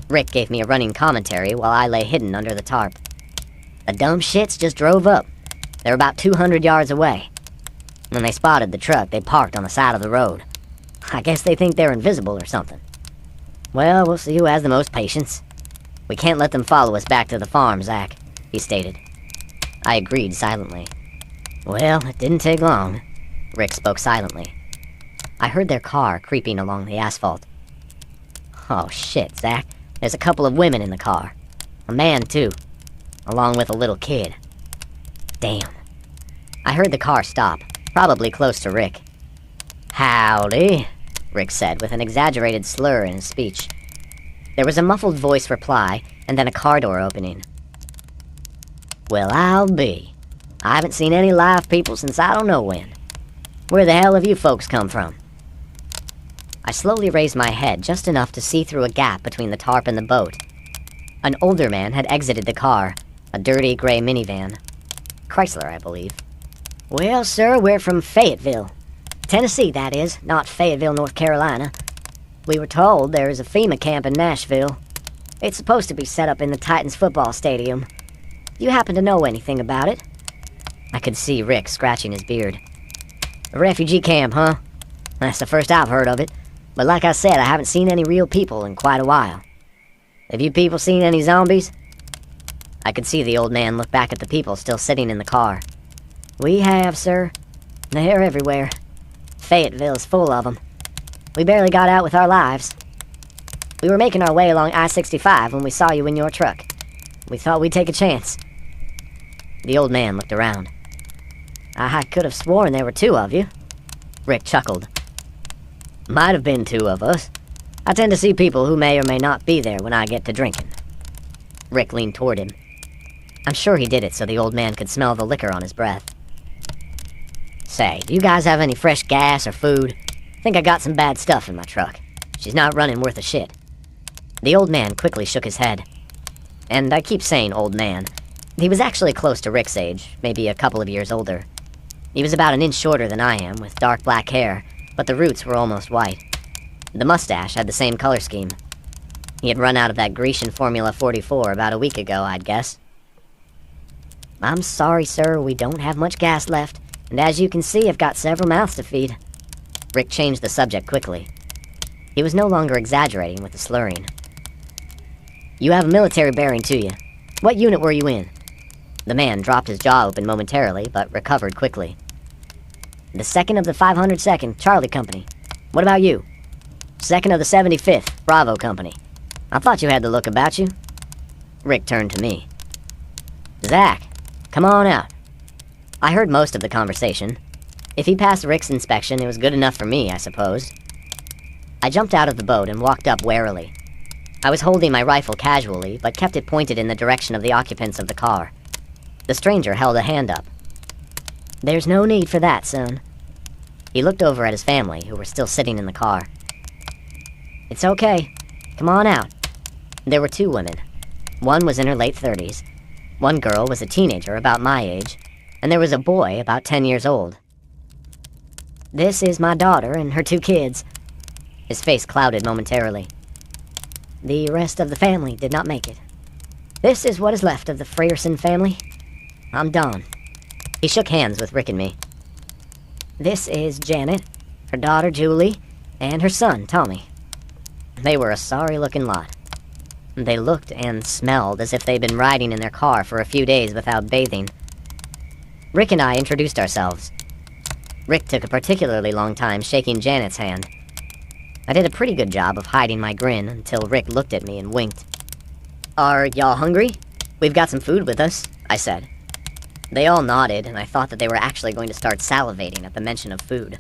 Rick gave me a running commentary while I lay hidden under the tarp. "The dumb shits just drove up. They're about 200 yards away. When they spotted the truck, they parked on the side of the road. I guess they think they're invisible or something. Well, we'll see who has the most patience. We can't let them follow us back to the farm, Zach," he stated. I agreed silently. "Well, it didn't take long." Rick spoke silently. I heard their car creeping along the asphalt. "Oh shit, Zach. There's a couple of women in the car. A man, too. Along with a little kid. Damn." I heard the car stop, probably close to Rick. "Howdy," Rick said with an exaggerated slur in his speech. There was a muffled voice reply, and then a car door opening. "Well, I'll be. I haven't seen any live people since I don't know when. Where the hell have you folks come from?" I slowly raised my head just enough to see through a gap between the tarp and the boat. An older man had exited the car, a dirty gray minivan. Chrysler, I believe. "Well, sir, we're from Fayetteville. Tennessee, that is, not Fayetteville, North Carolina. We were told there is a FEMA camp in Nashville. It's supposed to be set up in the Titans football stadium. Do you happen to know anything about it?" I could see Rick scratching his beard. A refugee camp, huh? That's the first I've heard of it. But like I said, I haven't seen any real people in quite a while. Have you people seen any zombies? I could see the old man look back at the people still sitting in the car. We have, sir. They're everywhere. Fayetteville's full of them. We barely got out with our lives. We were making our way along I-65 when we saw you in your truck. We thought we'd take a chance. The old man looked around. I could have sworn there were two of you. Rick chuckled. Might have been two of us. I tend to see people who may or may not be there when I get to drinking. Rick leaned toward him. I'm sure he did it so the old man could smell the liquor on his breath. Say, do you guys have any fresh gas or food? I think I got some bad stuff in my truck. She's not running worth a shit. The old man quickly shook his head. And I keep saying old man. He was actually close to Rick's age, maybe a couple of years older. He was about an inch shorter than I am, with dark black hair, but the roots were almost white. The mustache had the same color scheme. He had run out of that Grecian Formula 44 about a week ago, I'd guess. I'm sorry, sir, we don't have much gas left, and as you can see, I've got several mouths to feed. Rick changed the subject quickly. He was no longer exaggerating with the slurring. You have a military bearing to you. What unit were you in? The man dropped his jaw open momentarily, but recovered quickly. The 2nd of the 502nd, Charlie Company. What about you? 2nd of the 75th, Bravo Company. I thought you had the look about you. Rick turned to me. Zach, come on out. I heard most of the conversation. If he passed Rick's inspection, it was good enough for me, I suppose. I jumped out of the boat and walked up warily. I was holding my rifle casually, but kept it pointed in the direction of the occupants of the car. The stranger held a hand up. There's no need for that, son. He looked over at his family, who were still sitting in the car. It's okay. Come on out. There were two women. One was in her late 30s. One girl was a teenager about my age, and there was a boy about 10 years old. This is my daughter and her two kids. His face clouded momentarily. The rest of the family did not make it. This is what is left of the Frierson family. I'm Don. He shook hands with Rick and me. This is Janet, her daughter Julie, and her son Tommy. They were a sorry-looking lot. They looked and smelled as if they'd been riding in their car for a few days without bathing. Rick and I introduced ourselves. Rick took a particularly long time shaking Janet's hand. I did a pretty good job of hiding my grin until Rick looked at me and winked. Are y'all hungry? We've got some food with us, I said. They all nodded, and I thought that they were actually going to start salivating at the mention of food.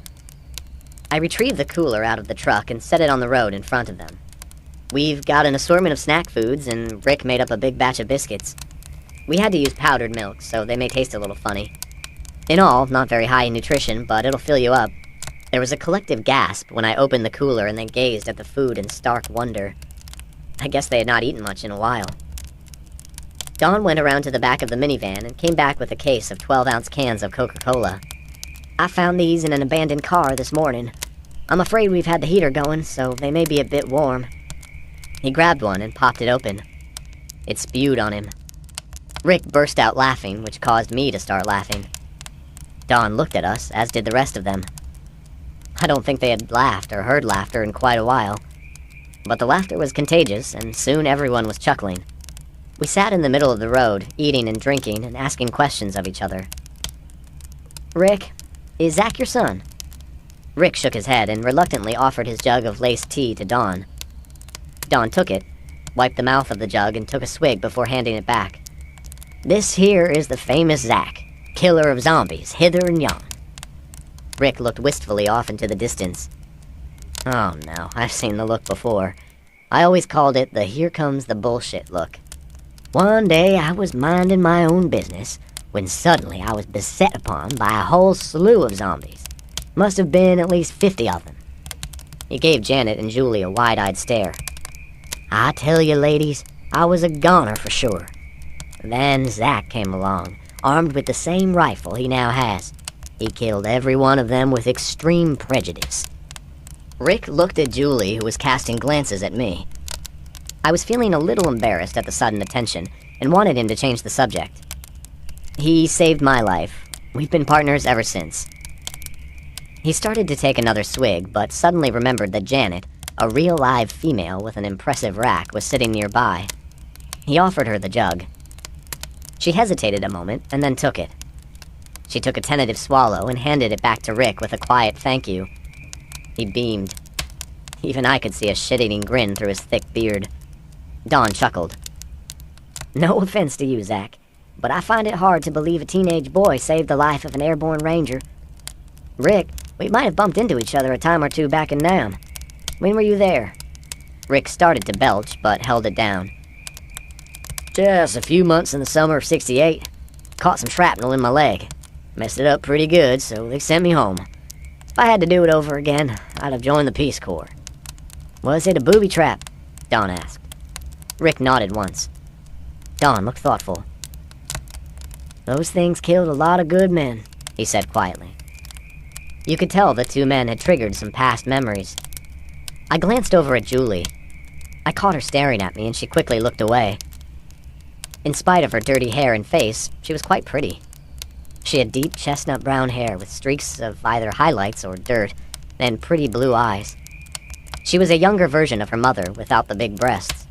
I retrieved the cooler out of the truck and set it on the road in front of them. We've got an assortment of snack foods, and Rick made up a big batch of biscuits. We had to use powdered milk, so they may taste a little funny. In all, not very high in nutrition, but it'll fill you up. There was a collective gasp when I opened the cooler and they gazed at the food in stark wonder. I guess they had not eaten much in a while. Don went around to the back of the minivan and came back with a case of 12-ounce cans of Coca-Cola. I found these in an abandoned car this morning. I'm afraid we've had the heater going, so they may be a bit warm. He grabbed one and popped it open. It spewed on him. Rick burst out laughing, which caused me to start laughing. Don looked at us, as did the rest of them. I don't think they had laughed or heard laughter in quite a while. But the laughter was contagious, and soon everyone was chuckling. We sat in the middle of the road, eating and drinking and asking questions of each other. Rick, is Zach your son? Rick shook his head and reluctantly offered his jug of laced tea to Don. Don took it, wiped the mouth of the jug, and took a swig before handing it back. This here is the famous Zach, killer of zombies, hither and yon. Rick looked wistfully off into the distance. Oh no, I've seen the look before. I always called it the here comes the bullshit look. One day I was minding my own business, when suddenly I was beset upon by a whole slew of zombies. Must have been at least 50 of them. He gave Janet and Julie a wide-eyed stare. I tell you, ladies, I was a goner for sure. Then Zach came along, armed with the same rifle he now has. He killed every one of them with extreme prejudice. Rick looked at Julie, who was casting glances at me. I was feeling a little embarrassed at the sudden attention, and wanted him to change the subject. He saved my life, We've been partners ever since. He started to take another swig, but suddenly remembered that Janet, a real live female with an impressive rack, was sitting nearby. He offered her the jug. She hesitated a moment, and then took it. She took a tentative swallow and handed it back to Rick with a quiet thank you. He beamed. Even I could see a shit-eating grin through his thick beard. Dawn chuckled. No offense to you, Zach, but I find it hard to believe a teenage boy saved the life of an airborne ranger. Rick, we might have bumped into each other a time or two back in Nam. When were you there? Rick started to belch, but held it down. Just a few months in the summer of '68. Caught some shrapnel in my leg. Messed it up pretty good, so they sent me home. If I had to do it over again, I'd have joined the Peace Corps. Was it a booby trap? Dawn asked. Rick nodded once. Dawn looked thoughtful. Those things killed a lot of good men, he said quietly. You could tell the two men had triggered some past memories. I glanced over at Julie. I caught her staring at me, and she quickly looked away. In spite of her dirty hair and face, she was quite pretty. She had deep chestnut brown hair with streaks of either highlights or dirt, and pretty blue eyes. She was a younger version of her mother, without the big breasts.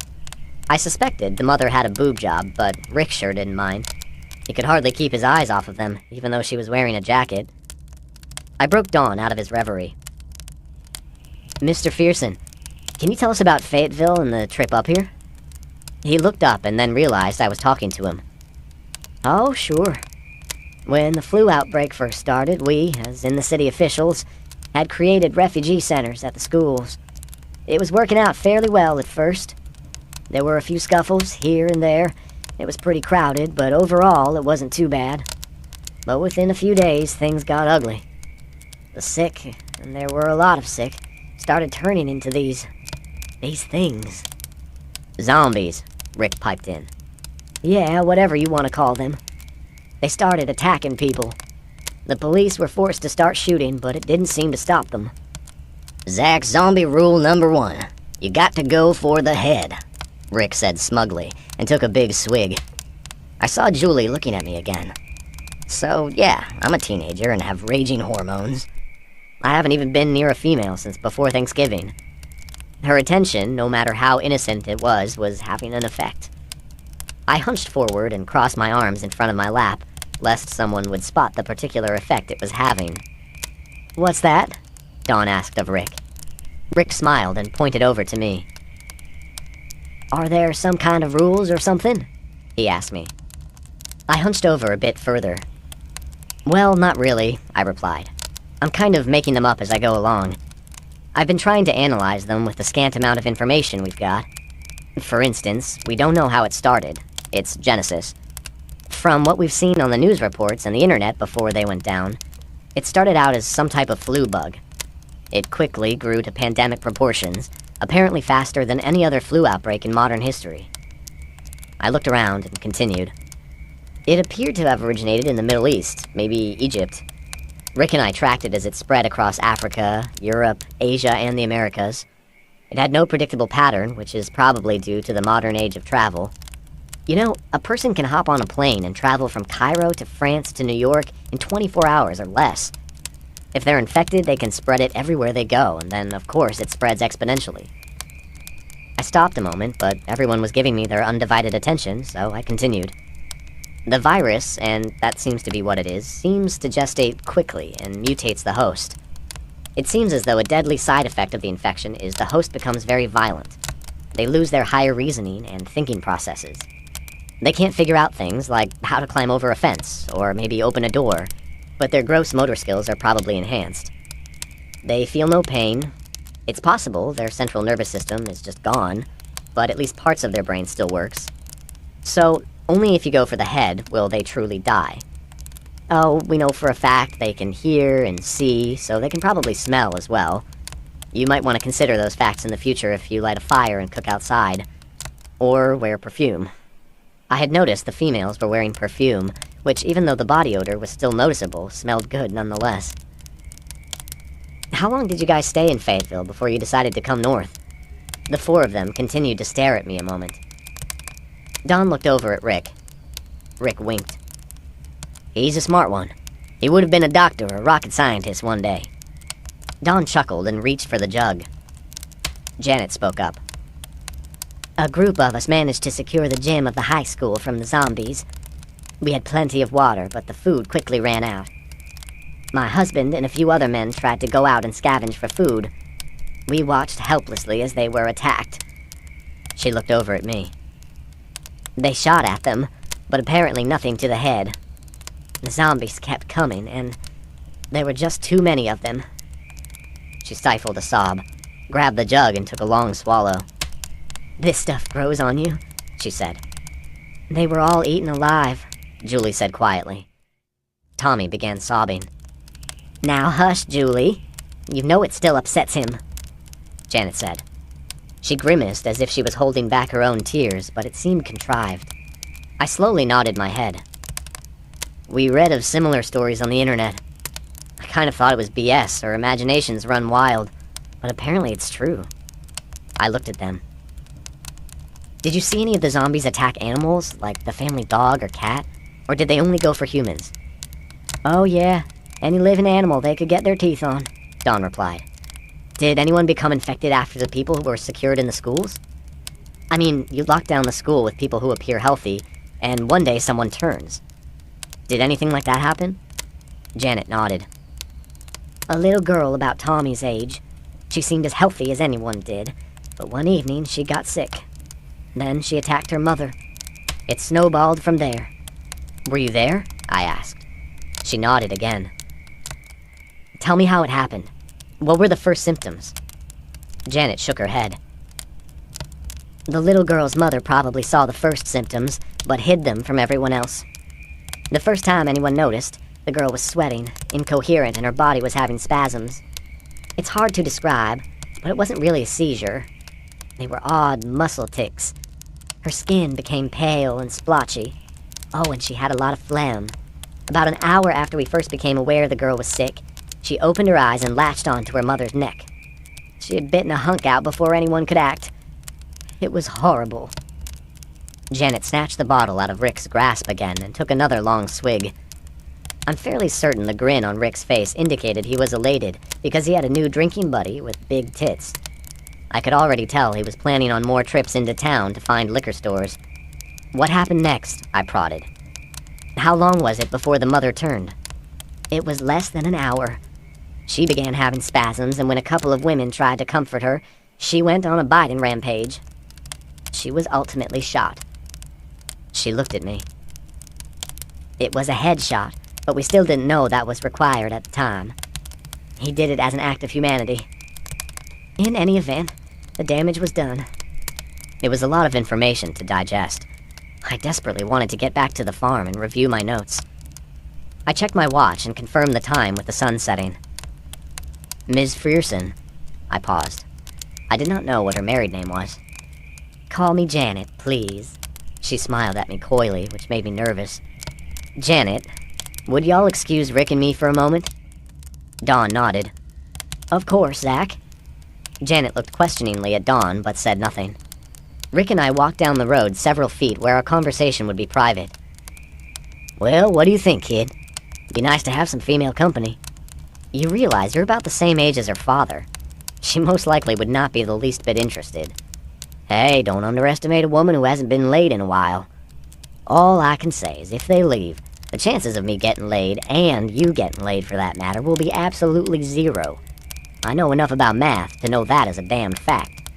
I suspected the mother had a boob job, but Rick sure didn't mind. He could hardly keep his eyes off of them, even though she was wearing a jacket. I broke Dawn out of his reverie. Mr. Fearson, can you tell us about Fayetteville and the trip up here? He looked up and then realized I was talking to him. Oh, sure. When the flu outbreak first started, we, as in the city officials, had created refugee centers at the schools. It was working out fairly well at first. There were a few scuffles here and there. It was pretty crowded, but overall it wasn't too bad. But within a few days, things got ugly. The sick, and there were a lot of sick, started turning into these things. Zombies, Rick piped in. Yeah, whatever you want to call them. They started attacking people. The police were forced to start shooting, but it didn't seem to stop them. Zach's zombie rule number 1. You got to go for the head, Rick said smugly, and took a big swig. I saw Julie looking at me again. So, yeah, I'm a teenager and have raging hormones. I haven't even been near a female since before Thanksgiving. Her attention, no matter how innocent it was having an effect. I hunched forward and crossed my arms in front of my lap, lest someone would spot the particular effect it was having. What's that? Dawn asked of Rick. Rick smiled and pointed over to me. Are there some kind of rules or something? He asked me. I hunched over a bit further. Well, not really, I replied. I'm kind of making them up as I go along. I've been trying to analyze them with the scant amount of information we've got. For instance, we don't know how it started, its genesis. From what we've seen on the news reports and the internet before they went down, it started out as some type of flu bug. It quickly grew to pandemic proportions, apparently faster than any other flu outbreak in modern history. I looked around and continued. It appeared to have originated in the Middle East, maybe Egypt. Rick and I tracked it as it spread across Africa, Europe, Asia, and the Americas. It had no predictable pattern, which is probably due to the modern age of travel. You know, a person can hop on a plane and travel from Cairo to France to New York in 24 hours or less. If they're infected, they can spread it everywhere they go, and then, of course, it spreads exponentially. I stopped a moment, but everyone was giving me their undivided attention, so I continued. The virus, and that seems to be what it is, seems to gestate quickly and mutates the host. It seems as though a deadly side effect of the infection is the host becomes very violent. They lose their higher reasoning and thinking processes. They can't figure out things like how to climb over a fence, or maybe open a door, but their gross motor skills are probably enhanced. They feel no pain. It's possible their central nervous system is just gone, but at least parts of their brain still works. So, only if you go for the head will they truly die. Oh, we know for a fact they can hear and see, so they can probably smell as well. You might want to consider those facts in the future if you light a fire and cook outside. Or wear perfume. I had noticed the females were wearing perfume, which, even though the body odor was still noticeable, smelled good nonetheless. How long did you guys stay in Fayetteville before you decided to come north? The 4 of them continued to stare at me a moment. Dawn looked over at Rick. Rick winked. He's a smart one. He would have been a doctor or a rocket scientist one day. Dawn chuckled and reached for the jug. Janet spoke up. A group of us managed to secure the gym of the high school from the zombies. We had plenty of water, but the food quickly ran out. My husband and a few other men tried to go out and scavenge for food. We watched helplessly as they were attacked. She looked over at me. They shot at them, but apparently nothing to the head. The zombies kept coming, and there were just too many of them. She stifled a sob, grabbed the jug, and took a long swallow. This stuff grows on you, she said. They were all eaten alive, Julie said quietly. Tommy began sobbing. Now hush, Julie. You know it still upsets him, Janet said. She grimaced as if she was holding back her own tears, but it seemed contrived. I slowly nodded my head. We read of similar stories on the internet. I kind of thought it was BS or imaginations run wild, but apparently it's true. I looked at them. Did you see any of the zombies attack animals, like the family dog or cat? Or did they only go for humans? Oh yeah, any living animal they could get their teeth on, Dawn replied. Did anyone become infected after the people who were secured in the schools? I mean, you lock down the school with people who appear healthy, and one day someone turns. Did anything like that happen? Janet nodded. A little girl about Tommy's age. She seemed as healthy as anyone did, but one evening she got sick. Then she attacked her mother. It snowballed from there. Were you there? I asked. She nodded again. Tell me how it happened. What were the first symptoms? Janet shook her head. The little girl's mother probably saw the first symptoms, but hid them from everyone else. The first time anyone noticed, the girl was sweating, incoherent, and her body was having spasms. It's hard to describe, but it wasn't really a seizure. They were odd muscle tics. Her skin became pale and splotchy. Oh, and she had a lot of phlegm. About an hour after we first became aware the girl was sick, she opened her eyes and latched onto her mother's neck. She had bitten a hunk out before anyone could act. It was horrible. Janet snatched the bottle out of Rick's grasp again and took another long swig. I'm fairly certain the grin on Rick's face indicated he was elated because he had a new drinking buddy with big tits. I could already tell he was planning on more trips into town to find liquor stores. What happened next? I prodded. How long was it before the mother turned? It was less than an hour. She began having spasms, and when a couple of women tried to comfort her, she went on a biting rampage. She was ultimately shot. She looked at me. It was a headshot, but we still didn't know that was required at the time. He did it as an act of humanity. In any event, the damage was done. It was a lot of information to digest. I desperately wanted to get back to the farm and review my notes. I checked my watch and confirmed the time with the sun setting. Ms. Frierson. I paused. I did not know what her married name was. Call me Janet, please. She smiled at me coyly, which made me nervous. Janet, would y'all excuse Rick and me for a moment? Dawn nodded. Of course, Zach. Janet looked questioningly at Dawn, but said nothing. Rick and I walked down the road several feet where our conversation would be private. Well, what do you think, kid? Be nice to have some female company. You realize you're about the same age as her father. She most likely would not be the least bit interested. Hey, don't underestimate a woman who hasn't been laid in a while. All I can say is if they leave, the chances of me getting laid, and you getting laid for that matter, will be absolutely zero. I know enough about math to know that is a damned fact.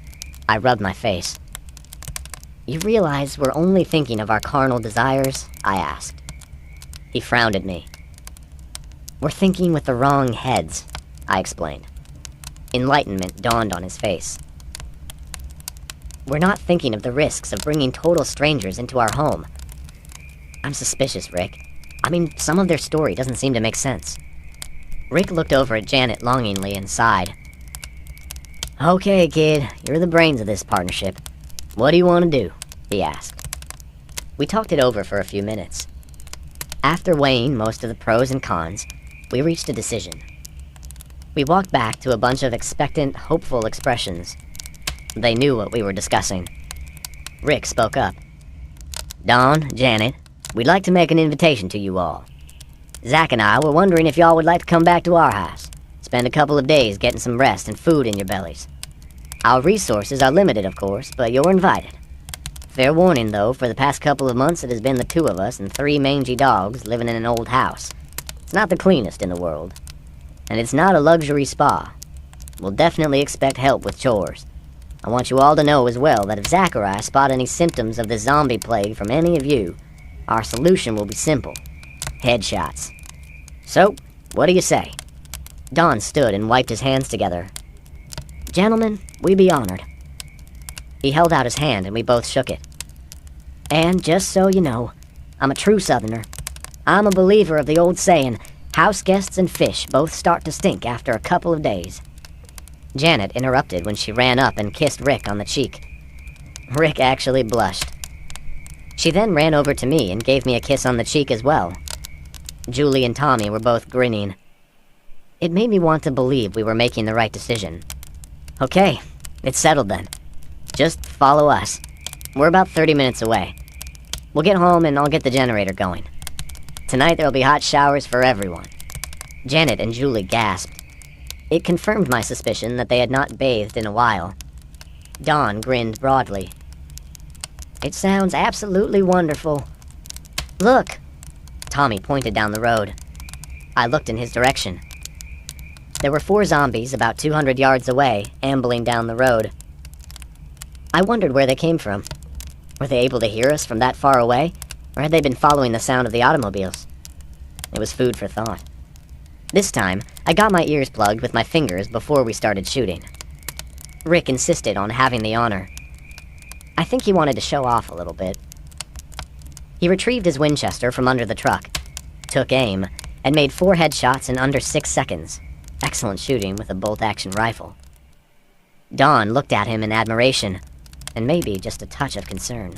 I rubbed my face. You realize we're only thinking of our carnal desires? I asked. He frowned at me. We're thinking with the wrong heads, I explained. Enlightenment dawned on his face. We're not thinking of the risks of bringing total strangers into our home. I'm suspicious, Rick. I mean, some of their story doesn't seem to make sense. Rick looked over at Janet longingly and sighed. Okay, kid, you're the brains of this partnership. What do you want to do? He asked. We talked it over for a few minutes. After weighing most of the pros and cons, we reached a decision. We walked back to a bunch of expectant, hopeful expressions. They knew what we were discussing. Rick spoke up. Dawn, Janet, we'd like to make an invitation to you all. Zach and I were wondering if y'all would like to come back to our house. Spend a couple of days getting some rest and food in your bellies. Our resources are limited, of course, but you're invited. Fair warning, though, for the past couple of months it has been the two of us and 3 mangy dogs living in an old house. It's not the cleanest in the world. And it's not a luxury spa. We'll definitely expect help with chores. I want you all to know as well that if Zach or I spot any symptoms of the zombie plague from any of you, our solution will be simple. Headshots. So, what do you say? Don stood and wiped his hands together. Gentlemen, we be honored. He held out his hand and we both shook it. And just so you know, I'm a true Southerner. I'm a believer of the old saying, house guests and fish both start to stink after a couple of days. Janet interrupted when she ran up and kissed Rick on the cheek. Rick actually blushed. She then ran over to me and gave me a kiss on the cheek as well. Julie and Tommy were both grinning. It made me want to believe we were making the right decision. Okay, it's settled then. Just follow us. We're about 30 minutes away. We'll get home and I'll get the generator going. Tonight there'll be hot showers for everyone. Janet and Julie gasped. It confirmed my suspicion that they had not bathed in a while. Don grinned broadly. It sounds absolutely wonderful. Look! Tommy pointed down the road. I looked in his direction. There were 4 zombies about 200 yards away, ambling down the road. I wondered where they came from. Were they able to hear us from that far away, or had they been following the sound of the automobiles? It was food for thought. This time, I got my ears plugged with my fingers before we started shooting. Rick insisted on having the honor. I think he wanted to show off a little bit. He retrieved his Winchester from under the truck, took aim, and made 4 headshots in under 6 seconds. Excellent shooting with a bolt-action rifle. Don looked at him in admiration, and maybe just a touch of concern.